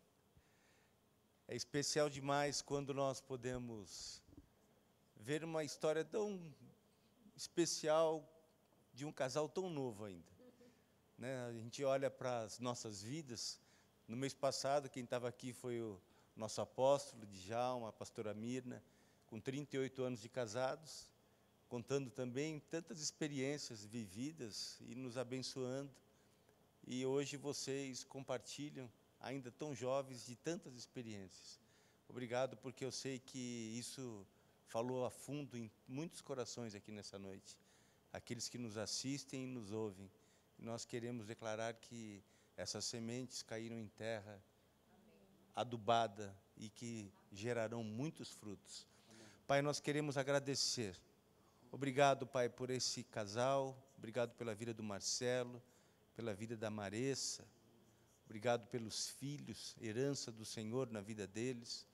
Speaker 1: É especial demais quando nós podemos ver uma história tão especial de um casal tão novo ainda. Né? A gente olha para as nossas vidas. No mês passado, quem estava aqui foi o nosso apóstolo, Djalma, a pastora Mirna, com 38 anos de casados, contando também tantas experiências vividas e nos abençoando. E hoje vocês compartilham, ainda tão jovens, de tantas experiências. Obrigado, porque eu sei que isso falou a fundo em muitos corações aqui nessa noite. Aqueles que nos assistem e nos ouvem. E nós queremos declarar que essas sementes caíram em terra adubada e que gerarão muitos frutos. Pai, nós queremos agradecer. Obrigado, Pai, por esse casal. Obrigado pela vida do Marcelo, pela vida da Maressa, obrigado pelos filhos, herança do Senhor na vida deles.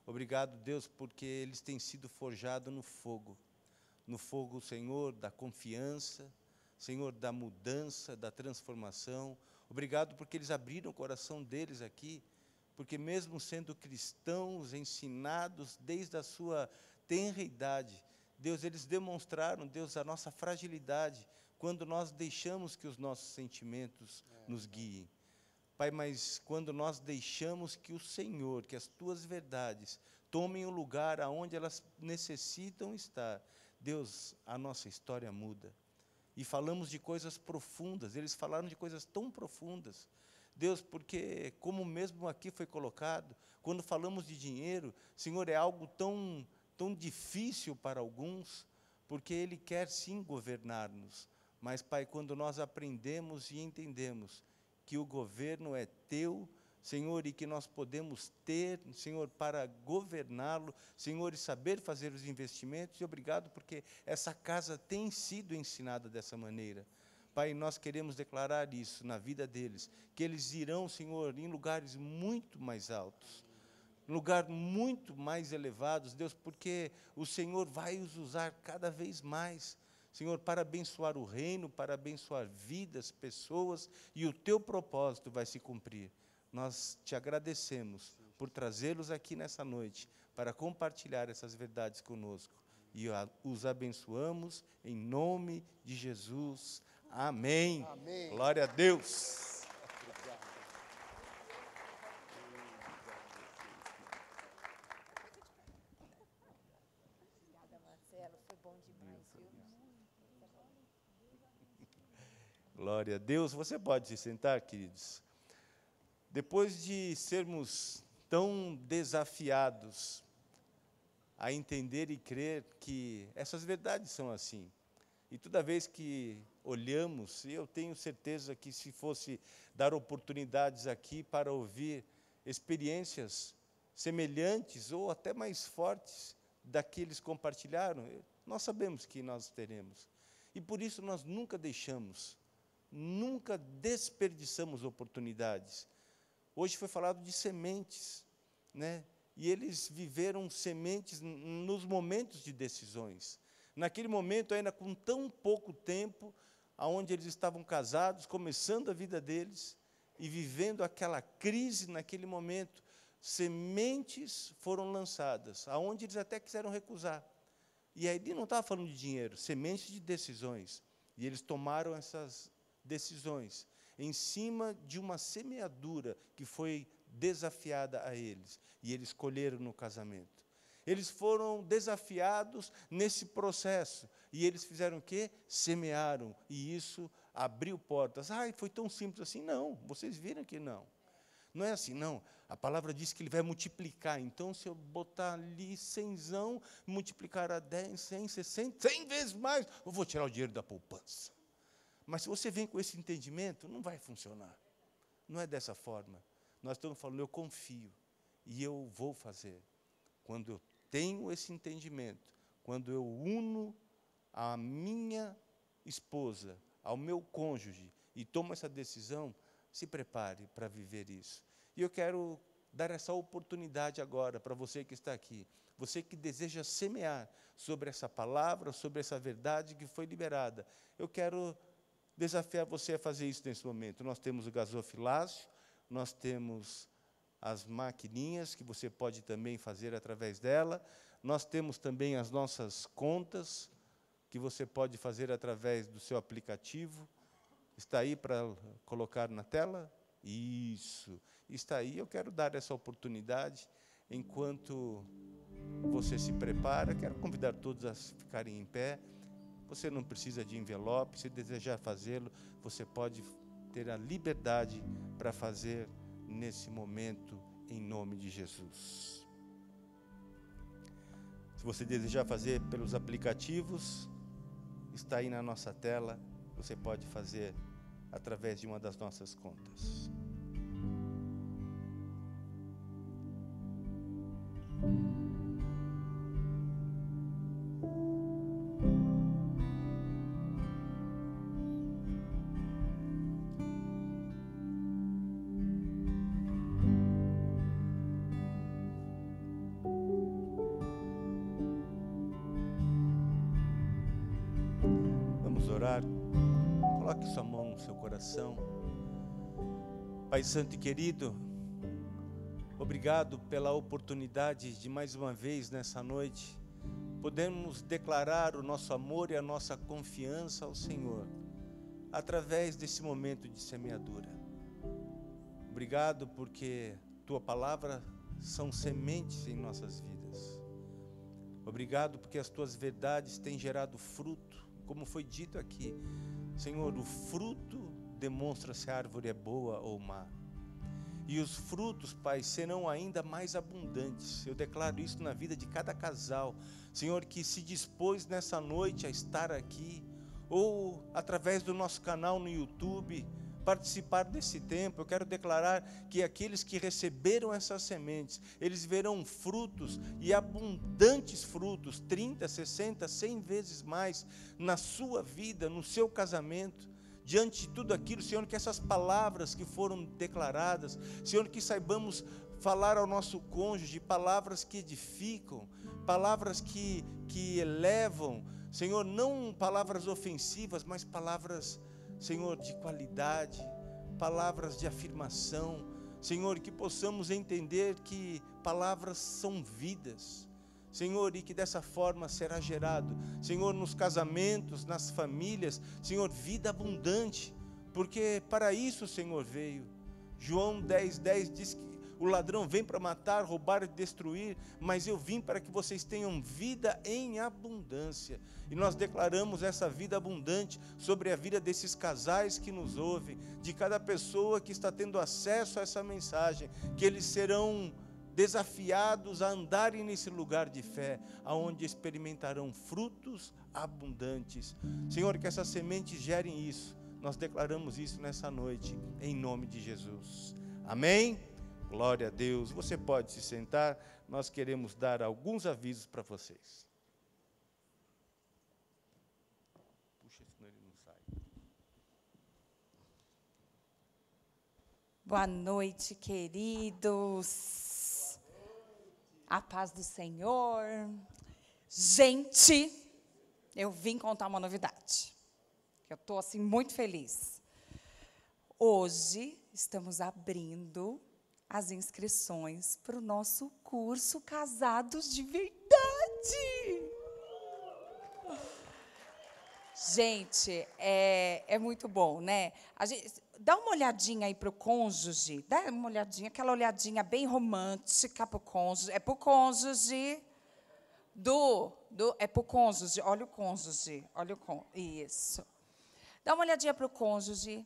Speaker 1: Obrigado, Deus, porque eles têm sido forjados no fogo, Senhor, da confiança, Senhor, da mudança, da transformação. Obrigado porque eles abriram o coração deles aqui, porque mesmo sendo cristãos, ensinados desde a sua tenra idade, Deus, eles demonstraram, Deus, a nossa fragilidade, quando nós deixamos que os nossos sentimentos nos guiem. Pai, mas quando nós deixamos que o Senhor, que as Tuas verdades, tomem o lugar aonde elas necessitam estar, Deus, a nossa história muda. E falamos de coisas profundas, eles falaram de coisas tão profundas. Deus, porque, como mesmo aqui foi colocado, quando falamos de dinheiro, Senhor, é algo tão difícil para alguns, porque Ele quer sim governar-nos. Mas, Pai, quando nós aprendemos e entendemos que o governo é Teu, Senhor, e que nós podemos ter, Senhor, para governá-lo, Senhor, e saber fazer os investimentos, e obrigado porque essa casa tem sido ensinada dessa maneira. Pai, nós queremos declarar isso na vida deles, que eles irão, Senhor, em lugares muito mais altos, lugar muito mais elevados, Deus, porque o Senhor vai os usar cada vez mais, Senhor, para abençoar o reino, para abençoar vidas, pessoas, e o Teu propósito vai se cumprir. Nós Te agradecemos por trazê-los aqui nessa noite, para compartilhar essas verdades conosco, e os abençoamos em nome de Jesus. Amém.
Speaker 7: Amém.
Speaker 1: Glória a Deus. Glória a Deus. Você pode se sentar, queridos. Depois de sermos tão desafiados a entender e crer que essas verdades são assim, e toda vez que olhamos, e eu tenho certeza que se fosse dar oportunidades aqui para ouvir experiências semelhantes ou até mais fortes daqueles que compartilharam, nós sabemos que nós teremos. E por isso nós nunca deixamos, nunca desperdiçamos oportunidades. Hoje foi falado de sementes, né? E eles viveram sementes nos momentos de decisões. Naquele momento, ainda com tão pouco tempo, aonde eles estavam casados, começando a vida deles, e vivendo aquela crise naquele momento, sementes foram lançadas, aonde eles até quiseram recusar. E aí ele não estava falando de dinheiro, sementes de decisões. E eles tomaram essas decisões em cima de uma semeadura que foi desafiada a eles, e eles colheram no casamento. Eles foram desafiados nesse processo, e eles fizeram o quê? Semearam, e isso abriu portas. Ai, foi tão simples assim. Não, vocês viram que não. Não é assim, não. A palavra diz que Ele vai multiplicar. Então, se eu botar ali 100, multiplicar a 10, 100, 60, 100 vezes mais, eu vou tirar o dinheiro da poupança. Mas se você vem com esse entendimento, não vai funcionar. Não é dessa forma. Nós estamos falando, eu confio e eu vou fazer. Quando eu tenho esse entendimento, quando eu uno a minha esposa ao meu cônjuge e tomo essa decisão, se prepare para viver isso. E eu quero dar essa oportunidade agora para você que está aqui, você que deseja semear sobre essa palavra, sobre essa verdade que foi liberada. Eu quero desafiar você a fazer isso nesse momento. Nós temos o gasofilácio, nós temos as maquininhas que você pode também fazer através dela, nós temos também as nossas contas que você pode fazer através do seu aplicativo. Está aí para colocar na tela? Isso, está aí. Eu quero dar essa oportunidade, enquanto você se prepara, quero convidar todos a ficarem em pé. Você não precisa de envelope, se desejar fazê-lo, você pode ter a liberdade para fazer nesse momento, em nome de Jesus. Se você desejar fazer pelos aplicativos, está aí na nossa tela, você pode fazer através de uma das nossas contas. Vamos orar. Coloque sua mão no seu coração. Pai Santo e querido, obrigado pela oportunidade de mais uma vez nessa noite podermos declarar o nosso amor e a nossa confiança ao Senhor através desse momento de semeadura. Obrigado porque Tua palavra são sementes em nossas vidas. Obrigado porque as Tuas verdades têm gerado fruto, como foi dito aqui. Senhor, o fruto demonstra se a árvore é boa ou má. E os frutos, Pai, serão ainda mais abundantes. Eu declaro isso na vida de cada casal, Senhor, que se dispôs nessa noite a estar aqui, ou através do nosso canal no YouTube, participar desse tempo. Eu quero declarar que aqueles que receberam essas sementes, eles verão frutos, e abundantes frutos, 30, 60, 100 vezes mais, na sua vida, no seu casamento. Diante de tudo aquilo, Senhor, que essas palavras que foram declaradas, Senhor, que saibamos falar ao nosso cônjuge palavras que edificam, palavras que elevam, Senhor, não palavras ofensivas, mas palavras, Senhor, de qualidade, palavras de afirmação, Senhor, que possamos entender que palavras são vidas, Senhor, e que dessa forma será gerado, Senhor, nos casamentos, nas famílias, Senhor, vida abundante, porque para isso o Senhor veio. João 10:10 diz que o ladrão vem para matar, roubar e destruir, mas eu vim para que vocês tenham vida em abundância. E nós declaramos essa vida abundante sobre a vida desses casais que nos ouvem, de cada pessoa que está tendo acesso a essa mensagem, que eles serão desafiados a andarem nesse lugar de fé, aonde experimentarão frutos abundantes. Senhor, que essas sementes gerem isso. Nós declaramos isso nessa noite, em nome de Jesus. Amém? Glória a Deus. Você pode se sentar. Nós queremos dar alguns avisos para vocês. Puxa, senão ele não sai.
Speaker 3: Boa noite, queridos. A paz do Senhor. Gente, eu vim contar uma novidade. Eu estou, assim, muito feliz. Hoje, estamos abrindo as inscrições para o nosso curso Casados de Verdade. Gente, é muito bom, né? A gente, dá uma olhadinha aí para o cônjuge, dá uma olhadinha, aquela olhadinha bem romântica para o cônjuge. É para o cônjuge é para o cônjuge, olha o cônjuge, isso. Dá uma olhadinha para o cônjuge,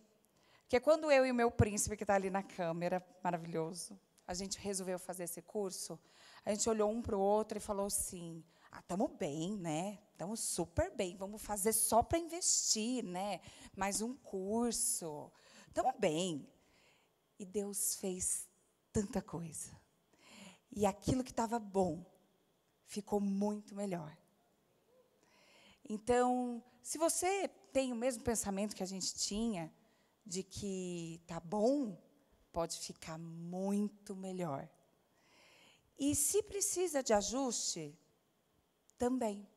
Speaker 3: que é quando eu e o meu príncipe, que está ali na câmera, maravilhoso, a gente resolveu fazer esse curso, a gente olhou um para o outro e falou assim, estamos bem, né? Estamos super bem, vamos fazer só para investir, né? Mais um curso, estamos bem. E Deus fez tanta coisa. E aquilo que estava bom ficou muito melhor. Então, se você tem o mesmo pensamento que a gente tinha, de que está bom, pode ficar muito melhor. E se precisa de ajuste, também.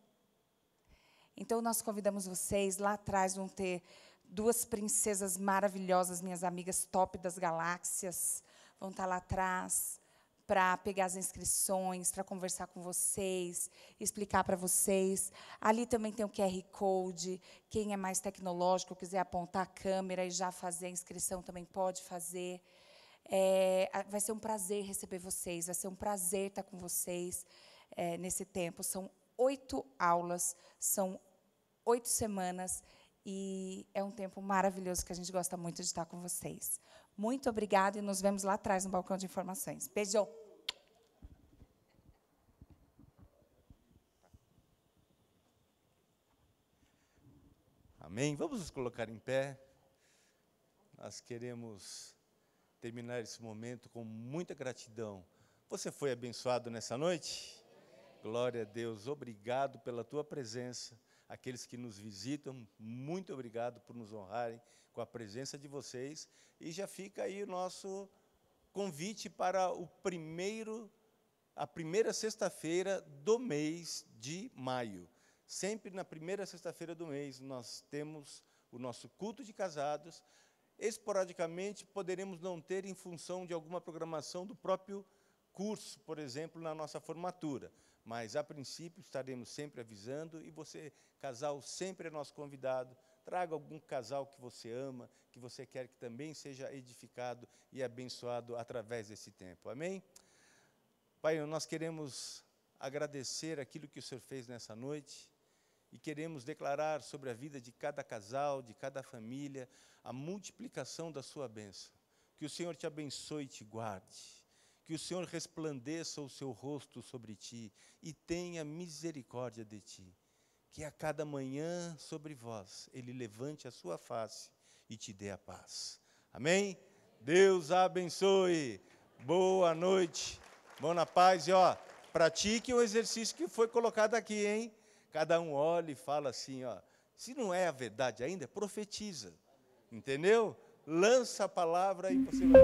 Speaker 3: Então, nós convidamos vocês, lá atrás vão ter 2 princesas maravilhosas, minhas amigas top das galáxias, vão estar lá atrás para pegar as inscrições, para conversar com vocês, explicar para vocês. Ali também tem o QR Code, quem é mais tecnológico, quiser apontar a câmera e já fazer a inscrição, também pode fazer. Vai ser um prazer receber vocês, vai ser um prazer estar com vocês nesse tempo. São 8 aulas, são 8 semanas, e é um tempo maravilhoso que a gente gosta muito de estar com vocês. Muito obrigada e nos vemos lá atrás no balcão de informações. Beijo!
Speaker 1: Amém? Vamos nos colocar em pé. Nós queremos terminar esse momento com muita gratidão. Você foi abençoado nessa noite? Glória a Deus. Obrigado pela tua presença. Aqueles que nos visitam, muito obrigado por nos honrarem com a presença de vocês. E já fica aí o nosso convite para a primeira sexta-feira do mês de maio. Sempre na primeira sexta-feira do mês nós temos o nosso culto de casados. Esporadicamente poderemos não ter em função de alguma programação do próprio curso, por exemplo, na nossa formatura. Mas, a princípio, estaremos sempre avisando, e você, casal, sempre é nosso convidado. Traga algum casal que você ama, que você quer que também seja edificado e abençoado através desse tempo. Amém? Pai, nós queremos agradecer aquilo que o Senhor fez nessa noite, e queremos declarar sobre a vida de cada casal, de cada família, a multiplicação da sua bênção. Que o Senhor te abençoe e te guarde. Que o Senhor resplandeça o seu rosto sobre ti e tenha misericórdia de ti. Que a cada manhã sobre vós Ele levante a sua face e te dê a paz. Amém? Deus abençoe. Boa noite. Bom na paz. E pratique o exercício que foi colocado aqui, hein? Cada um olha e fala assim, se não é a verdade ainda, profetiza. Entendeu? Lança a palavra e você vai...